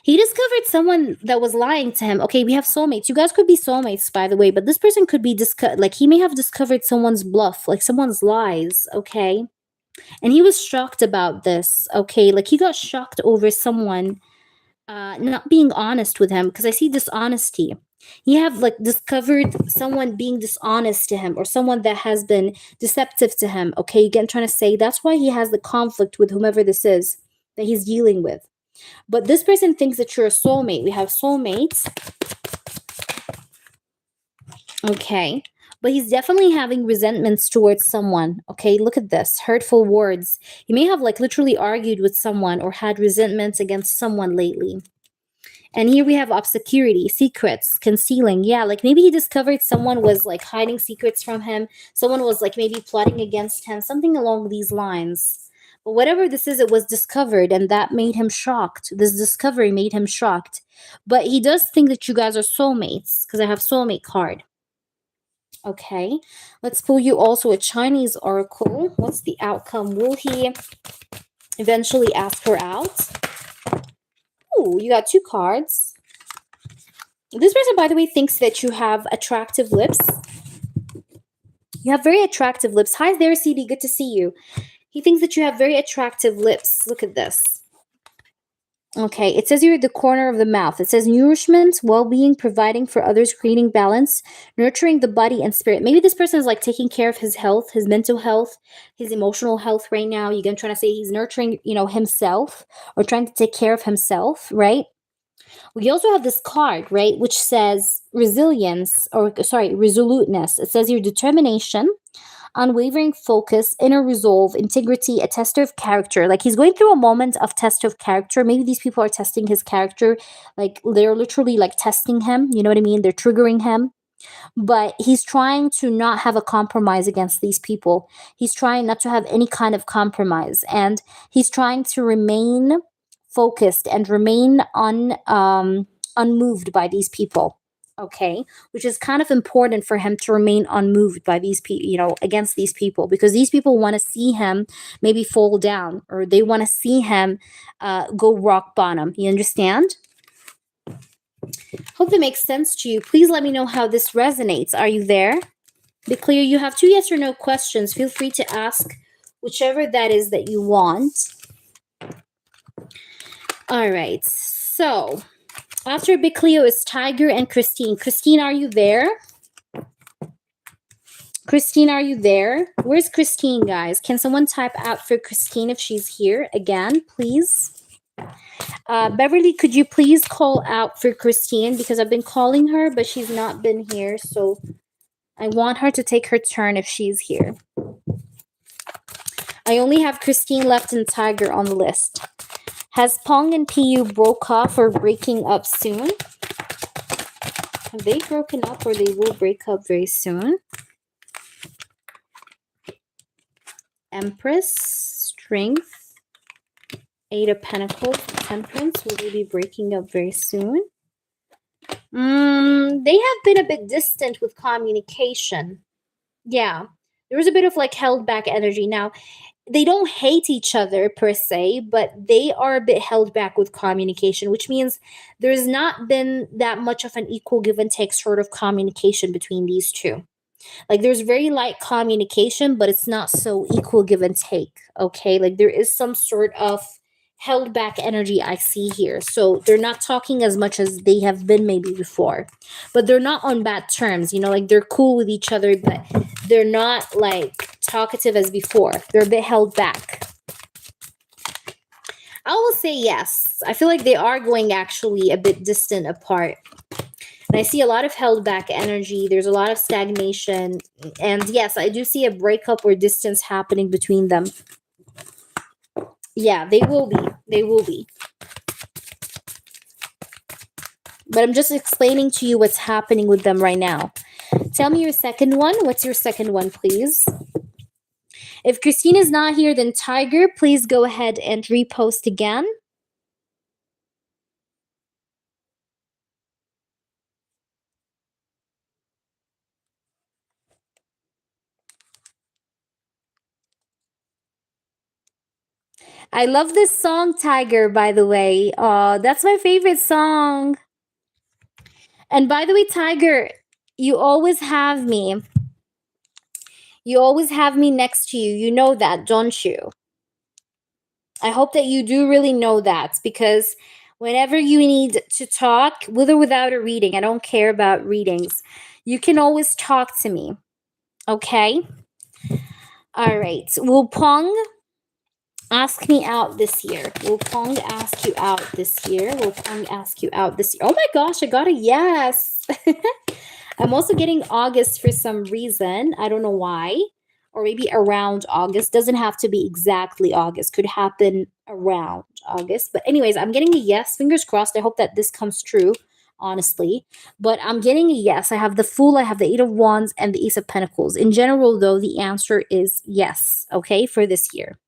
He discovered someone that was lying to him. Okay, we have soulmates. You guys could be soulmates, by the way, but this person could be like he may have discovered someone's bluff, like someone's lies. Okay. And he was shocked about this. Okay. Like he got shocked over someone not being honest with him, because I see dishonesty. He have like discovered someone being dishonest to him, or someone that has been deceptive to him. Okay, you get what I'm trying to say? That's why he has the conflict with whomever this is that he's dealing with. But this person thinks that you're a soulmate. We have soulmates. Okay. But he's definitely having resentments towards someone. Okay, look at this. Hurtful words. He may have like literally argued with someone or had resentments against someone lately. And here we have obscurity, secrets, concealing. Yeah, like maybe he discovered someone was like hiding secrets from him. Someone was like maybe plotting against him, something along these lines. But whatever this is, it was discovered, and that made him shocked. This discovery made him shocked. But he does think that you guys are soulmates, because I have soulmate card. Okay, let's pull you also a Chinese oracle. What's the outcome? Will he eventually ask her out? Oh, you got two cards. This person, by the way, thinks that you have attractive lips. You have very attractive lips. Hi there, CD. Good to see you. He thinks that you have very attractive lips. Look at this. Okay, it says here at the corner of the mouth. It says nourishment, well-being, providing for others, creating balance, nurturing the body and spirit. Maybe this person is like taking care of his health, his mental health, his emotional health right now. You're going to try to say he's nurturing, himself, or trying to take care of himself, right? We also have this card, right, which says resilience, or sorry, resoluteness. It says here determination, unwavering focus, inner resolve, integrity, a tester of character. Like he's going through a moment of test of character. Maybe these people are testing his character. Like they're literally like testing him. You know what I mean? They're triggering him. But he's trying to not have a compromise against these people. He's trying not to have any kind of compromise. And he's trying to remain focused and remain unmoved by these people. Okay, which is kind of important for him to remain unmoved by these people, against these people, because these people want to see him maybe fall down, or they want to see him go rock bottom. You understand? Hope that makes sense to you. Please let me know how this resonates. Are you there? Be clear. You have two yes or no questions. Feel free to ask whichever that is that you want. All right. So after Big Cleo is Tiger and Christine. Christine, are you there? Christine, are you there? Where's Christine, guys? Can someone type out for Christine if she's here again, please? Beverly, could you please call out for Christine, because I've been calling her, but she's not been here. So I want her to take her turn if she's here. I only have Christine left and Tiger on the list. Has Pong and PU broke off or breaking up soon? Have they broken up, or they will break up very soon? Empress, Strength, Eight of Pentacles, Temperance. Will they be breaking up very soon? They have been a bit distant with communication. Yeah, there was a bit of like held back energy. Now, they don't hate each other per se, but they are a bit held back with communication, which means there's not been that much of an equal give and take sort of communication between these two. Like there's very light communication, but it's not so equal give and take. Okay, like there is some sort of held back energy I see here. So they're not talking as much as they have been maybe before, but they're not on bad terms. Like they're cool with each other, but they're not like talkative as before. They're a bit held back. I will say yes. I feel like they are going actually a bit distant apart. And I see a lot of held back energy. There's a lot of stagnation. And yes, I do see a breakup or distance happening between them. Yeah, they will be. They will be. But I'm just explaining to you what's happening with them right now. Tell me your second one. What's your second one, please? If Christine is not here, then Tiger, please go ahead and repost again. I love this song, Tiger, by the way. That's my favorite song. And by the way, Tiger, you always have me. You always have me next to you. You know that, don't you? I hope that you do really know that, because Whenever you need to talk, with or without a reading, I don't care about readings. You can always talk to me. Okay? All right. Will Pong ask me out this year? Will Pong ask you out this year? Will Pong ask you out this year? Oh my gosh, I got a yes. I'm also getting August for some reason. I don't know why. Or maybe around August. Doesn't have to be exactly August. Could happen around August. But anyways, I'm getting a yes. Fingers crossed. I hope that this comes true, honestly. But I'm getting a yes. I have the Fool, I have the Eight of Wands, and the Ace of Pentacles. In general, though, the answer is yes, okay, for this year.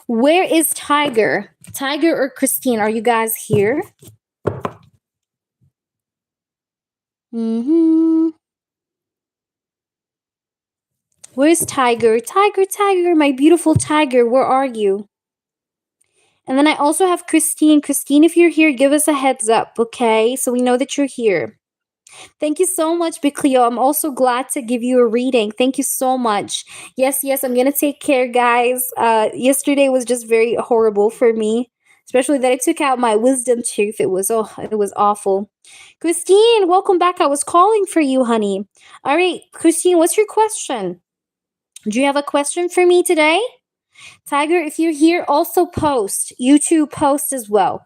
Where is Tiger? Tiger or Christine, are you guys here? Where's Tiger? Tiger, Tiger, my beautiful Tiger, where are you? And then I also have Christine. Christine, if you're here, give us a heads up, okay? So we know that you're here. Thank you so much, Big Cleo. I'm also glad to give you a reading. Thank you so much. Yes, I'm going to take care, guys. Yesterday was just very horrible for me, especially that I took out my wisdom tooth. It was awful. Christine, welcome back. I was calling for you, honey. All right, Christine, what's your question? Do you have a question for me today? Tiger, if you're here, also post. You too, post as well.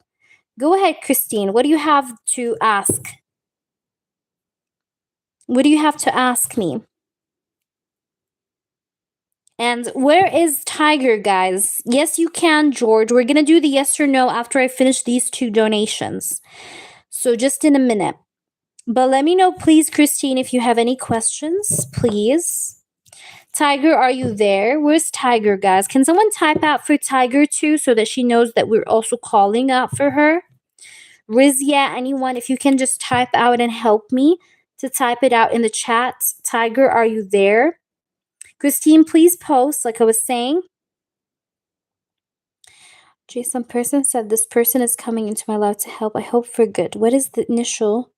Go ahead, Christine. What do you have to ask? What do you have to ask me? And where is Tiger, guys? Yes, you can, George. We're going to do the yes or no after I finish these 2 donations. So just in a minute. But let me know, please, Christine, if you have any questions, please. Tiger, are you there? Where's Tiger, guys? Can someone type out for Tiger too so that she knows that we're also calling out for her? Rizia, anyone, if you can just type out and help me to type it out in the chat. Tiger, are you there? Christine, please post, like I was saying. Gee, some person said this person is coming into my life to help. I hope for good. What is the initial?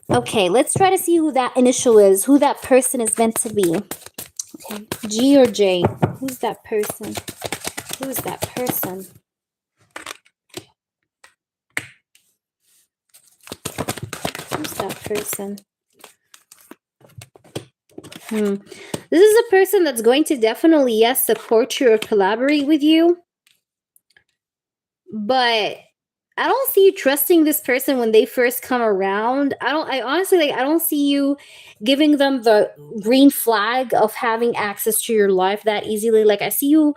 Okay, let's try to see who that initial is, who that person is meant to be. Okay, G or J? Who's that person? Who is that person? Who's that person? This is a person that's going to definitely, yes, support you or collaborate with you. But I don't see you trusting this person when they first come around. I honestly, I don't see you giving them the green flag of having access to your life that easily. Like, I see you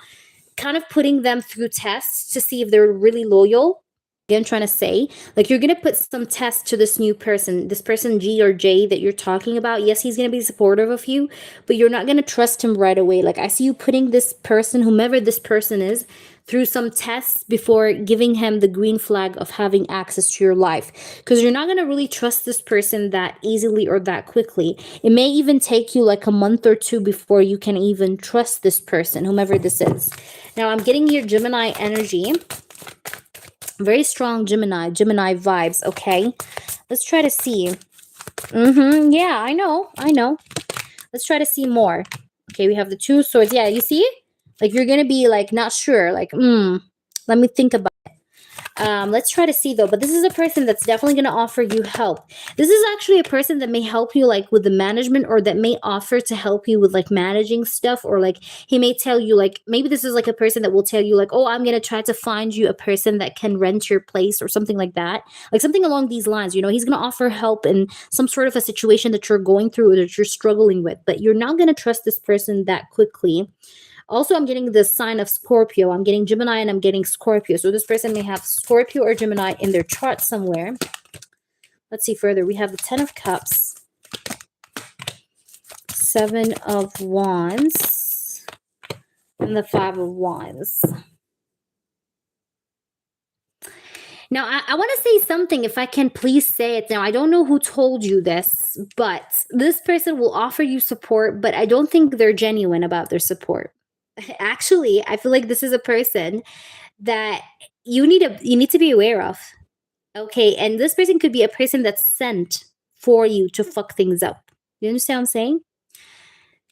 kind of putting them through tests to see if they're really loyal. I'm trying to say, like, you're gonna put some tests to this new person, this person G or J that you're talking about. Yes, he's gonna be supportive of you, but you're not gonna trust him right away. Like, I see you putting this person, whomever this person is, through some tests before giving him the green flag of having access to your life, because you're not gonna really trust this person that easily or that quickly. It may even take you like a month or 2 before you can even trust this person, whomever this is. Now I'm getting your Gemini energy. Very strong Gemini vibes, okay? Let's try to see. Yeah, I know. Let's try to see more. Okay, we have the 2 swords. Yeah, you see? Like, you're gonna be, like, not sure. Like, let me think about it. Let's try to see, though. But this is a person that's definitely going to offer you help. This is actually a person that may help you, like, with the management, or that may offer to help you with, like, managing stuff. Or, like, he may tell you, like, maybe this is, like, a person that will tell you, like, oh, I'm going to try to find you a person that can rent your place or something like that. Like, something along these lines. You know, he's going to offer help in some sort of a situation that you're going through or that you're struggling with. But you're not going to trust this person that quickly. Also, I'm getting the sign of Scorpio. I'm getting Gemini and I'm getting Scorpio. So this person may have Scorpio or Gemini in their chart somewhere. Let's see further. We have the 10 of Cups, 7 of Wands, and the 5 of Wands. Now, I want to say something, if I can please say it. Now, I don't know who told you this, but this person will offer you support, but I don't think they're genuine about their support. Actually, I feel like this is a person that you need to be aware of. Okay, and this person could be a person that's sent for you to fuck things up. You understand what I'm saying?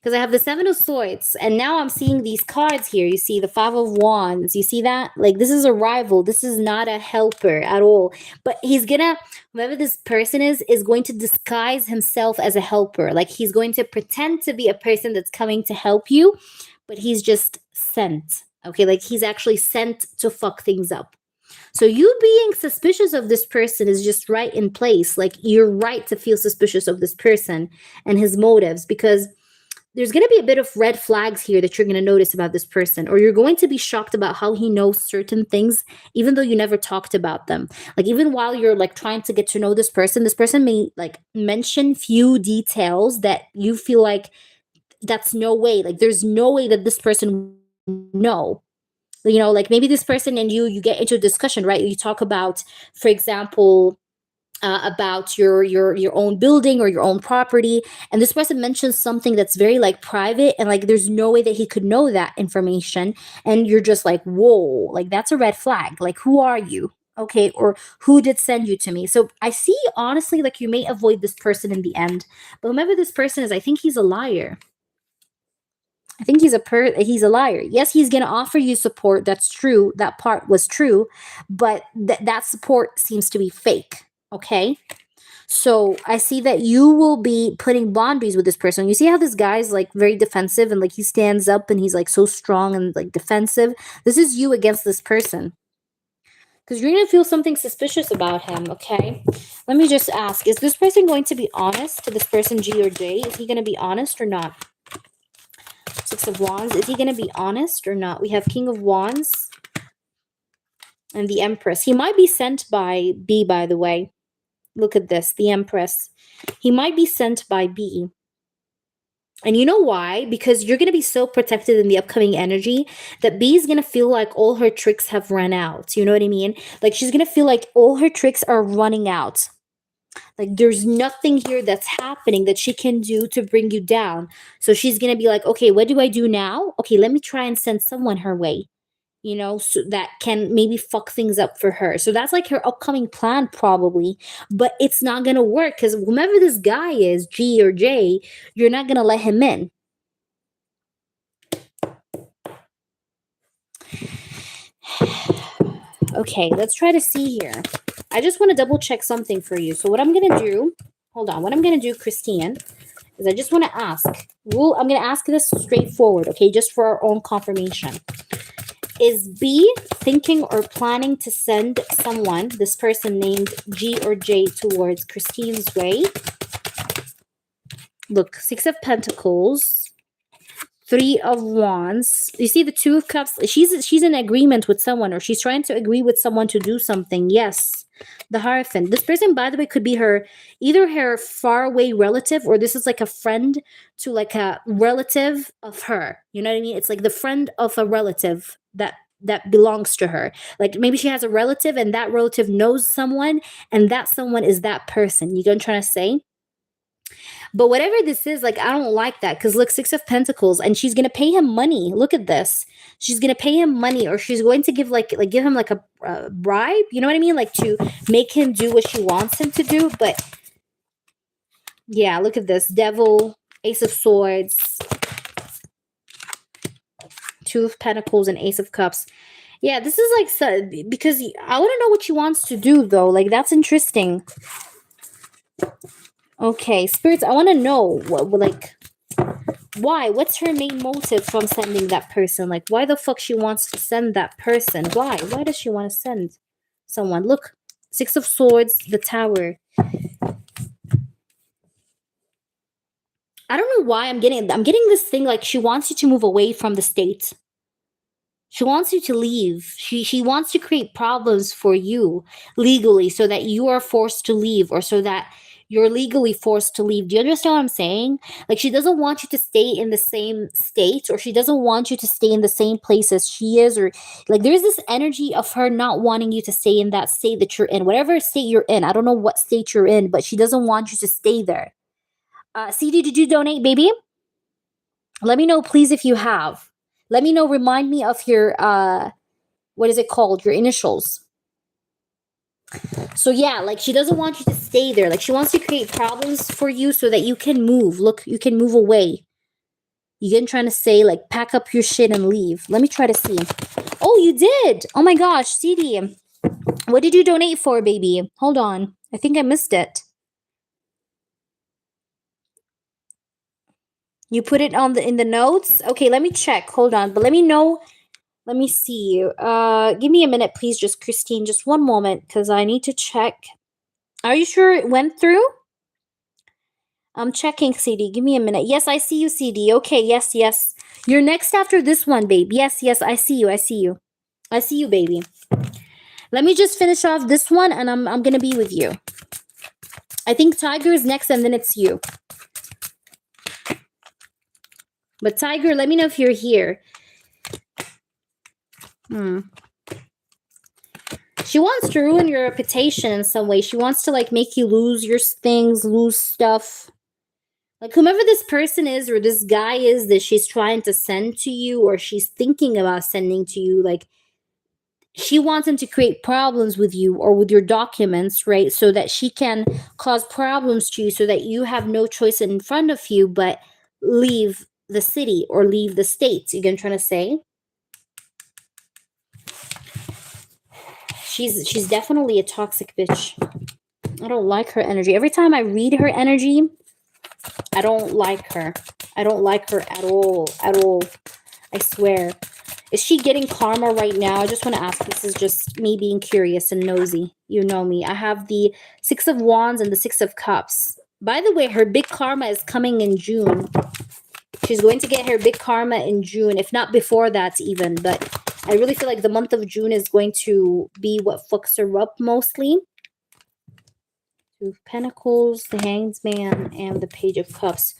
because I have the Seven of Swords, and now I'm seeing these cards here. You see the Five of Wands. You see that? Like, this is a rival. This is not a helper at all. But he's gonna, whoever this person is going to disguise himself as a helper. Like, he's going to pretend to be a person that's coming to help you, but he's just sent. Okay, like he's actually sent to fuck things up. So you being suspicious of this person is just right in place. Like, you're right to feel suspicious of this person and his motives, because there's going to be a bit of red flags here that you're going to notice about this person, or you're going to be shocked about how he knows certain things even though you never talked about them. Like, even while you're like trying to get to know this person may like mention few details that you feel like that's no way, like there's no way that this person know. You know, like maybe this person and you get into a discussion, right? You talk about, for example, about your own building or your own property, and this person mentions something that's very like private, and like there's no way that he could know that information, and you're just like, whoa, like that's a red flag. Like, who are you? Okay, or who did send you to me? So I see, honestly, like you may avoid this person in the end, but whoever this person is, I think he's a liar. I think he's a liar. Yes, he's going to offer you support. That's true. That part was true, but that support seems to be fake. Okay? So, I see that you will be putting boundaries with this person. You see how this guy's like very defensive, and like he stands up and he's like so strong and like defensive. This is you against this person. Because you're going to feel something suspicious about him, okay? Let me just ask, is this person going to be honest to this person, G or J? Is he going to be honest or not? Six of Wands. Is he going to be honest or not? We have King of Wands and the Empress. He might be sent by B, by the way. Look at this, the Empress. He might be sent by B. And you know why? Because you're going to be so protected in the upcoming energy that B is going to feel like all her tricks have run out. You know what I mean? Like, she's going to feel like all her tricks are running out. Like, there's nothing here that's happening that she can do to bring you down. So she's going to be like, okay, what do I do now? Okay, let me try and send someone her way, you know, so that can maybe fuck things up for her. So that's like her upcoming plan, probably. But it's not going to work because whomever this guy is, G or J, you're not going to let him in. Okay, let's try to see here. I just want to double check something for you. So what I'm going to do, hold on, what I'm going to do, Christine, is I just want to ask. I'm going to ask this straightforward, okay, just for our own confirmation. Is B thinking or planning to send someone, this person named G or J, towards Christine's way? Look, Six of Pentacles, Three of Wands. You see the Two of Cups? She's in agreement with someone, or she's trying to agree with someone to do something. Yes. The Hierophant. This person, by the way, could be either her faraway relative, or this is like a friend to like a relative of her. You know what I mean? It's like the friend of a relative that belongs to her. Like, maybe she has a relative and that relative knows someone, and that someone is that person. You know what I'm trying to say? But whatever this is, like, I don't like that, because look, Six of Pentacles, and she's gonna pay him money. Look at this. She's gonna pay him money, or she's going to give give him like a bribe. You know what I mean? Like, to make him do what she wants him to do. But yeah, look at this. Devil, Ace of Swords, Two of Pentacles, and Ace of Cups. Yeah, this is like, because I want to know what she wants to do, though. Like, that's interesting. Okay, spirits, I want to know why? What's her main motive from sending that person? Like, why the fuck she wants to send that person? Why? Why does she want to send someone? Look, Six of Swords, the Tower. I don't know why I'm getting this thing, like she wants you to move away from the state. She wants you to leave. She wants to create problems for you legally, so that you are forced to leave, or so that you're legally forced to leave. Do you understand what I'm saying? Like, she doesn't want you to stay in the same state, or she doesn't want you to stay in the same place as she is, or like there's this energy of her not wanting you to stay in that state that you're in, whatever state you're in. I don't know what state you're in, but she doesn't want you to stay there. CD, did you donate, baby? Let me know, please, if you have. Let me know. Remind me of your, what is it called? Your initials. So yeah, like, she doesn't want you to stay there. Like, she wants to create problems for you so that you can move. Look, you can move away. You getting trying to say, like, pack up your shit and leave? Let me try to see. Oh, you did. Oh my gosh, CD. What did you donate for, baby? Hold on. I think I missed it. You put it on in the notes? Okay, let me check. Hold on. But let me know. Let me see. Give me a minute, please, just Christine. Just one moment, because I need to check. Are you sure it went through? I'm checking, CD. Give me a minute. Yes, I see you, CD. Okay, yes, yes. You're next after this one, babe. Yes, yes, I see you. I see you. I see you, baby. Let me just finish off this one, and I'm gonna be with you. I think Tiger is next, and then it's you. But Tiger, let me know if you're here. She wants to ruin your reputation in some way. She wants to, like, make you lose your things, lose stuff. Like, whomever this person is or this guy is that she's trying to send to you or she's thinking about sending to you, like, she wants him to create problems with you or with your documents, right? So that she can cause problems to you so that you have no choice in front of you but leave the city or leave the state. You get what I'm trying to say? She's definitely a toxic bitch. I don't like her energy. Every time I read her energy, I don't like her. I don't like her at all. At all. I swear. Is she getting karma right now? I just want to ask. This is just me being curious and nosy. You know me. I have the Six of Wands and the Six of Cups. By the way, her big karma is coming in June. She's going to get her big karma in June, if not before that even. But I really feel like the month of June is going to be what fucks her up mostly. Two of Pentacles, the Hanged Man, and the Page of Cups.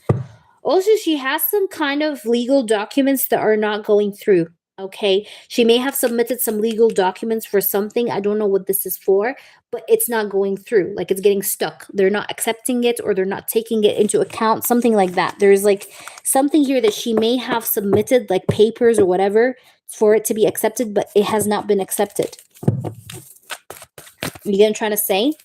Also, she has some kind of legal documents that are not going through. Okay, she may have submitted some legal documents for something. I don't know what this is for, but it's not going through. Like, it's getting stuck. They're not accepting it or they're not taking it into account, something like that. There's like something here that she may have submitted, like papers or whatever, for it to be accepted, but it has not been accepted. You get what I'm trying to say?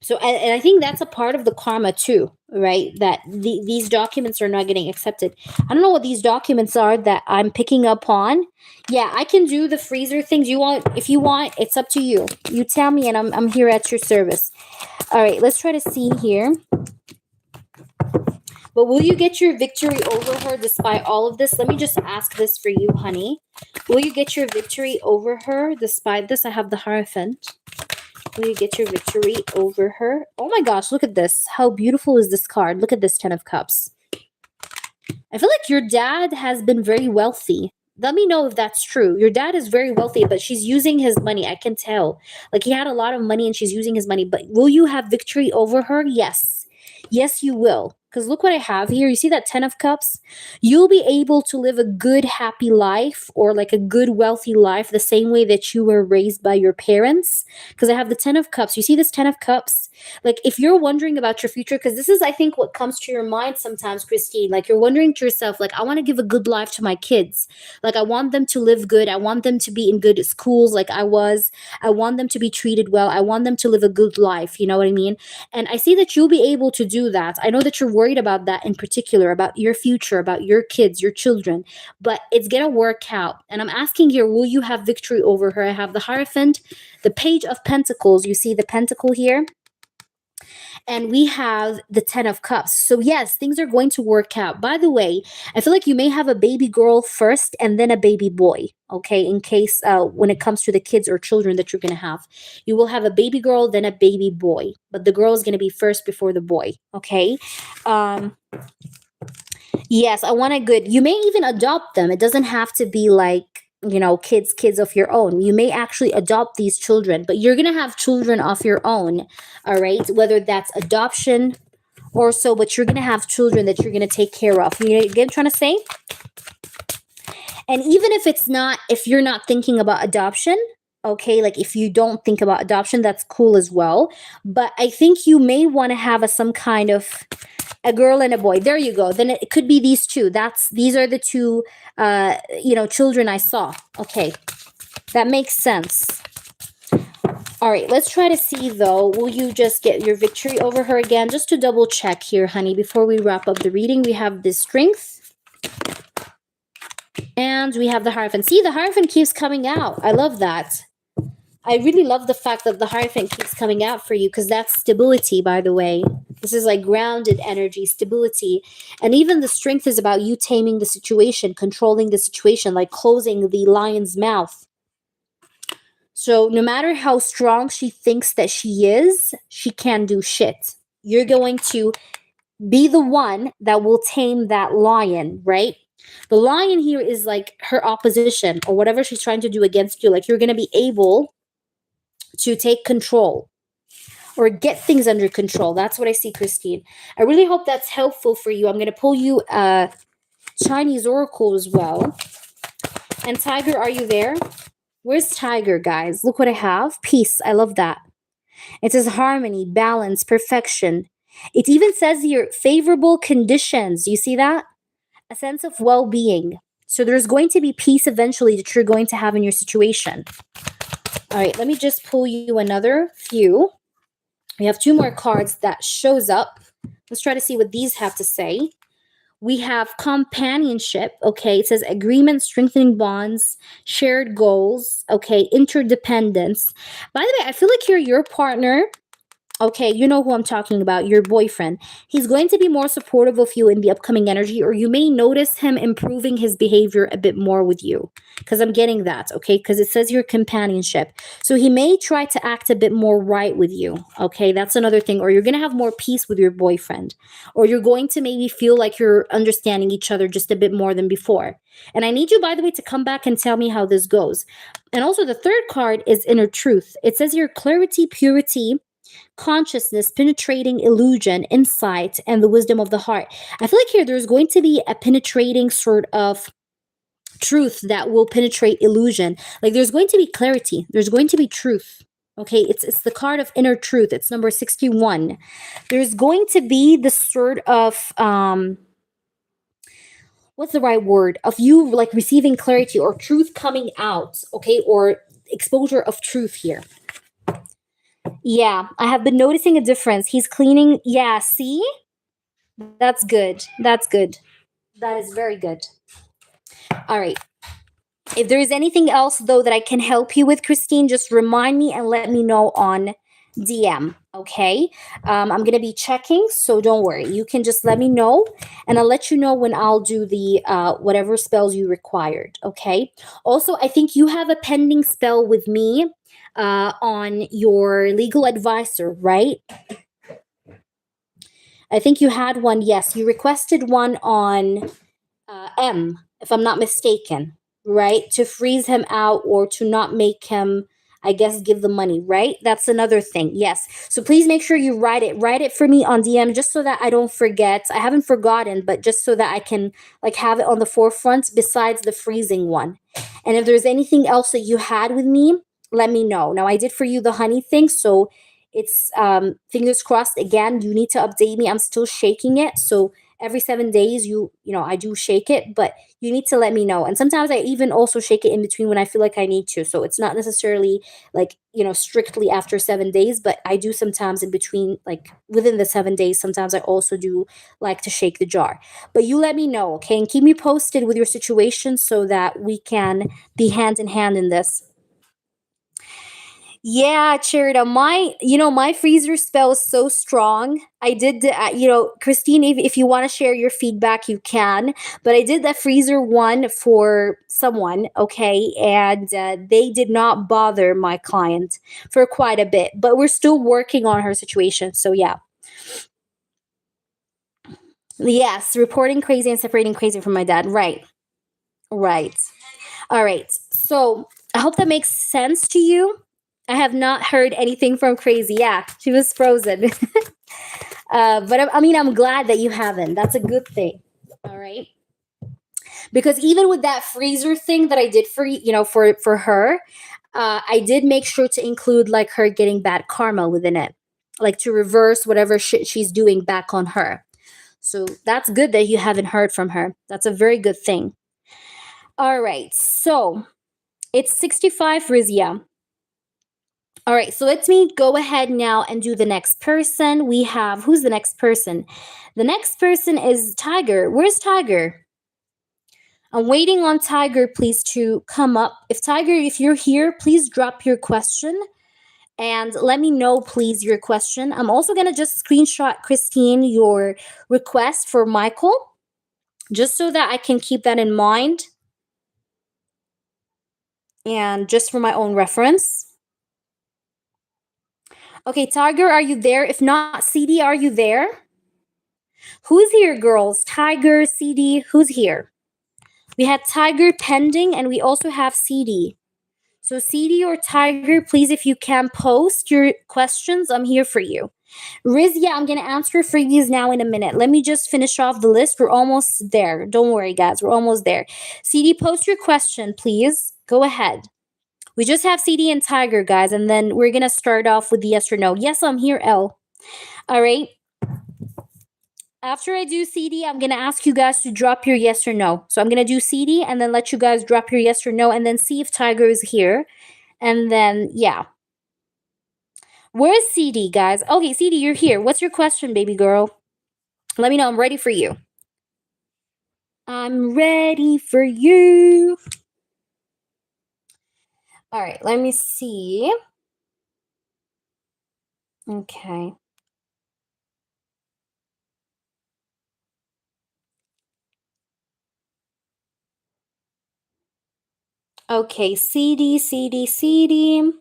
So, and I think that's a part of the karma too, right? That these documents are not getting accepted. I don't know what these documents are that I'm picking up on. Yeah, I can do the freezer things you want. If you want, it's up to you. You tell me and I'm here at your service. All right, let's try to see here. But will you get your victory over her despite all of this? Let me just ask this for you, honey. Will you get your victory over her despite this? I have the Hierophant. Will you get your victory over her? Oh my gosh, look at this. How beautiful is this card? Look at this 10 of Cups. I feel like your dad has been very wealthy. Let me know if that's true. Your dad is very wealthy, but she's using his money. I can tell. Like, he had a lot of money and she's using his money. But will you have victory over her? Yes. Yes, you will. Because look what I have here. You see that 10 of Cups? You'll be able to live a good, happy life or like a good, wealthy life the same way that you were raised by your parents. Because I have the 10 of Cups. You see this 10 of Cups? Like, if you're wondering about your future, because this is, I think, what comes to your mind sometimes, Christine. Like, you're wondering to yourself, like, I want to give a good life to my kids. Like, I want them to live good. I want them to be in good schools like I was. I want them to be treated well. I want them to live a good life. You know what I mean? And I see that you'll be able to do that. I know that you're worried about that in particular, about your future, about your kids, your children, but it's going to work out. And I'm asking here, will you have victory over her? I have the Hierophant, the Page of Pentacles. You see the pentacle here? And we have the 10 of Cups. So yes, things are going to work out. By the way, I feel like you may have a baby girl first and then a baby boy, okay, in case when it comes to the kids or children that you're going to have. You will have a baby girl, then a baby boy. But the girl is going to be first before the boy, okay? Yes, I want a good... You may even adopt them. It doesn't have to be like, you know, kids of your own. You may actually adopt these children, but you're going to have children of your own, all right? Whether that's adoption or so, but you're going to have children that you're going to take care of. You get what I'm trying to say? And even if it's not, if you're not thinking about adoption, okay, like if you don't think about adoption, that's cool as well. But I think you may want to have some kind of a girl and a boy. There you go. Then it could be these two. These are the two, children I saw. Okay, that makes sense. All right, let's try to see though. Will you just get your victory over her again? Just to double check here, honey, before we wrap up the reading. We have the Strength, And we have the Hierophant. See, the Hierophant keeps coming out. I love that. I really love the fact that the Hierophant keeps coming out for you, because that's stability, by the way. This is like grounded energy, stability. And even the Strength is about you taming the situation, controlling the situation, like closing the lion's mouth. So no matter how strong she thinks that she is, she can't do shit. You're going to be the one that will tame that lion, right? The lion here is like her opposition or whatever she's trying to do against you. Like, you're going to be able to take control or get things under control. That's what I see, Christine. I really hope that's helpful for you. I'm going to pull you a Chinese oracle as well. And Tiger, are you there? Where's Tiger, guys? Look what I have. Peace. I love that. It says harmony, balance, perfection. It even says here favorable conditions. You see that? A sense of well-being. So there's going to be peace eventually that you're going to have in your situation. All right, let me just pull you another few. We have two more cards that shows up. Let's try to see what these have to say. We have companionship. Okay, it says agreement, strengthening bonds, shared goals. Okay, interdependence. By the way, I feel like your partner. Okay, you know who I'm talking about, your boyfriend. He's going to be more supportive of you in the upcoming energy, or you may notice him improving his behavior a bit more with you. Because I'm getting that, okay? Because it says your companionship. So he may try to act a bit more right with you, okay? That's another thing. Or you're going to have more peace with your boyfriend. Or you're going to maybe feel like you're understanding each other just a bit more than before. And I need you, by the way, to come back and tell me how this goes. And also the third card is inner truth. It says here clarity, purity, consciousness, penetrating illusion, insight, and the wisdom of the heart. I feel like here there's going to be a penetrating sort of truth that will penetrate illusion. Like, there's going to be clarity. There's going to be truth. Okay, it's the card of inner truth. It's number 61. There's going to be this sort of what's the right word? Of you like receiving clarity or truth coming out, okay, or exposure of truth here. Yeah, I have been noticing a difference. He's cleaning. Yeah, see? That's good. That's good. That is very good. All right. If there is anything else, though, that I can help you with, Christine, just remind me and let me know on DM, okay? I'm going to be checking, so don't worry. You can just let me know, and I'll let you know when I'll do the whatever spells you required, okay? Also, I think you have a pending spell with me on your legal advisor, right? I think you had one. Yes, you requested one on M, if I'm not mistaken, right? To freeze him out or to not make him, I guess, give the money, right? That's another thing. Yes. So please make sure you write it. Write it for me on DM just so that I don't forget. I haven't forgotten, but just so that I can like have it on the forefront besides the freezing one. And if there's anything else that you had with me, let me know. Now I did for you the honey thing, so it's fingers crossed. Again, you need to update me. I'm still shaking it, so every 7 days you know I do shake it, but you need to let me know. And sometimes I even also shake it in between when I feel like I need to, so it's not necessarily like strictly after 7 days, but I do sometimes in between, like within the 7 days. Sometimes I also do like to shake the jar. But you let me know, okay, and keep me posted with your situation so that we can be hand in hand in this. Yeah, Cherita, my freezer spell is so strong. I did, Christine, if you want to share your feedback, you can. But I did that freezer one for someone, okay, and they did not bother my client for quite a bit. But we're still working on her situation, so yeah. Yes, reporting crazy and separating crazy from my dad. Right, right. All right. So I hope that makes sense to you. I have not heard anything from Crazy. Yeah, she was frozen. But I mean, I'm glad that you haven't. That's a good thing. All right. Because even with that freezer thing that I did for for her, I did make sure to include like her getting bad karma within it, like to reverse whatever shit she's doing back on her. So that's good that you haven't heard from her. That's a very good thing. All right. So it's 65, Rizia. All right, so let me go ahead now and do the next person. We have, who's the next person? The next person is Tiger. Where's Tiger? I'm waiting on Tiger, please, to come up. If Tiger, if you're here, please drop your question and let me know, please, your question. I'm also gonna just screenshot Christine your request for Michael, just so that I can keep that in mind and just for my own reference. Okay, Tiger, are you there? If not, CD, are you there? Who's here, girls? Tiger, CD, who's here? We had Tiger pending, and we also have CD. So, CD or Tiger, please, if you can post your questions, I'm here for you. Riz, yeah, I'm going to answer for you now in a minute. Let me just finish off the list. We're almost there. Don't worry, guys. We're almost there. CD, post your question, please. Go ahead. We just have CD and Tiger, guys, and then we're going to start off with the yes or no. Yes, I'm here, L. All right. After I do CD, I'm going to ask you guys to drop your yes or no. So I'm going to do CD and then let you guys drop your yes or no and then see if Tiger is here. And then, yeah. Where's CD, guys? Okay, CD, you're here. What's your question, baby girl? Let me know. I'm ready for you. I'm ready for you. All right, let me see. Okay. Okay, CD, CD, CD.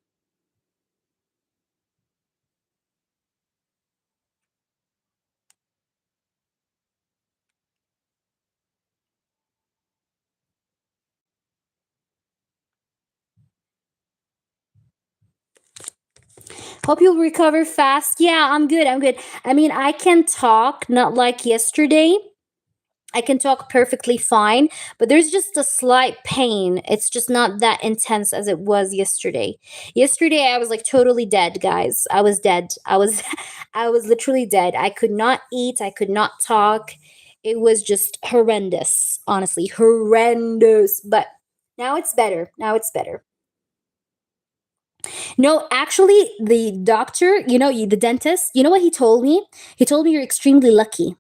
Hope you'll recover fast. Yeah, I'm good. I'm good. I mean, I can talk, not like yesterday. I can talk perfectly fine, but there's just a slight pain. It's just not that intense as it was yesterday. Yesterday I was like totally dead, guys. I was dead. I was I was literally dead. I could not eat, I could not talk. It was just horrendous, honestly, horrendous. But now it's better. Now it's better. No, actually, the doctor, the dentist, you know what he told me? He told me you're extremely lucky.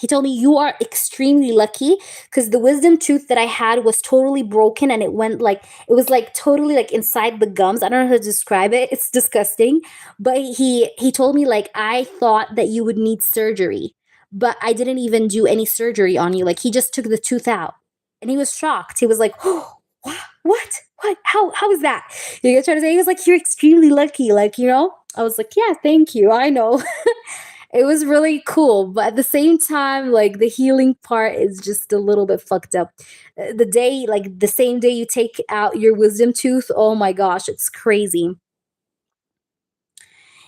He told me you are extremely lucky because the wisdom tooth that I had was totally broken and it was like totally like inside the gums. I don't know how to describe it. It's disgusting. But he told me like I thought that you would need surgery, but I didn't even do any surgery on you. Like he just took the tooth out. And he was shocked. He was like, "Oh, what? What? How is that?" You get trying to say he was like, "You're extremely lucky." Like, I was like, "Yeah, thank you. I know." It was really cool, but at the same time, like the healing part is just a little bit fucked up. The same day you take out your wisdom tooth, oh my gosh, it's crazy.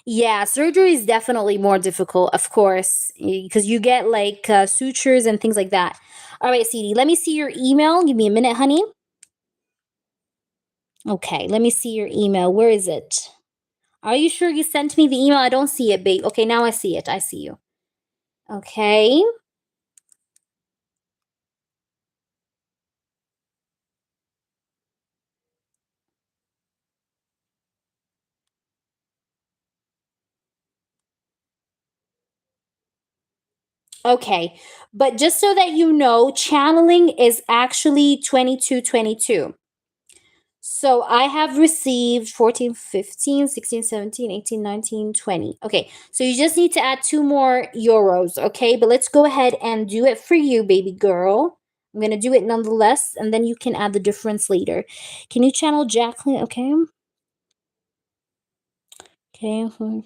Yeah, surgery is definitely more difficult, of course, because you get like sutures and things like that. All right, CD, let me see your email. Give me a minute, honey. Okay, let me see your email. Where is it? Are you sure you sent me the email? I don't see it, babe. Okay, now I see it. I see you. Okay. Okay. But just so that you know, channeling is actually 2222. So I have received 14, 15, 16, 17, 18, 19, 20. Okay. So you just need to add 2 more euros. Okay. But let's go ahead and do it for you, baby girl. I'm going to do it nonetheless. And then you can add the difference later. Can you channel Jacqueline? Okay. Okay.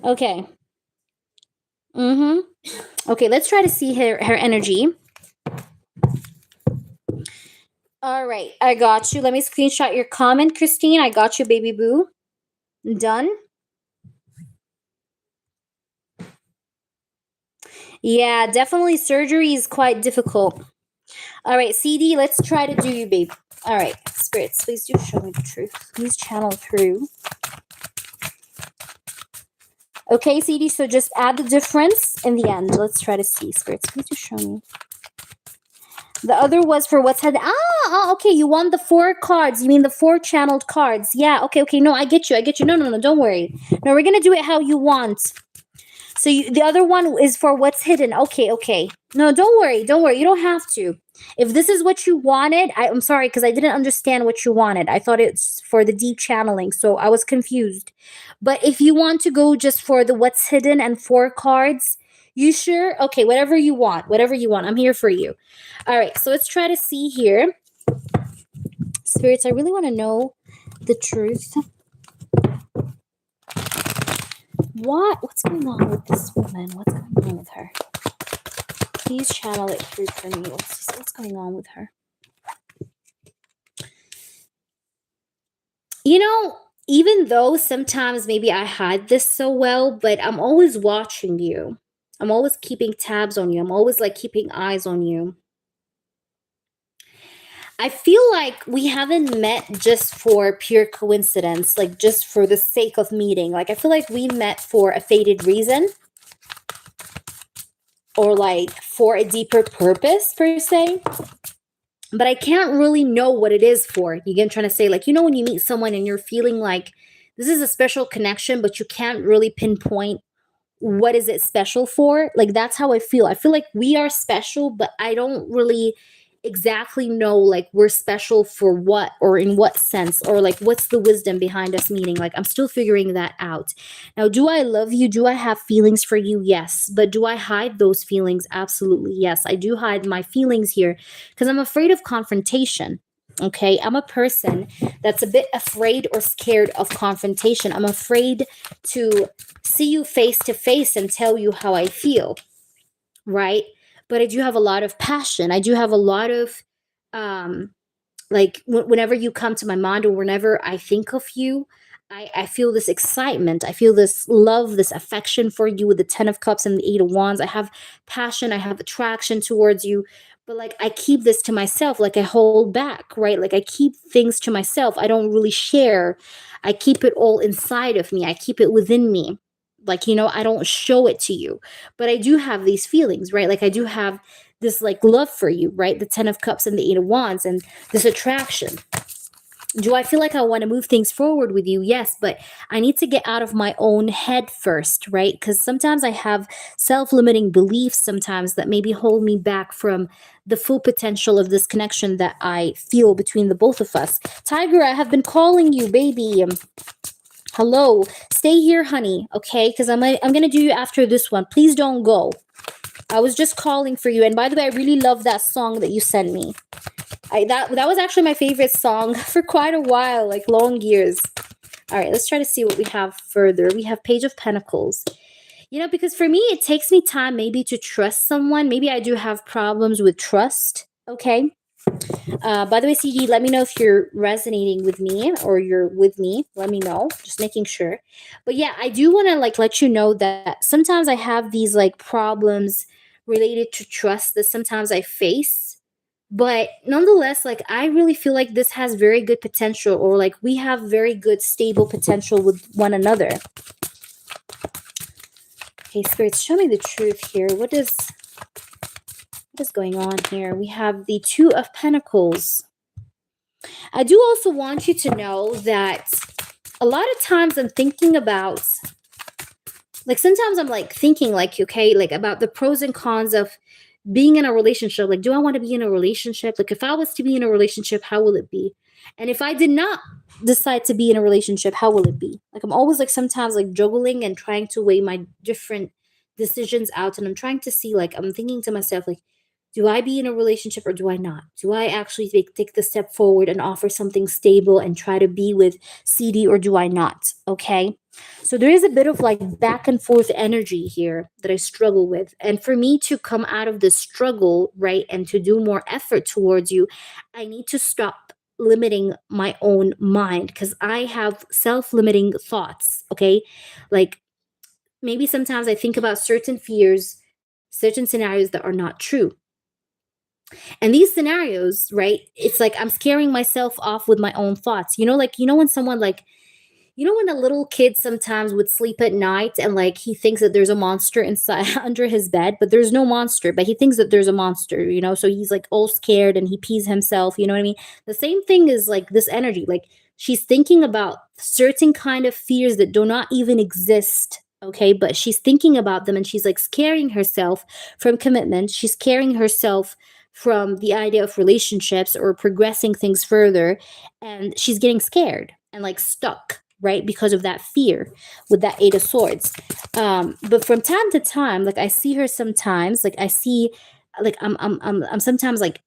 Okay. Mm-hmm. Okay, let's try to see her energy. All right, I got you. Let me screenshot your comment, Christine. I got you, baby boo. Done. Yeah, definitely surgery is quite difficult. All right, CD, let's try to do you, babe. All right, spirits, please do show me the truth. Please channel through. Okay, CD, so just add the difference in the end. Let's try to see, spirits. Please do show me. The other was for what's had. Okay. You want the 4 cards. You mean the 4 channeled cards? Yeah. Okay. No, I get you. No. Don't worry. No, we're gonna do it how you want. So the other one is for what's hidden. Okay, okay. No, don't worry. Don't worry. You don't have to. If this is what you wanted, I'm sorry because I didn't understand what you wanted. I thought it's for the deep channeling, so I was confused. But if you want to go just for the what's hidden and four cards, you sure? Okay, whatever you want. Whatever you want. I'm here for you. All right, so let's try to see here. Spirits, I really want to know the truth. What's going on with this woman? What's going on with her? Please channel it through for me. What's going on with her? You know, even though sometimes maybe I hide this so well, but I'm always watching you. I'm always keeping tabs on you. I'm always like keeping eyes on you. I feel like we haven't met just for pure coincidence, like just for the sake of meeting. Like I feel like we met for a fated reason or like for a deeper purpose per se. But I can't really know what it is for. You get what I'm trying to say? Like, you know, when you meet someone and you're feeling like this is a special connection, but you can't really pinpoint what is it special for. Like, that's how I feel. I feel like we are special, but I don't really exactly know like we're special for what or in what sense or like what's the wisdom behind us meeting. Like I'm still figuring that out. Now, do I love you? Do I have feelings for you? Yes. But do I hide those feelings? Absolutely yes. I do hide my feelings here because I'm afraid of confrontation. Okay, I'm a person that's a bit afraid or scared of confrontation. I'm afraid to see you face to face and tell you how I feel, right? But I do have a lot of passion. I do have a lot of um like whenever you come to my mind or whenever I think of you, I feel this excitement. I feel this love, this affection for you with the 10 of cups and the 8 of wands. I have passion, I have attraction towards you, but like I keep this to myself. Like I hold back, right? Like I keep things to myself. I don't really share. I keep it all inside of me. I keep it within me. Like, you know, I don't show it to you, but I do have these feelings, right? Like I do have this like love for you, right? The 10 of cups and the 8 of wands and this attraction. Do I feel like I want to move things forward with you? Yes, but I need to get out of my own head first, right? Because sometimes I have self limiting beliefs, sometimes that maybe hold me back from the full potential of this connection that I feel between the both of us. Tiger, I have been calling you, baby. Hello, stay here, honey, okay? Because I'm gonna do you after this one. Please don't go. I was just calling for you. And by the way, I really love that song that you sent me. That was actually my favorite song for quite a while, like long years. All right, let's try to see what we have further. We have Page of Pentacles. You know, because for me, it takes me time maybe to trust someone. Maybe I do have problems with trust, okay? By the way, CD, let me know if you're resonating with me or you're with me. Let me know. Just making sure. But yeah, I do want to like let you know that sometimes I have these like problems related to trust that sometimes I face. But nonetheless, like I really feel like this has very good potential, or like we have very good stable potential with one another. Okay, spirits, show me the truth here. What is going on here? We have the Two of Pentacles. I do also want you to know that a lot of times I'm thinking about, like sometimes I'm like thinking like, okay, like about the pros and cons of being in a relationship. Like, do I want to be in a relationship? Like if I was to be in a relationship, how will it be? And if I did not decide to be in a relationship, how will it be? Like I'm always like sometimes like juggling and trying to weigh my different decisions out. And I'm trying to see, like, I'm thinking to myself, like, do I be in a relationship or do I not? Do I actually take the step forward and offer something stable and try to be with CD, or do I not? Okay. So there is a bit of like back and forth energy here that I struggle with. And for me to come out of this struggle, right, and to do more effort towards you, I need to stop limiting my own mind because I have self limiting thoughts. Okay. Like maybe sometimes I think about certain fears, certain scenarios that are not true. And these scenarios, right? It's like I'm scaring myself off with my own thoughts. You know, like, you know, when someone like, you know, when a little kid sometimes would sleep at night and like he thinks that there's a monster inside under his bed, but there's no monster, but he thinks that there's a monster, you know, so he's like all scared and he pees himself, you know what I mean? The same thing is like this energy, like she's thinking about certain kind of fears that do not even exist Okay, but she's thinking about them and she's like scaring herself from commitment. She's scaring herself from the idea of relationships or progressing things further. And she's getting scared and like stuck, right? Because of that fear with that Eight of Swords. But from time to time, like I see her sometimes, like I see, like I'm sometimes like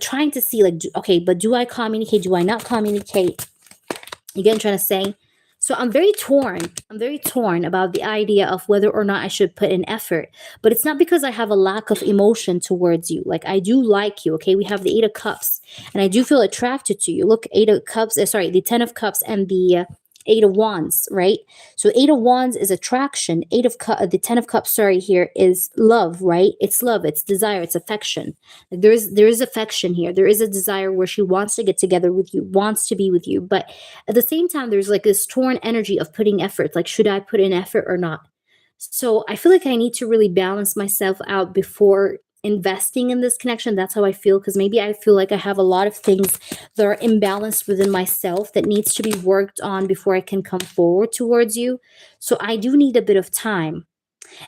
trying to see like okay, but do I communicate, do I not communicate? You get what I'm trying to say? So I'm very torn. I'm very torn about the idea of whether or not I should put in effort. But it's not because I have a lack of emotion towards you. Like I do like you, okay? We have the Eight of Cups, and I do feel attracted to you. Look, Eight of Cups, sorry, the Ten of Cups and the Eight of Wands, right? So Eight of Wands is attraction. The Ten of Cups, sorry, here is love, right? It's love, it's desire, it's affection. Like there is affection here. There is a desire where she wants to get together with you, wants to be with you, but at the same time there's like this torn energy of putting effort, like should I put in effort or not? So I feel like I need to really balance myself out before investing in this connection. That's how I feel, because maybe I feel like I have a lot of things that are imbalanced within myself that needs to be worked on before I can come forward towards you. So I do need a bit of time,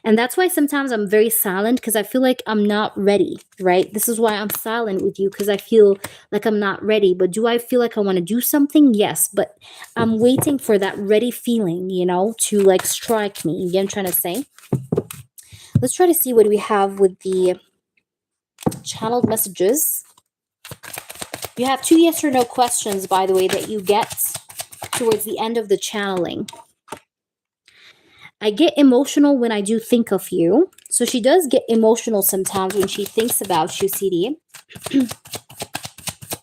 and that's why sometimes I'm very silent, because I feel like I'm not ready, right? This is why I'm silent with you, because I feel like I'm not ready. But do I feel like I want to do something? Yes. But I'm waiting for that ready feeling, to like strike me. You get what I'm trying to say? Let's try to see what we have with the channeled messages. You have 2 yes or no questions, by the way, that you get towards the end of the channeling. I get emotional when I do think of you. So she does get emotional sometimes when she thinks about you, CD.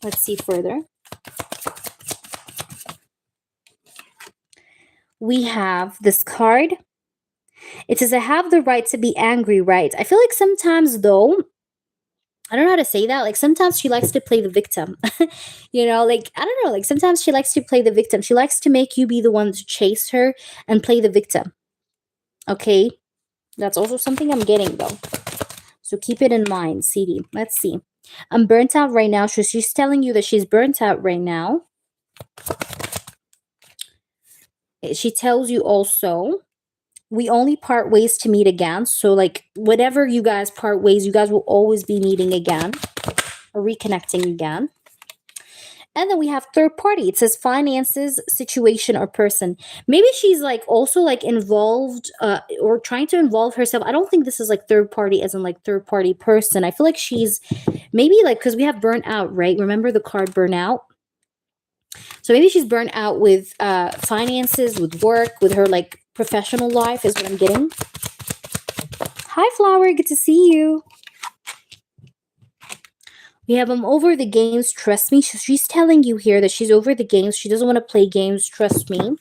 Let's see further. We have this card. It says, I have the right to be angry, right? I feel like sometimes, though, I don't know how to say that. Like sometimes she likes to play the victim. Like, I don't know. Like sometimes she likes to play the victim. She likes to make you be the one to chase her and play the victim. Okay? That's also something I'm getting, though. So keep it in mind, CD. Let's see. I'm burnt out right now. So she's telling you that she's burnt out right now. She tells you also, we only part ways to meet again. So like whatever you guys part ways, you guys will always be meeting again or reconnecting again. And then we have third party. It says finances, situation, or person. Maybe she's like also like involved or trying to involve herself. I don't think this is like third party as in like third party person. I feel like she's maybe like, because we have burnt out, right? Remember the card burnout? So maybe she's burnt out with finances, with work, with her like professional life is what I'm getting. Hi, Flower. Good to see you. We have over the games, trust me. She's telling you here that she's over the games. She doesn't want to play games, trust me.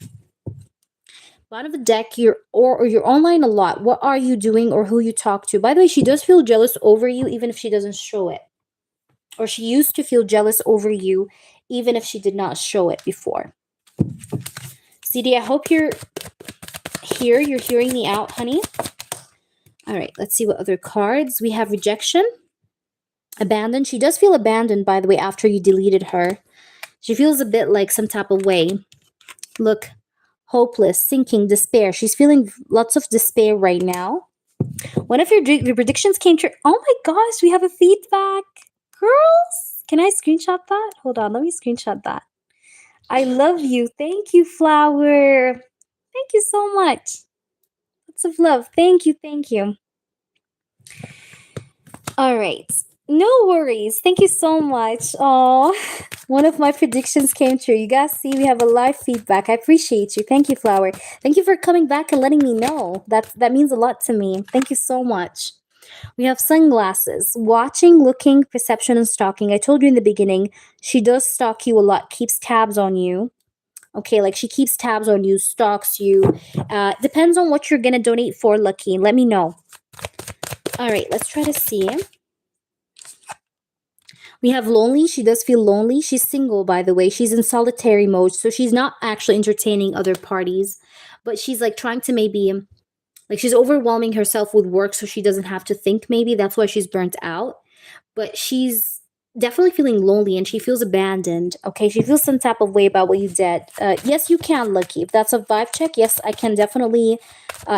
Bottom of the deck, you're online a lot. What are you doing or who you talk to? By the way, she does feel jealous over you even if she doesn't show it. Or she used to feel jealous over you even if she did not show it before. CD, I hope you're here. You're hearing me out, honey. All right, let's see what other cards. We have rejection. Abandoned. She does feel abandoned, by the way, after you deleted her. She feels a bit like some type of way. Look, hopeless, sinking, despair. She's feeling lots of despair right now. One of your predictions came true. Oh my gosh, we have a feedback. Girls, can I screenshot that? Hold on, let me screenshot that. I love you. Thank you, Flower. Thank you so much. Lots of love. Thank you, thank you. All right. No worries. Thank you so much. Oh, one of my predictions came true. You guys see, we have a live feedback. I appreciate you. Thank you, Flower. Thank you for coming back and letting me know. That means a lot to me. Thank you so much. We have sunglasses. Watching, looking, perception, and stalking. I told you in the beginning, she does stalk you a lot, keeps tabs on you. Okay, like she keeps tabs on you, stalks you. Depends on what you're going to donate for, Lucky. Let me know. All right, let's try to see. We have lonely. She does feel lonely. She's single, by the way. She's in solitary mode. So she's not actually entertaining other parties. But she's like trying to maybe, like she's overwhelming herself with work so she doesn't have to think maybe. That's why she's burnt out. But she's definitely feeling lonely and she feels abandoned. Okay, she feels some type of way about what you did. Yes, you can, Lucky. If that's a vibe check, yes, I can definitely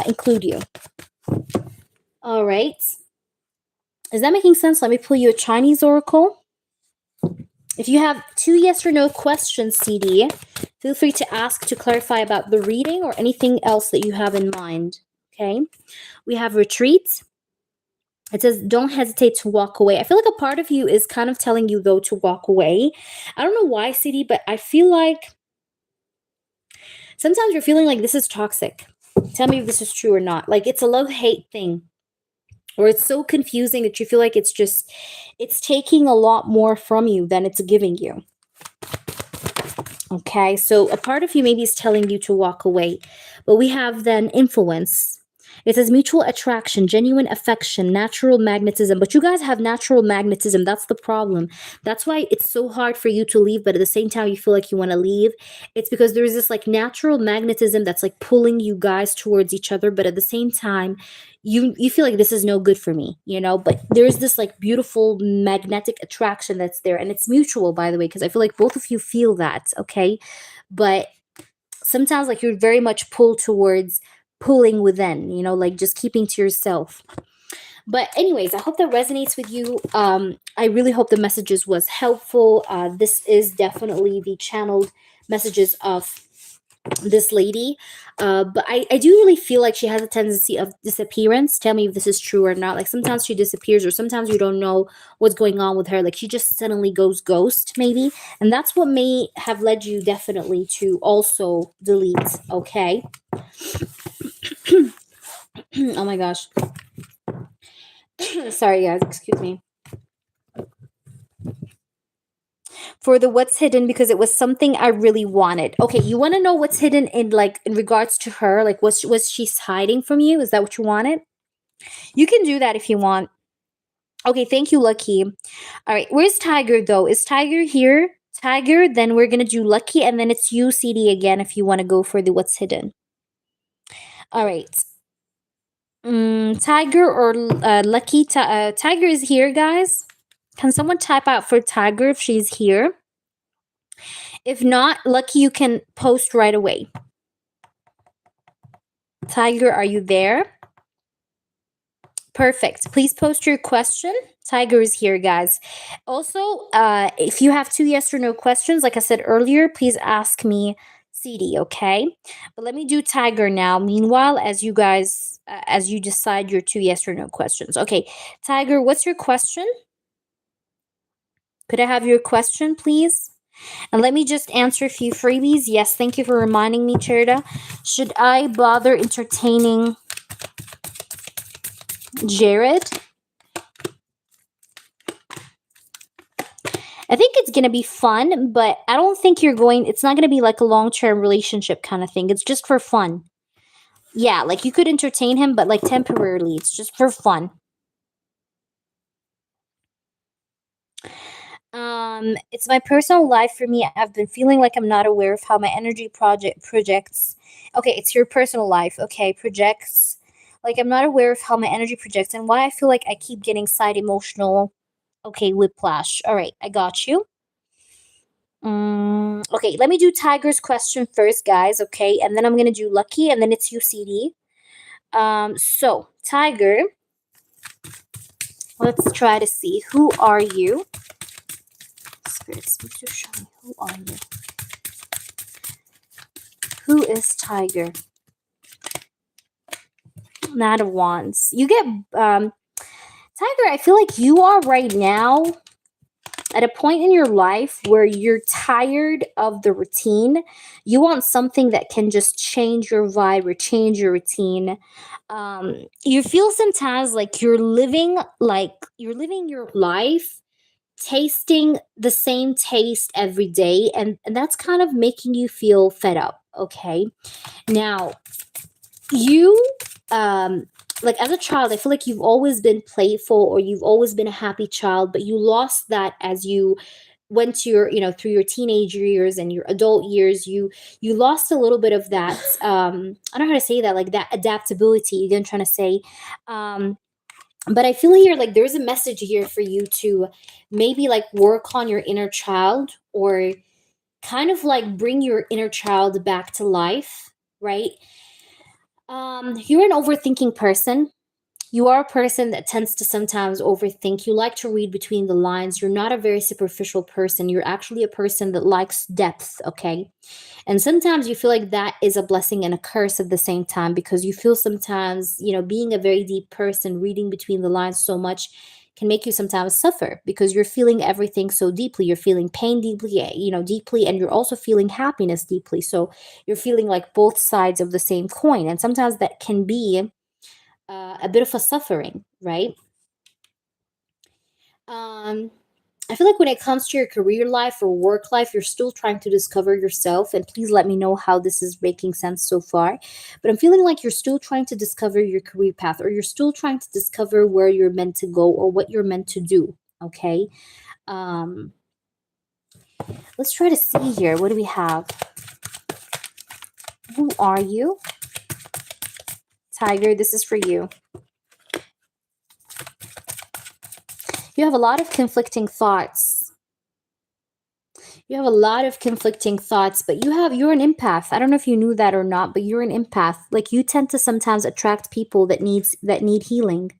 include you. All right. Is that making sense? Let me pull you a Chinese oracle. If you have two yes or no questions, CD, feel free to ask to clarify about the reading or anything else that you have in mind. Okay. We have retreat. It says, don't hesitate to walk away. I feel like a part of you is kind of telling you, though, to walk away. I don't know why, CD, but I feel like sometimes you're feeling like this is toxic. Tell me if this is true or not. Like it's a love hate thing, or it's so confusing that you feel like it's taking a lot more from you than it's giving you. Okay, so a part of you maybe is telling you to walk away, but we have then influence. It says mutual attraction, genuine affection, natural magnetism. But you guys have natural magnetism. That's the problem. That's why it's so hard for you to leave, but at the same time, you feel like you want to leave. It's because there's this like natural magnetism that's like pulling you guys towards each other. But at the same time, you feel like this is no good for me, you know? But there's this like beautiful magnetic attraction that's there. And it's mutual, by the way, because I feel like both of you feel that, okay? But sometimes like you're very much pulled towards pulling within, you know, like just keeping to yourself. But anyways, I hope that resonates with you. I really hope the messages was helpful. This is definitely the channeled messages of this lady. But I do really feel like she has a tendency of disappearance. Tell me if this is true or not. Like sometimes she disappears, or sometimes you don't know what's going on with her. Like she just suddenly goes ghost, maybe. And that's what may have led you definitely to also delete. Okay. Oh my gosh. Sorry, guys. Excuse me. For the what's hidden, because it was something I really wanted. Okay, you want to know what's hidden in like in regards to her? Like was she hiding from you? Is that what you wanted? You can do that if you want. Okay, thank you, Lucky. All right, where's Tiger though? Is Tiger here? Tiger, then we're gonna do Lucky, and then it's you, CD, again, if you want to go for the what's hidden. All right. Tiger or Lucky? Tiger is here, guys. Can someone type out for Tiger if she's here? If not, Lucky, you can post right away. Tiger, are you there? Perfect. Please post your question. Tiger is here, guys. Also, if you have two yes or no questions, like I said earlier, please ask me CD, okay? But let me do Tiger now. Meanwhile, as you guys, as you decide your two yes or no questions. Okay, Tiger, what's your question? Could I have your question, please? And let me just answer a few freebies. Yes, thank you for reminding me, Cherda. Should I bother entertaining Jared? I think it's going to be fun, but I don't think it's not going to be like a long-term relationship kind of thing. It's just for fun. Yeah, like you could entertain him, but like temporarily. It's just for fun. It's my personal life for me. I've been feeling like I'm not aware of how my energy projects. Okay, it's your personal life. Okay, projects. Like I'm not aware of how my energy projects and why I feel like I keep getting side emotional. Okay, whiplash. All right, I got you. Okay, let me do Tiger's question first, guys. Okay, and then I'm gonna do Lucky, and then it's UCD. So Tiger, let's try to see, who are you? Spirits, please just show me, who are you? Who is Tiger? Knight of Wands. You get Tiger. I feel like you are right now at a point in your life where you're tired of the routine. You want something that can just change your vibe or change your routine. You feel sometimes like you're living your life tasting the same taste every day, and that's kind of making you feel fed up. Okay, now you like as a child, I feel like you've always been playful or you've always been a happy child, but you lost that as you went to your, through your teenage years and your adult years. You lost a little bit of that, I don't know how to say that, like that adaptability, you know what I'm trying to say. um But I feel here like there's a message here for you to maybe like work on your inner child, or kind of like bring your inner child back to life, right? You're an overthinking person. You are a person that tends to sometimes overthink. You like to read between the lines. You're not a very superficial person. You're actually a person that likes depth, okay? And sometimes you feel like that is a blessing and a curse at the same time, because you feel sometimes, being a very deep person, reading between the lines so much can make you sometimes suffer, because you're feeling everything so deeply. You're feeling pain deeply, deeply, and you're also feeling happiness deeply. So you're feeling like both sides of the same coin. And sometimes that can be a bit of a suffering, right? Um, I feel like when it comes to your career life or work life, you're still trying to discover yourself. And please let me know how this is making sense so far. But I'm feeling like you're still trying to discover your career path, or you're still trying to discover where you're meant to go or what you're meant to do. Okay. Um, let's try to see here. What do we have? Who are you? Tiger, this is for you. You have a lot of conflicting thoughts. You have a lot of conflicting thoughts, but you're an empath. I don't know if you knew that or not, but you're an empath. Like, you tend to sometimes attract people that need healing.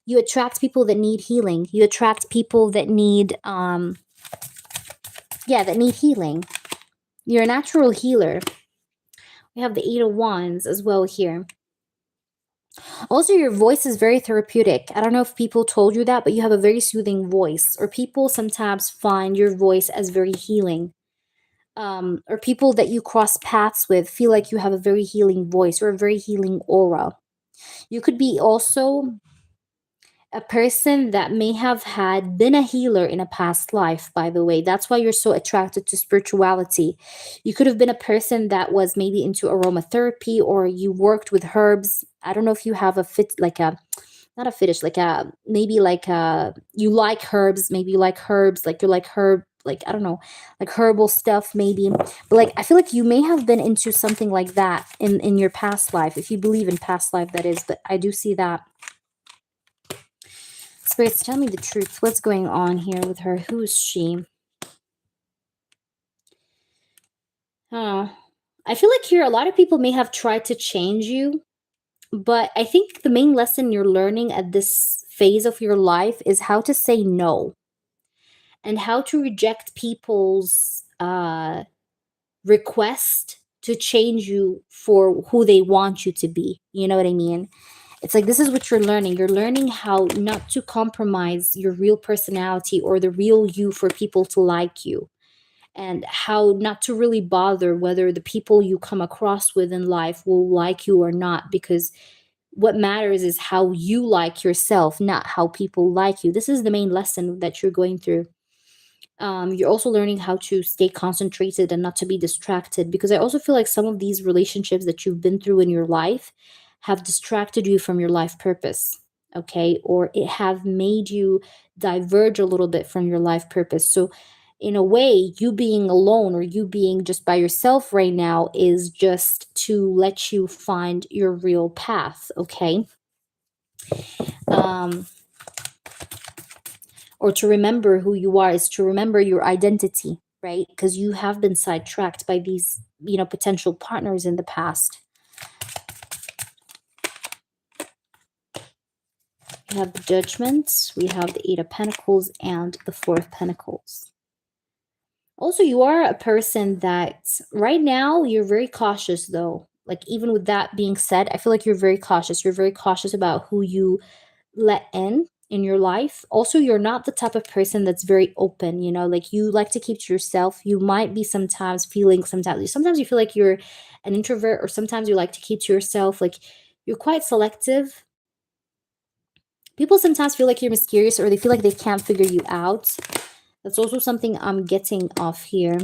You attract people that need healing. You attract people that need that need healing. You're a natural healer. We have the 8 of Wands as well here. Also, your voice is very therapeutic. I don't know if people told you that, but you have a very soothing voice, or people sometimes find your voice as very healing. Or people that you cross paths with feel like you have a very healing voice or a very healing aura. You could be also a person that may have had been a healer in a past life, by the way. That's why you're so attracted to spirituality. You could have been a person that was maybe into aromatherapy, or you worked with herbs. I don't know if you have a fit, like a not a fetish, like a maybe like a you like herbs, maybe you like herbs, like you like herb, like I don't know, like herbal stuff maybe. But like I feel like you may have been into something like that in your past life, if you believe in past life, that is. But I do see that. Spirits, tell me the truth. What's going on here with her? Who is she? Oh, I feel like here a lot of people may have tried to change you, but I think the main lesson you're learning at this phase of your life is how to say no, and how to reject people's request to change you for who they want you to be. You know what I mean? It's like this is what you're learning. You're learning how not to compromise your real personality or the real you for people to like you, and how not to really bother whether the people you come across with in life will like you or not, because what matters is how you like yourself, not how people like you. This is the main lesson that you're going through. You're also learning how to stay concentrated and not to be distracted, because I also feel like some of these relationships that you've been through in your life have distracted you from your life purpose, okay, or it have made you diverge a little bit from your life purpose. So in a way, you being alone or you being just by yourself right now is just to let you find your real path, okay. um or to remember who you are, is to remember your identity, right? Because you have been sidetracked by these, potential partners in the past. We have the Judgment, we have the 8 of Pentacles, and the 4 of Pentacles. Also, you are a person that right now you're very cautious, though. Like, even with that being said, I feel like you're very cautious. You're very cautious about who you let in your life. Also, you're not the type of person that's very open, like you like to keep to yourself. You might be sometimes feeling sometimes you feel like you're an introvert, or sometimes you like to keep to yourself. Like, you're quite selective. People sometimes feel like you're mysterious, or they feel like they can't figure you out. That's also something I'm getting off here.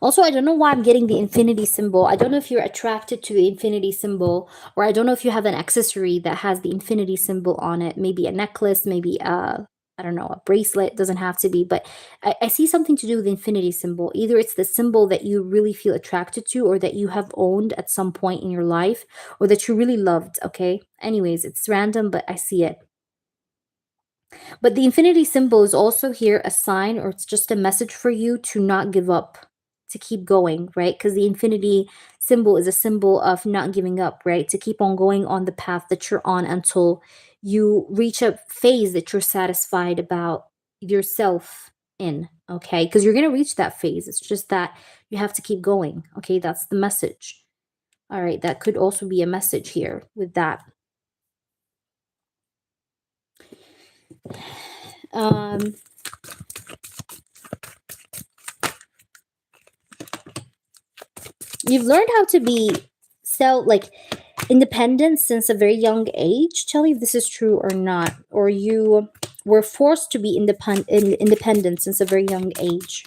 Also, I don't know why I'm getting the infinity symbol. I don't know if you're attracted to the infinity symbol, or I don't know if you have an accessory that has the infinity symbol on it. Maybe a necklace, maybe I don't know, a bracelet, doesn't have to be, but I see something to do with the infinity symbol. Either it's the symbol that you really feel attracted to, or that you have owned at some point in your life, or that you really loved, okay? Anyways, it's random, but I see it. But the infinity symbol is also here a sign, or it's just a message for you to not give up, to keep going, right? Because the infinity symbol is a symbol of not giving up, right? To keep on going on the path that you're on until you reach a phase that you're satisfied about yourself in, okay? Because you're going to reach that phase. It's just that you have to keep going, okay? That's the message. All right, that could also be a message here with that. You've learned how to be independent since a very young age. Tell me if this is true or not, or you were forced to be independent since a very young age.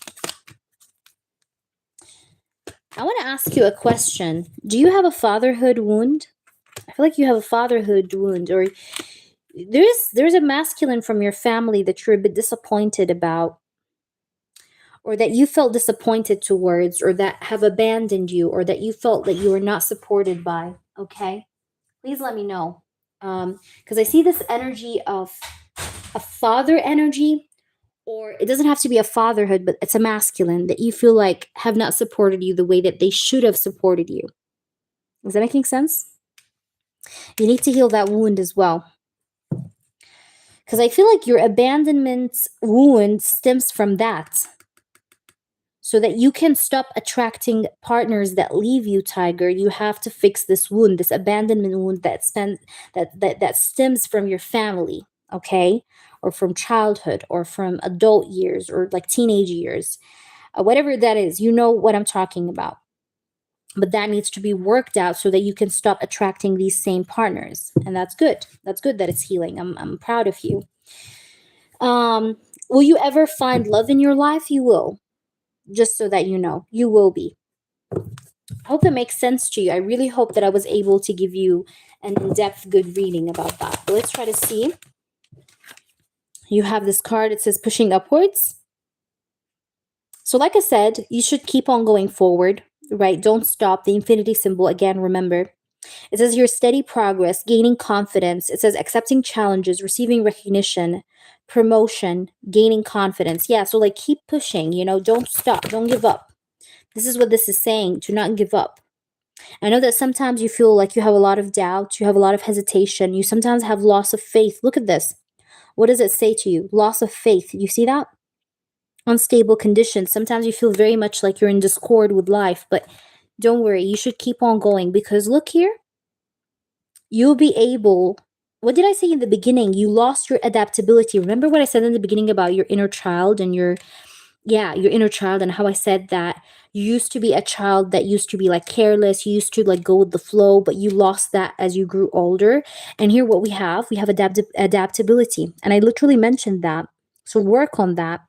I want to ask you a question. Do you have a fatherhood wound? I feel like you have a fatherhood wound, or there's a masculine from your family that you're a bit disappointed about, or that you felt disappointed towards, or that have abandoned you, or that you felt that you were not supported by. Okay, please let me know, because I see this energy of a father energy, or it doesn't have to be a fatherhood, but it's a masculine that you feel like have not supported you the way that they should have supported you. Is that making sense? You need to heal that wound as well, because I feel like your abandonment wound stems from that. So that you can stop attracting partners that leave you, Tiger, you have to fix this wound, this abandonment wound that stems from your family, okay? Or from childhood, or from adult years, or like teenage years. Whatever that is, you know what I'm talking about. But that needs to be worked out so that you can stop attracting these same partners. And that's good. That's good that it's healing. I'm proud of you. Will you ever find love in your life? You will. Just so that you know, you will be. I hope that makes sense to you. I really hope that I was able to give you an in-depth good reading about that. But let's try to see. You have this card. It says pushing upwards. So like I said, you should keep on going forward, right? Don't stop. The infinity symbol, again, remember. It says your steady progress, gaining confidence. It says accepting challenges, receiving recognition, promotion, gaining confidence. Yeah, so like keep pushing, don't stop, don't give up. This is what this is saying, to not give up. I know that sometimes you feel like you have a lot of doubt, you have a lot of hesitation, you sometimes have loss of faith. Look at this. What does it say to you? Loss of faith. You see that? Unstable conditions. Sometimes you feel very much like you're in discord with life, but don't worry. You should keep on going, because look here. You'll be able. What did I say in the beginning? You lost your adaptability. Remember what I said in the beginning about your inner child and your inner child, and how I said that you used to be a child that used to be like careless, you used to like go with the flow, but you lost that as you grew older. And here what we have adaptability. And I literally mentioned that. So work on that.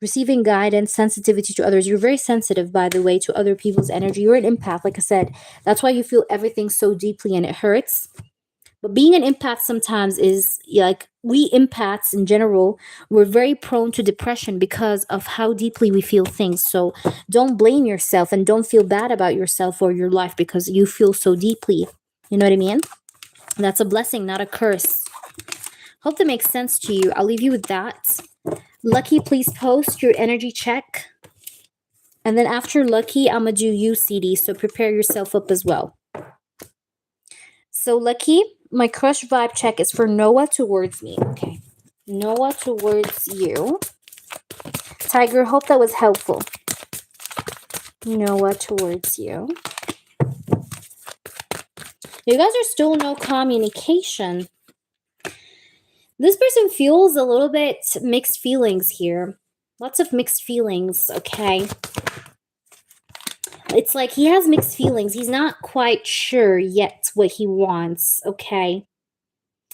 Receiving guidance, sensitivity to others. You're very sensitive, by the way, to other people's energy. You're an empath, like I said. That's why you feel everything so deeply and it hurts. But being an empath sometimes is like, we empaths in general, we're very prone to depression because of how deeply we feel things. So don't blame yourself and don't feel bad about yourself or your life because you feel so deeply. You know what I mean? That's a blessing, not a curse. Hope that makes sense to you. I'll leave you with that. Lucky, please post your energy check. And then after Lucky, I'm going to do you, CD. So prepare yourself up as well. So Lucky, my crush vibe check is for Noah towards me. Okay. Noah towards you. Tiger, hope that was helpful. Noah towards you. You guys are still no communication. This person feels a little bit mixed feelings here. Lots of mixed feelings, okay? It's like he has mixed feelings. He's not quite sure yet what he wants, okay?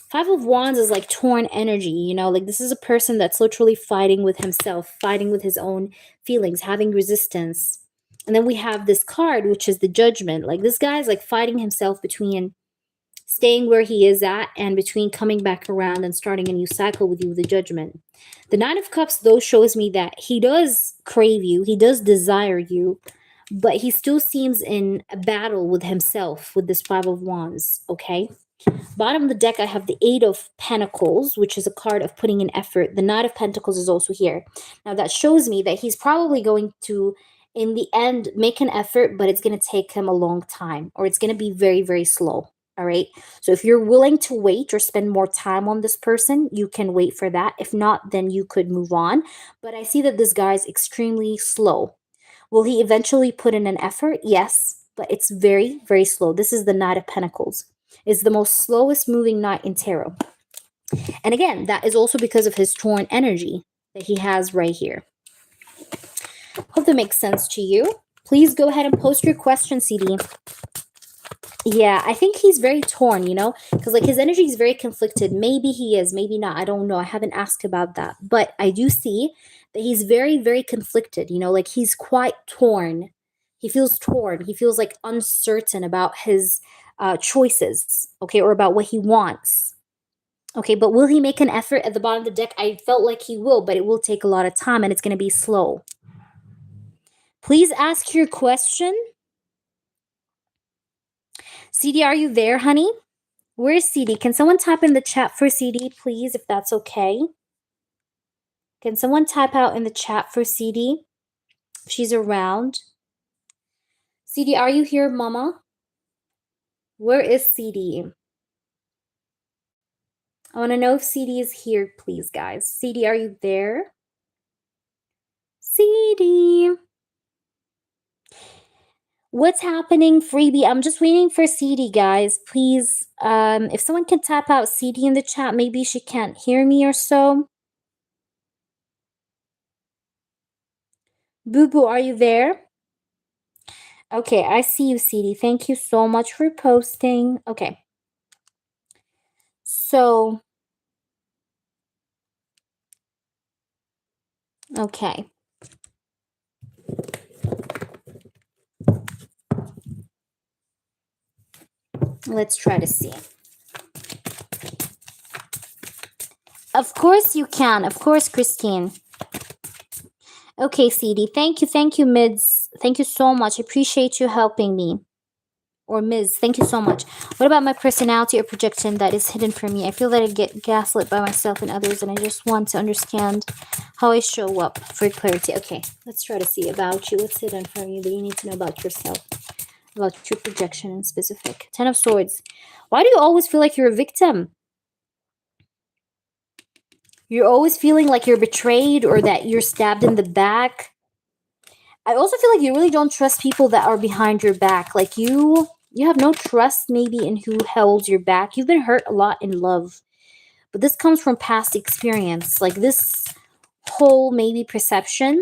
Five of Wands is like torn energy, like this is a person that's literally fighting with himself, fighting with his own feelings, having resistance. And then we have this card, which is the Judgment. Like this guy's like fighting himself between staying where he is at, and between coming back around and starting a new cycle with you with the Judgment. The Nine of Cups, though, shows me that he does crave you, he does desire you, but he still seems in a battle with himself with this Five of Wands, okay? Bottom of the deck, I have the Eight of Pentacles, which is a card of putting in effort. The Knight of Pentacles is also here. Now, that shows me that he's probably going to, in the end, make an effort, but it's going to take him a long time, or it's going to be very, very slow. All right. So if you're willing to wait or spend more time on this person, you can wait for that. If not, then you could move on. But I see that this guy is extremely slow. Will he eventually put in an effort? Yes, but it's very, very slow. This is the Knight of Pentacles. It's the most slowest moving knight in tarot. And again, that is also because of his torn energy that he has right here. Hope that makes sense to you. Please go ahead and post your question, CD. Yeah, I think he's very torn, you know, because like his energy is very conflicted. Maybe he is, maybe not. I don't know. I haven't asked about that. But I do see that he's very, very conflicted, you know, like he's quite torn. He feels torn. He feels like uncertain about his choices, okay, or about what he wants. Okay, but will he make an effort at the bottom of the deck? I felt like he will, but it will take a lot of time and it's going to be slow. Please ask your question. CD, are you there, honey? Where's CD? Can someone type in the chat for CD, please, if that's okay? Can someone type out in the chat for CD if she's around? CD, are you here, mama? Where is CD? I want to know if CD is here, please, guys. CD, are you there? CD. What's happening, freebie? I'm just waiting for CD, guys. Please, if someone can tap out CD in the chat, maybe she can't hear me or so. Boo Boo, are you there? Okay, I see you, CD. Thank you so much for posting. Okay. So, okay. Let's try to see. Of course you can. Of course, Christine. Okay, CD. Thank you, Mids. Thank you so much. I appreciate you helping me. Or Ms. Thank you so much. What about my personality or projection that is hidden from me? I feel that I get gaslit by myself and others, and I just want to understand how I show up for clarity. Okay, let's try to see about you. What's hidden from you that you need to know about yourself? About your projection in specific. 10 of Swords. Why do you always feel like you're a victim? You're always feeling like you're betrayed or that you're stabbed in the back. I also feel like you really don't trust people that are behind your back. Like you have no trust maybe in who holds your back. You've been hurt a lot in love. But this comes from past experience. Like this whole maybe perception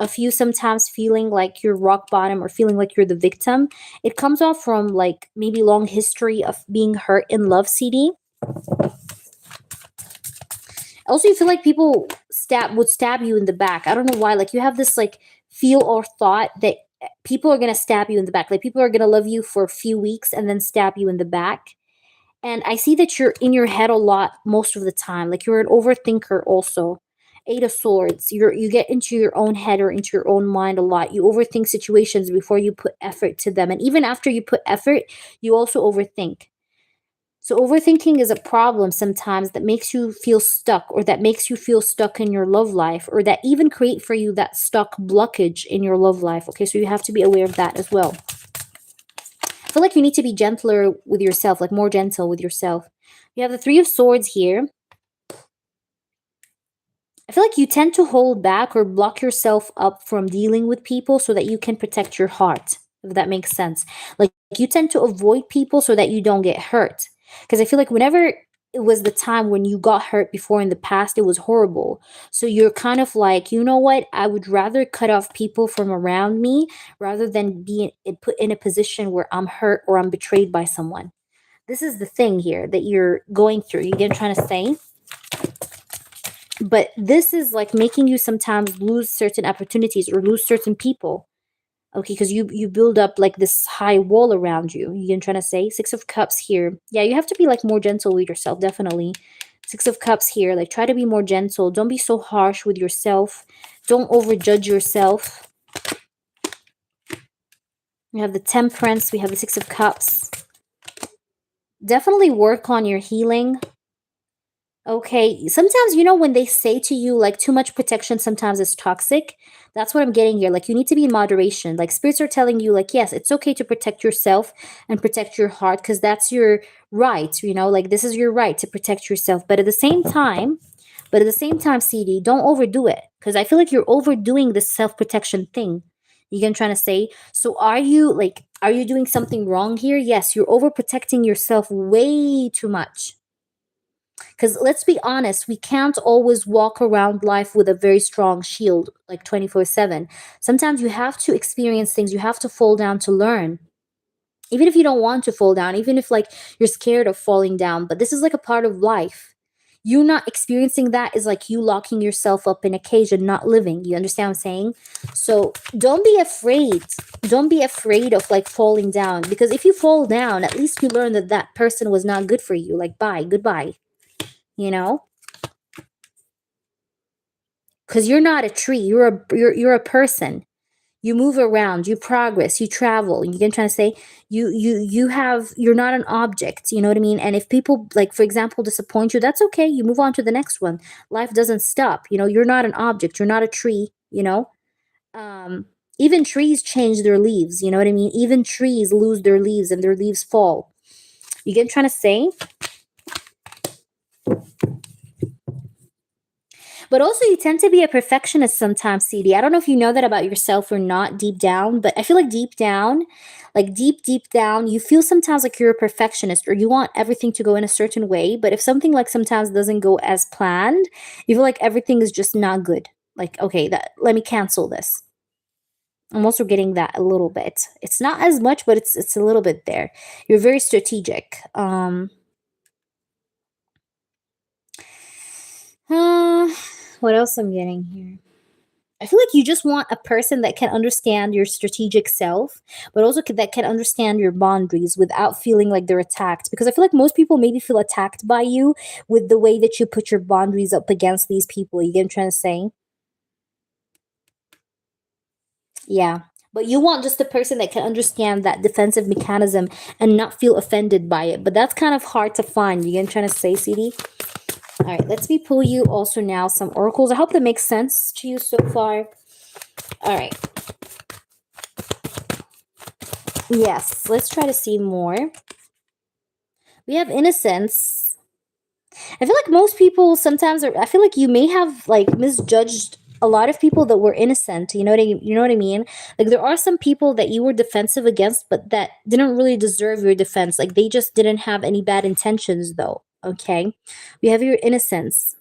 of you sometimes feeling like you're rock bottom or feeling like you're the victim. It comes off from like maybe long history of being hurt in love, CD. Also, you feel like people would stab you in the back. I don't know why. Like you have this like feel or thought that people are going to stab you in the back. Like people are going to love you for a few weeks and then stab you in the back. And I see that you're in your head a lot most of the time. Like you're an overthinker also. 8 of Swords. You get into your own head or into your own mind a lot. You overthink situations before you put effort to them. And even after you put effort, you also overthink. So overthinking is a problem sometimes that makes you feel stuck, or that makes you feel stuck in your love life, or that even create for you that stuck blockage in your love life. Okay, so you have to be aware of that as well. I feel like you need to be gentler with yourself, like more gentle with yourself. You have the 3 of Swords here. I feel like you tend to hold back or block yourself up from dealing with people so that you can protect your heart, if that makes sense. Like you tend to avoid people so that you don't get hurt. Because I feel like whenever it was the time when you got hurt before in the past, it was horrible. So you're kind of like, you know what? I would rather cut off people from around me rather than be put in a position where I'm hurt or I'm betrayed by someone. This is the thing here that you're going through. You get what I'm trying to say? But this is like making you sometimes lose certain opportunities or lose certain people. Okay, because you build up like this high wall around you. You can trying to say Six of Cups here. Yeah, you have to be like more gentle with yourself, definitely. Six of Cups here. Like try to be more gentle. Don't be so harsh with yourself. Don't overjudge yourself. We have the Temperance. We have the Six of Cups. Definitely work on your healing. Okay, sometimes when they say to you like too much protection sometimes is toxic. That's what I'm getting here. Like you need to be in moderation. Like spirits are telling you like yes, it's okay to protect yourself and protect your heart because that's your right, like this is your right to protect yourself. But at the same time, CD, don't overdo it because I feel like you're overdoing this self-protection thing. You get what I'm trying to say? So are you doing something wrong here? Yes, you're overprotecting yourself way too much. Because let's be honest, we can't always walk around life with a very strong shield like 24/7. Sometimes you have to experience things, you have to fall down to learn. Even if you don't want to fall down, even if like you're scared of falling down, but this is like a part of life. You not experiencing that is like you locking yourself up in a cage and not living. You understand what I'm saying? So don't be afraid. Don't be afraid of like falling down because if you fall down, at least you learn that that person was not good for you. Like, bye, goodbye, you know? Because you're not a tree, you're a person. You move around, you progress, you travel. You get what I'm trying to say? You're not an object, you know what I mean? And if people like for example disappoint you, that's okay, you move on to the next one. Life doesn't stop, you're not an object, you're not a tree. um Even trees change their leaves, you know what I mean? Even trees lose their leaves and their leaves fall. You get what I'm trying to say? But also, you tend to be a perfectionist sometimes, CD. I don't know if you know that about yourself or not deep down, but I feel like deep down, like deep down, you feel sometimes like you're a perfectionist or you want everything to go in a certain way. But if something like sometimes doesn't go as planned, you feel like everything is just not good. Like, okay, that let me cancel this. I'm also getting that a little bit. It's not as much, but it's a little bit there. You're very strategic. Uh, what else I'm getting here? I feel like you just want a person that can understand your strategic self, but also that can understand your boundaries without feeling like they're attacked. Because I feel like most people maybe feel attacked by you with the way that you put your boundaries up against these people. You get what I'm trying to say? Yeah. But you want just a person that can understand that defensive mechanism and not feel offended by it. But that's kind of hard to find. You get what I'm trying to say, CD? All right, let's me pull you also now some oracles. I hope that makes sense to you so far. All right. Yes, let's try to see more. We have innocence. I feel like most people sometimes I feel like you may have like misjudged a lot of people that were innocent. You know what I mean? Like there are some people that you were defensive against, but that didn't really deserve your defense. Like they just didn't have any bad intentions though. Okay. We have your innocence.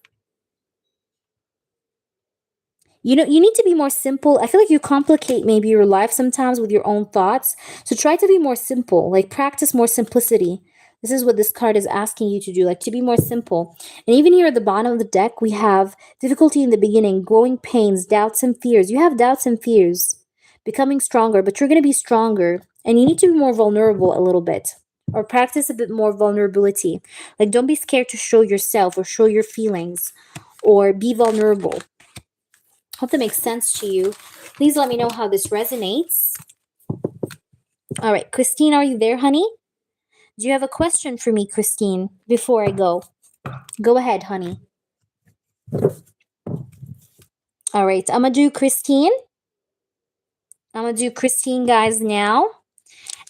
You need to be more simple. I feel like you complicate maybe your life sometimes with your own thoughts. So try to be more simple, like practice more simplicity. This is what this card is asking you to do, like to be more simple. And even here at the bottom of the deck, we have difficulty in the beginning, growing pains, doubts and fears. You have doubts and fears, becoming stronger, but you're going to be stronger. And you need to be more vulnerable a little bit or practice a bit more vulnerability. Like don't be scared to show yourself or show your feelings or be vulnerable. Hope that makes sense to you. Please let me know how this resonates. All right, Christine, are you there, honey? Do you have a question for me, Christine, before I go? Go ahead, honey. All right, I'm going to do Christine. I'm going to do Christine, guys, now.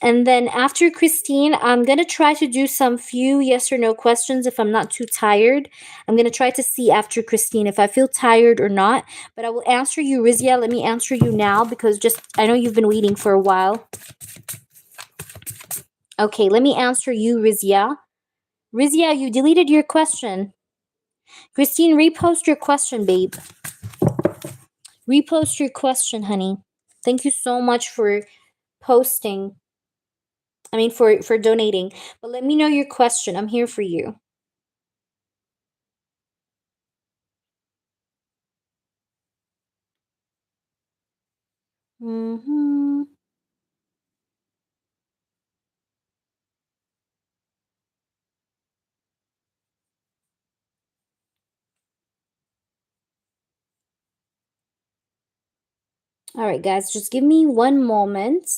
And then after Christine, I'm going to try to do some few yes or no questions if I'm not too tired. I'm going to try to see after Christine if I feel tired or not. But I will answer you, Rizia. Let me answer you now because I know you've been waiting for a while. Okay, let me answer you, Rizia. Rizia, you deleted your question. Christine, repost your question, babe. Repost your question, honey. Thank you so much for posting. I mean, for donating. But let me know your question. I'm here for you. Mm-hmm. All right, guys, just give me one moment.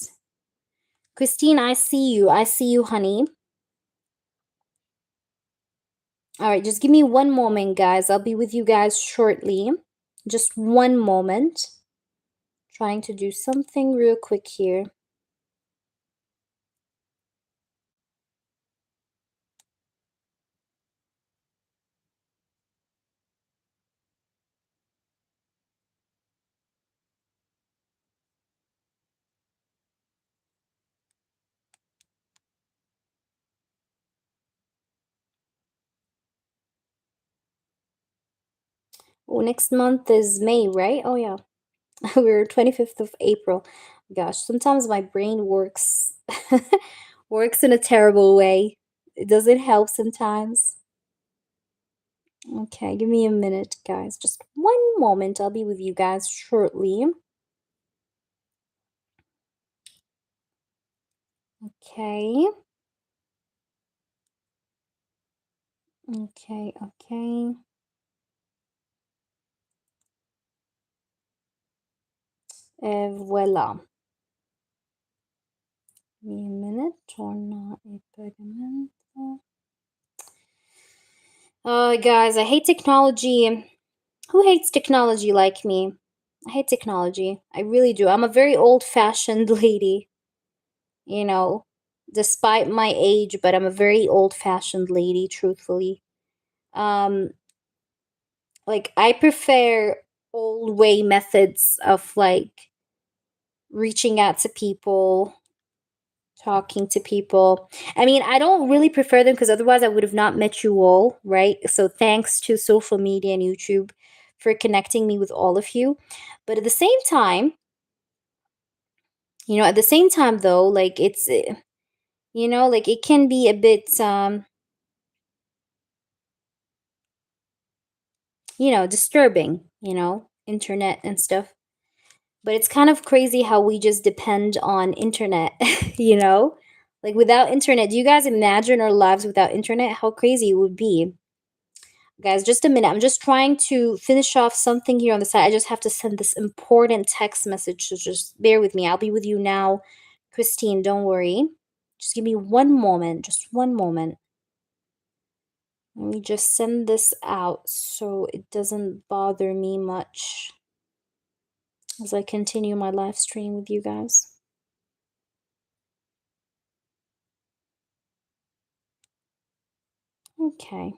Christine, I see you. I see you, honey. All right, just give me one moment, guys. I'll be with you guys shortly. Just one moment. Trying to do something real quick here. Oh, next month is May, right? Oh, yeah. We're 25th of April. Gosh, sometimes my brain works works in a terrible way. It doesn't help sometimes. Okay, give me a minute, guys. Just one moment. I'll be with you guys shortly. Okay. Okay, okay. Voila. Give me a minute. Torna e pagamento. Oh, guys, I hate technology. Who hates technology like me? I hate technology. I really do. I'm a very old-fashioned lady, you know, despite my age, but I'm a very old-fashioned lady, truthfully. Um, like I prefer old way methods of like reaching out to people, talking to people. I mean, I don't really prefer them because otherwise I would have not met you all, right? So thanks to social media and YouTube for connecting me with all of you. But at the same time, at the same time though, like it's like it can be a bit disturbing, internet and stuff. But it's kind of crazy how we just depend on internet, you know? Like without internet, do you guys imagine our lives without internet? How crazy it would be. Guys, just a minute. I'm just trying to finish off something here on the side. I just have to send this important text message, so just bear with me. I'll be with you now. Christine, don't worry. Just give me one moment. Just one moment. Let me just send this out so it doesn't bother me much as I continue my live stream with you guys. Okay.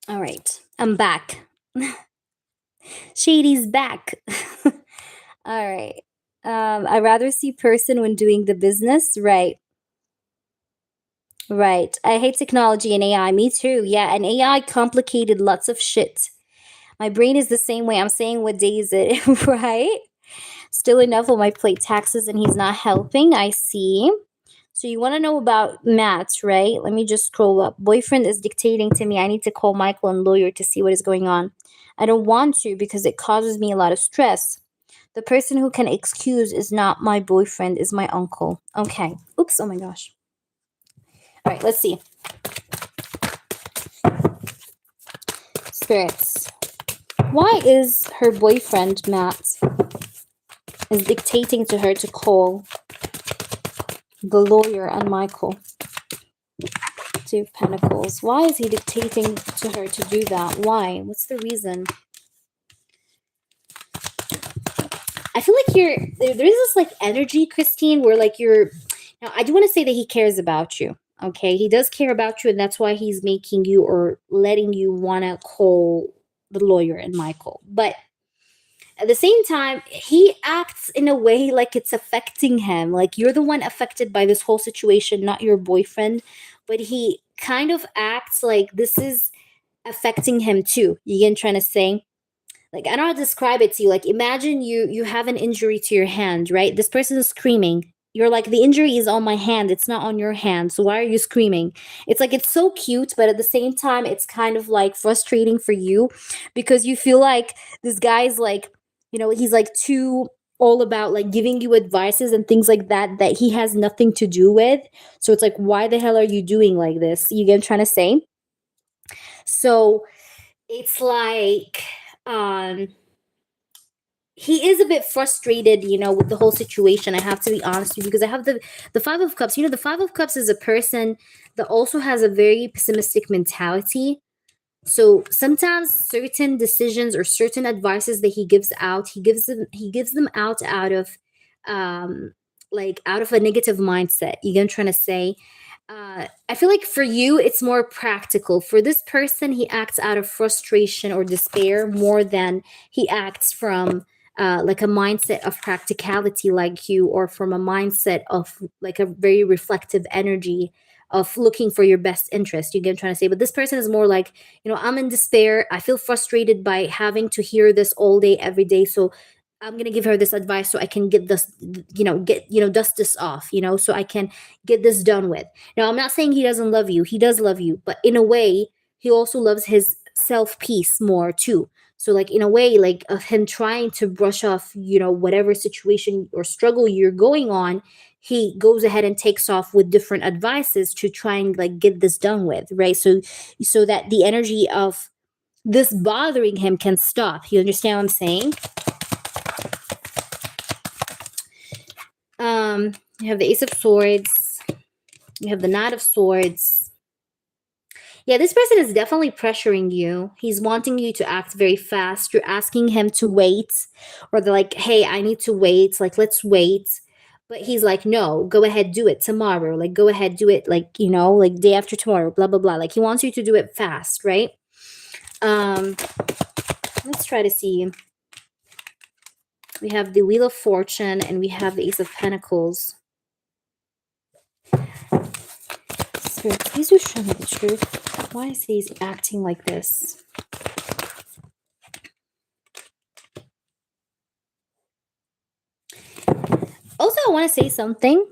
All right. I'm back. Shady's back. All right. I rather see person when doing the business. Right. Right. I hate technology and AI. Me too. Yeah, and AI complicated lots of shit. My brain is the same way. I'm saying, what day is it? Right? Still enough on my plate. Taxes and he's not helping. I see. So you want to know about Matt, right? Let me just scroll up. Boyfriend is dictating to me. I need to call Michael and lawyer to see what is going on. I don't want to because it causes me a lot of stress. The person who can excuse is not my boyfriend, is my uncle. Okay. Oops. Oh my gosh. All right. Let's see. Spirits. Why is her boyfriend, Matt, is dictating to her to call the lawyer and Michael? Two of Pentacles. Why is he dictating to her to do that? Why? What's the reason? I feel like there is this like energy, Christine, where like now I do want to say that he cares about you. Okay, he does care about you, and that's why he's making you or letting you want to call the lawyer and Michael. But at the same time, he acts in a way like it's affecting him. Like you're the one affected by this whole situation, not your boyfriend. But he kind of acts like this is affecting him too. You get what I'm trying to say? Like, I don't know how to describe it to you. Like, imagine you have an injury to your hand, right? This person is screaming. You're like, the injury is on my hand, it's not on your hand, so why are you screaming? It's like, it's so cute, but at the same time it's kind of like frustrating for you, because you feel like this guy's like, he's like too all about like giving you advices and things like that he has nothing to do with. So it's like, why the hell are you doing like this? You get what I'm trying to say? So it's like, um he is a bit frustrated, with the whole situation. I have to be honest with you, because I have the 5 of Cups. The 5 of Cups is a person that also has a very pessimistic mentality. So sometimes certain decisions or certain advices that he gives out, he gives them out of like out of a negative mindset. You get what I'm trying to say? I feel like for you it's more practical. For this person, he acts out of frustration or despair more than he acts from like a mindset of practicality like you, or from a mindset of like a very reflective energy of looking for your best interest. You get what I'm trying to say? But this person is more like, I'm in despair. I feel frustrated by having to hear this all day, every day. So I'm gonna give her this advice so I can get this, dust this off, so I can get this done with. Now, I'm not saying he doesn't love you. He does love you, but in a way, he also loves his self peace more too. So, like, in a way, like, of him trying to brush off, whatever situation or struggle you're going on, he goes ahead and takes off with different advices to try and like get this done with, right? So that the energy of this bothering him can stop. You understand what I'm saying? You have the Ace of Swords. You have the Knight of Swords. Yeah, this person is definitely pressuring you. He's wanting you to act very fast. You're asking him to wait, or they're like, hey, I need to wait. Like, let's wait. But he's like, no, go ahead, do it tomorrow. Like, go ahead, do it, like, like day after tomorrow, blah, blah, blah. Like, he wants you to do it fast, right? Let's try to see. We have the Wheel of Fortune and we have the Ace of Pentacles. Spirit, please do show me the truth. Why is he acting like this? Also, I want to say something.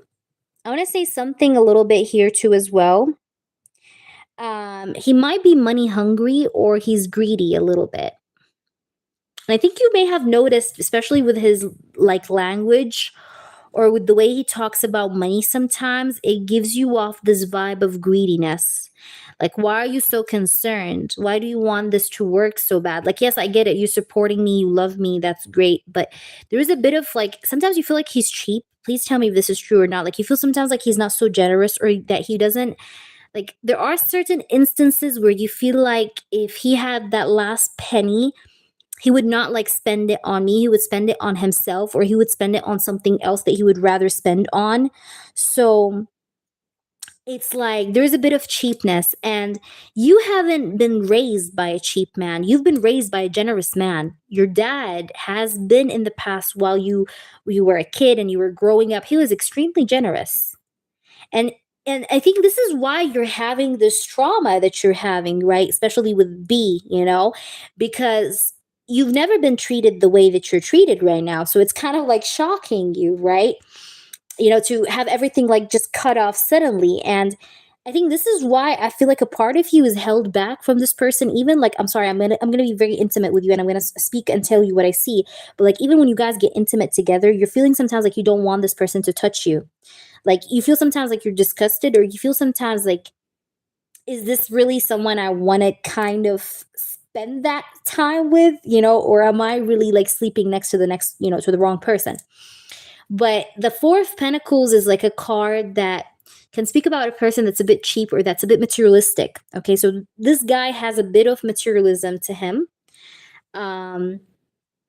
I want to say something a little bit here too as well. He might be money hungry, or he's greedy a little bit. And I think you may have noticed, especially with his like language, or with the way he talks about money, sometimes it gives you off this vibe of greediness. Like, why are you so concerned? Why do you want this to work so bad? Like, yes, I get it. You're supporting me. You love me. That's great. But there's a bit of like, sometimes you feel like he's cheap. Please tell me if this is true or not. Like, you feel sometimes like he's not so generous, or that he doesn't, like, there are certain instances where you feel like if he had that last penny, he would not like spend it on me. He would spend it on himself, or he would spend it on something else that he would rather spend on. So it's like there's a bit of cheapness, and you haven't been raised by a cheap man. You've been raised by a generous man. Your dad has been, in the past, while you were a kid and you were growing up, he was extremely generous. And I think this is why you're having this trauma that you're having, right? Especially with B, because you've never been treated the way that you're treated right now. So it's kind of like shocking you, right? To have everything like just cut off suddenly. And I think this is why I feel like a part of you is held back from this person. Even like, I'm sorry, I'm gonna be very intimate with you, and I'm gonna speak and tell you what I see. But like, even when you guys get intimate together, you're feeling sometimes like you don't want this person to touch you. Like, you feel sometimes like you're disgusted, or you feel sometimes like, is this really someone I want to kind of spend that time with, or am I really like sleeping next to to the wrong person? But the Four of Pentacles is like a card that can speak about a person that's a bit cheap, or that's a bit materialistic. Okay, so this guy has a bit of materialism to him.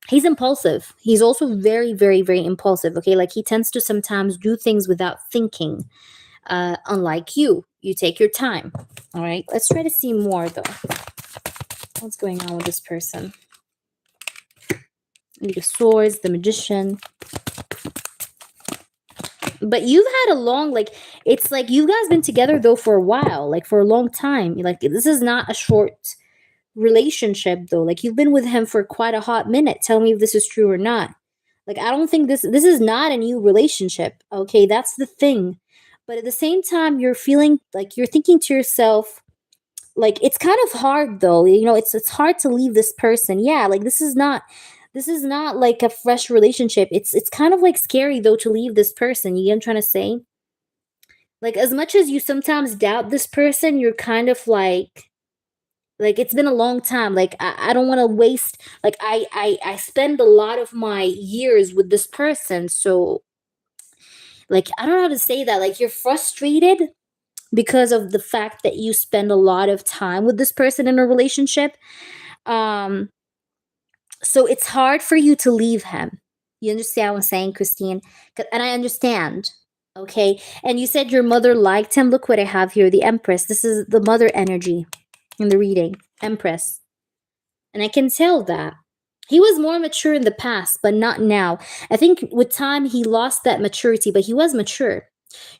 He's impulsive. He's also very, very, very impulsive. Okay, like, he tends to sometimes do things without thinking. Unlike you take your time. All right, let's try to see more though. What's going on with this person? Eight of Swords, the Magician. But you've had a long, like, it's like you guys been together though for a while, like for a long time. Like, this is not a short relationship though. Like you've been with him for quite a hot minute. Tell me if this is true or not. Like I don't think this is not a new relationship. Okay, that's the thing. But at the same time, you're feeling like you're thinking to yourself, like it's kind of hard though. It's hard to leave this person. Yeah, like this is not like a fresh relationship. It's kind of like scary though to leave this person. You get what I'm trying to say? Like as much as you sometimes doubt this person, you're kind of like it's been a long time. Like I don't want to waste, like I spend a lot of my years with this person. So like I don't know how to say that. Like you're frustrated because of the fact that you spend a lot of time with this person in a relationship. Um so it's hard for you to leave him. You understand what I'm saying, Christine? And I understand. Okay. And you said your mother liked him. Look what I have here, the Empress. This is the mother energy in the reading. Empress. And I can tell that. He was more mature in the past, but not now. I think with time he lost that maturity, but he was mature.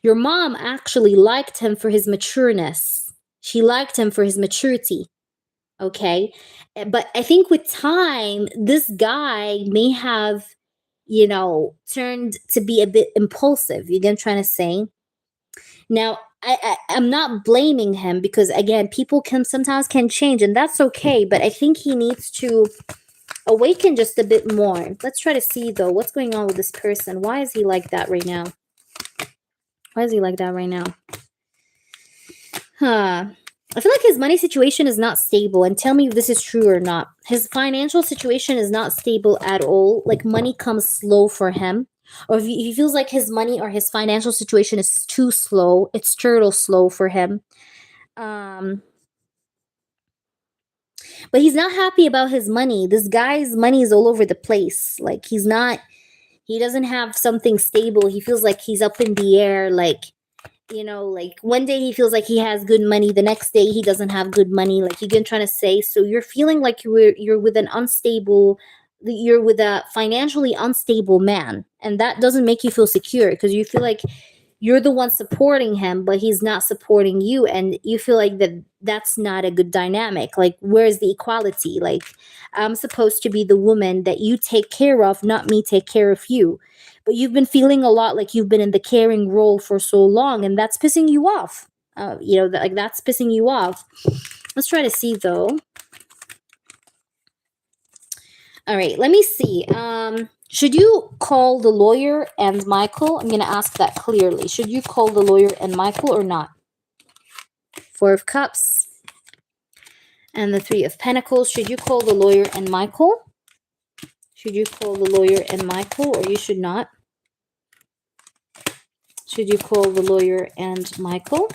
Your mom actually liked him for his matureness. She liked him for his maturity. Okay. But I think with time, this guy may have, turned to be a bit impulsive. You get what I'm trying to say? Now, I'm not blaming him because again, people can sometimes can change and that's okay. But I think he needs to awaken just a bit more. Let's try to see though what's going on with this person. Why is he like that right now? Why is he like that right now? I feel like his money situation is not stable, and tell me if this is true or not. His financial situation is not stable at all. Like money comes slow for him. Or if he feels like his money or his financial situation is too slow, it's turtle slow for him. Um but he's not happy about his money. This guy's money is all over the place. Like he doesn't have something stable. He feels like he's up in the air. Like one day he feels like he has good money, the next day he doesn't have good money. Like you're trying to say, so you're feeling like you're with a financially unstable man, and that doesn't make you feel secure because you feel like you're the one supporting him, but he's not supporting you, and you feel like that's not a good dynamic. Like where's the equality? Like I'm supposed to be the woman that you take care of, not me take care of you. But you've been feeling a lot like you've been in the caring role for so long, and that's pissing you off. That's pissing you off. Let's try to see though. All right, let me see. Should you call the lawyer and Michael? I'm going to ask that clearly. Should you call the lawyer and Michael or not? Four of Cups and the Three of Pentacles. Should you call the lawyer and Michael? Should you call the lawyer and Michael, or you should not? Should you call the lawyer and Michael?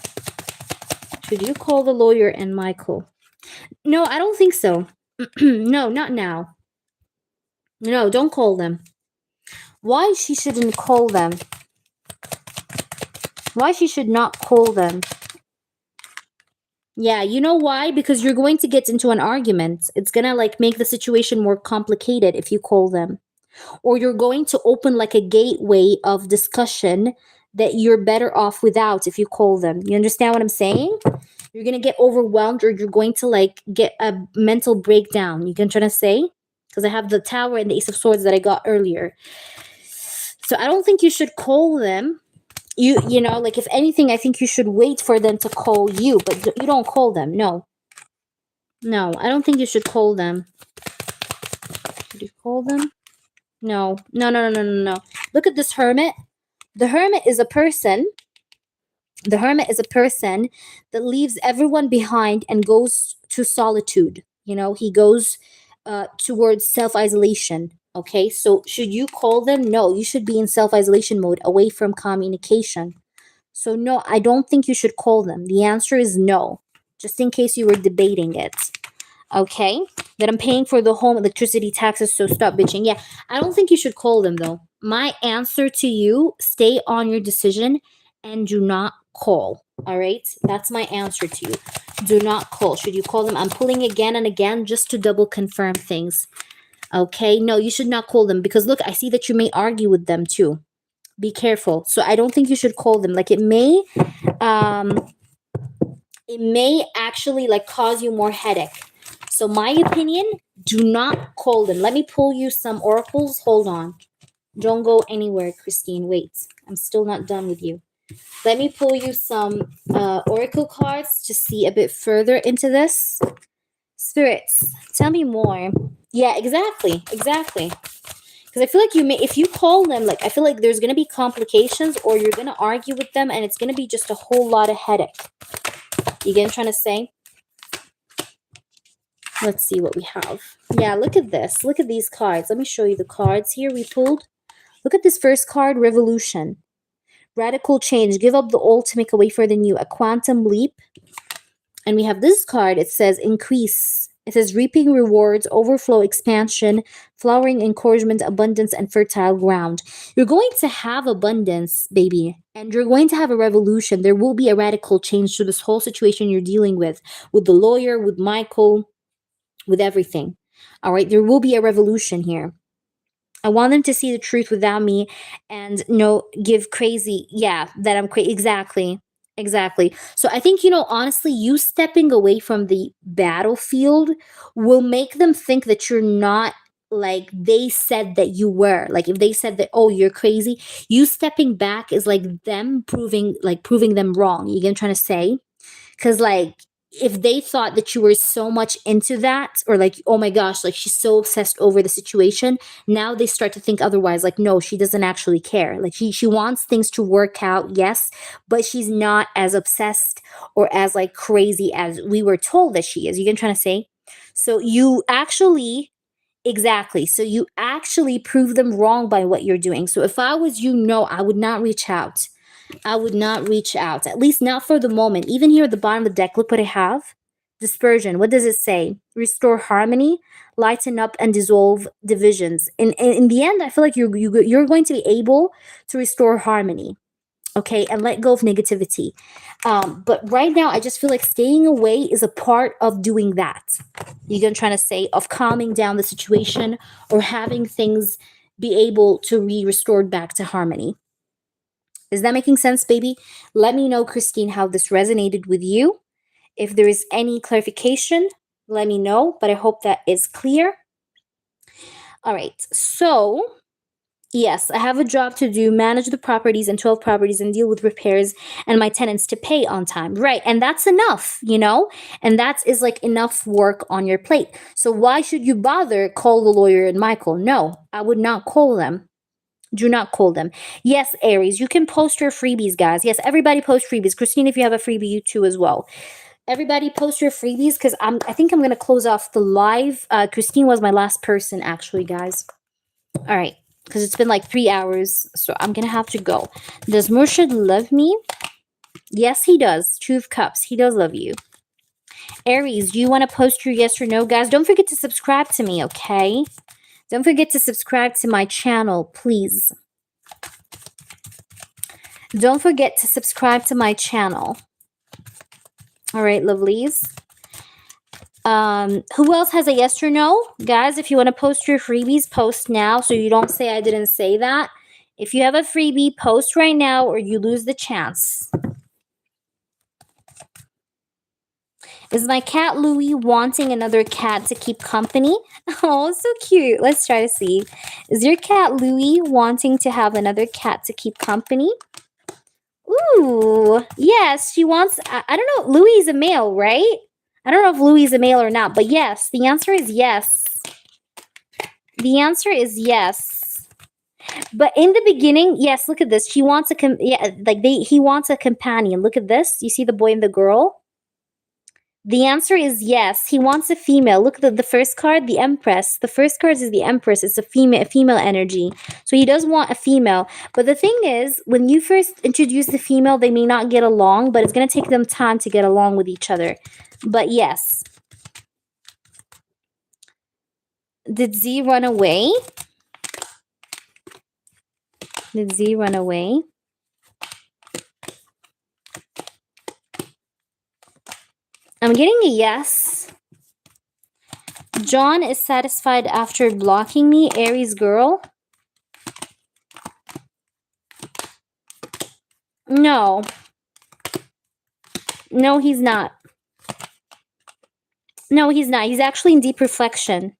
Should you call the lawyer and Michael? No, I don't think so. No, not now. No, don't call them. Why she shouldn't call them? Why she should not call them? Yeah, you know why? Because you're going to get into an argument. It's gonna make the situation more complicated if you call them. Or you're going to open a gateway of discussion that you're better off without if you call them. You understand what I'm saying? You're gonna get overwhelmed, or you're going to get a mental breakdown. You can try to say? Because I have the Tower and the Ace of Swords that I got earlier. So I don't think you should call them. If anything, I think you should wait for them to call you, but you don't call them. No, I don't think you should call them. Should you call them? No. Look at this Hermit. The Hermit is a person. The Hermit is a person that leaves everyone behind and goes to solitude. He goes towards self-isolation. Okay, so should you call them? No, you should be in self-isolation mode, away from communication. So no, I don't think you should call them. The answer is no, just in case you were debating it. Okay, that I'm paying for the home electricity taxes, so stop bitching. Yeah, I don't think you should call them though. My answer to you, stay on your decision and do not call. All right, that's my answer to you. Do not call. Should you call them? I'm pulling again and again just to double confirm things. Okay, no, you should not call them because look, I see that you may argue with them too. Be careful. So I don't think you should call them. It may actually cause you more headache. So my opinion, do not call them. Let me pull you some oracles. Hold on. Don't go anywhere, Christine. Wait. I'm still not done with you. Let me pull you some oracle cards to see a bit further into this. Spirits, tell me more. Yeah, exactly. Exactly. Because I feel like if you call them, like, I feel like there's going to be complications, or you're going to argue with them and it's going to be just a whole lot of headache. You get what I'm trying to say? Let's see what we have. Yeah, look at this. Look at these cards. Let me show you the cards here we pulled. Look at this first card, Revolution. Radical change. Give up the old to make a way for the new. A quantum leap. And we have this card. It says increase. It says reaping rewards, overflow, expansion, flowering, encouragement, abundance, and fertile ground. You're going to have abundance, baby. And you're going to have a revolution. There will be a radical change to this whole situation you're dealing with the lawyer, with Michael, with everything. All right, there will be a revolution here. I want them to see the truth without me and give crazy, yeah, that I'm crazy. Exactly. So I think, honestly, you stepping away from the battlefield will make them think that you're not like they said that you were. Like if they said that, oh, you're crazy, you stepping back is like them proving them wrong. You get what I'm trying to say? Because, like, if they thought that you were so much into that, or like, oh my gosh, like she's so obsessed over the situation, now they start to think otherwise. Like, no, she doesn't actually care. Like she wants things to work out, yes, but she's not as obsessed or as like crazy as we were told that she is. You get what I'm trying to say? So you actually Exactly. So you actually prove them wrong by what you're doing. So if I was you, no, I would not reach out. I would not reach out, at least not for the moment. Even here at the bottom of the deck, look what I have. Dispersion. What does it say? Restore harmony, lighten up, and dissolve divisions. In the end, I feel like you're going to be able to restore harmony, okay, and let go of negativity. But right now, I just feel like staying away is a part of doing that. You get what I'm trying to say? Of calming down the situation or having things be able to be restored back to harmony. Is that making sense, baby? Let me know, Christine, how this resonated with you. If there is any clarification, let me know, but I hope that is clear. All right, so yes, I have a job to do, manage the properties and 12 properties and deal with repairs and my tenants to pay on time. Right, and that's enough, and that is like enough work on your plate. So why should you bother call the lawyer and Michael? No, I would not call them. Do not call them. Yes, Aries, you can post your freebies, guys. Yes, everybody post freebies. Christine, if you have a freebie, you too as well. Everybody post your freebies because I think I'm going to close off the live. Christine was my last person, actually, guys. All right, because it's been like 3 hours, so I'm going to have to go. Does Murshid love me? Yes, he does. Two of Cups. He does love you. Aries, do you want to post your yes or no, guys? Don't forget to subscribe to me, okay? Don't forget to subscribe to my channel, please. Don't forget to subscribe to my channel. All right, lovelies. Who else has a yes or no? Guys, if you want to post your freebies, post now so you don't say I didn't say that. If you have a freebie, post right now or you lose the chance. Is my cat Louie wanting another cat to keep company? Oh, so cute. Let's try to see. Is your cat Louie wanting to have another cat to keep company? Ooh, yes, she wants. I don't know. Louie is a male, right? I don't know if Louie is a male or not, but yes, the answer is yes. The answer is yes. But in the beginning, yes, look at this. She wants he wants a companion. Look at this. You see the boy and the girl? The answer is yes. He wants a female. Look at the first card, the Empress. The first card is the Empress. It's a female energy. So he does want a female. But the thing is, when you first introduce the female, they may not get along, but it's going to take them time to get along with each other. But yes. Did Z run away? Did Z run away? I'm getting a yes. John is satisfied after blocking me. Aries girl. No. No, he's not. No, he's not. He's actually in deep reflection.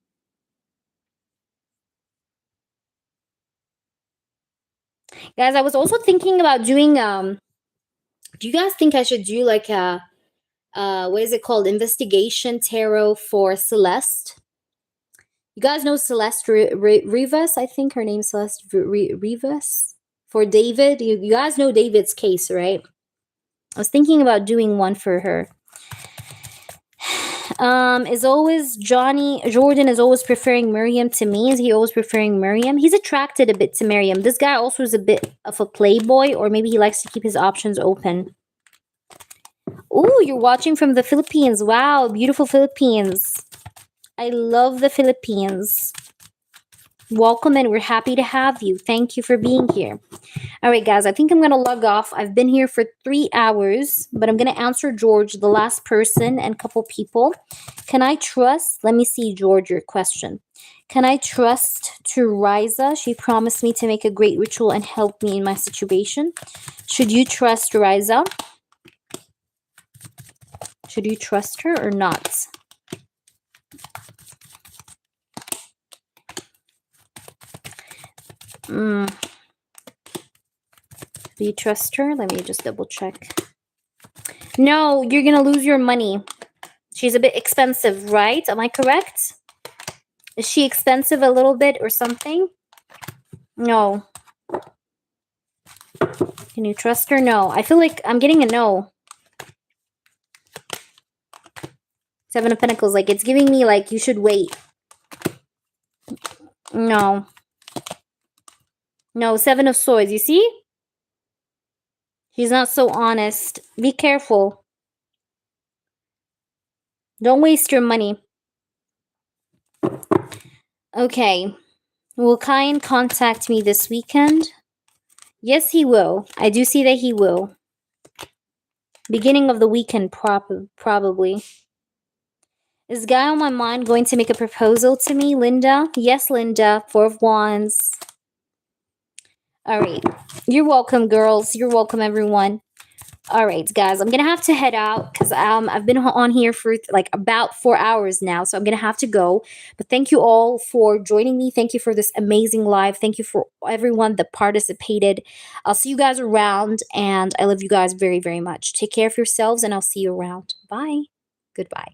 Guys, I was also thinking about doing do you guys think I should do like a what is it called? Investigation tarot for Celeste. You guys know Celeste Rivas? I think her name's Celeste Rivas. For David. You guys know David's case, right? I was thinking about doing one for her. Is always Jordan is always preferring Miriam to me. Is he always preferring Miriam? He's attracted a bit to Miriam. This guy also is a bit of a playboy, or maybe he likes to keep his options open. Ooh, you're watching from the Philippines. Wow, beautiful Philippines. I love the Philippines. Welcome, and we're happy to have you. Thank you for being here. All right, guys, I think I'm going to log off. I've been here for 3 hours, but I'm going to answer George, the last person, and a couple people. Can I trust? Let me see, George, your question. Can I trust to Riza? She promised me to make a great ritual and help me in my situation. Should you trust Riza? Should you trust her or not? Do you trust her? Let me just double check. No, you're going to lose your money. She's a bit expensive, right? Am I correct? Is she expensive a little bit or something? No. Can you trust her? No. I feel like I'm getting a no. 7 of Pentacles. Like, it's giving me, like, you should wait. No. No, 7 of Swords. You see? She's not so honest. Be careful. Don't waste your money. Okay. Will Kyan contact me this weekend? Yes, he will. I do see that he will. Beginning of the weekend, probably. Is guy on my mind going to make a proposal to me, Linda? Yes, Linda. 4 of Wands. All right. You're welcome, girls. You're welcome, everyone. All right, guys. I'm going to have to head out because I've been on here for like about 4 hours now. So I'm going to have to go. But thank you all for joining me. Thank you for this amazing live. Thank you for everyone that participated. I'll see you guys around. And I love you guys very, very much. Take care of yourselves and I'll see you around. Bye. Goodbye.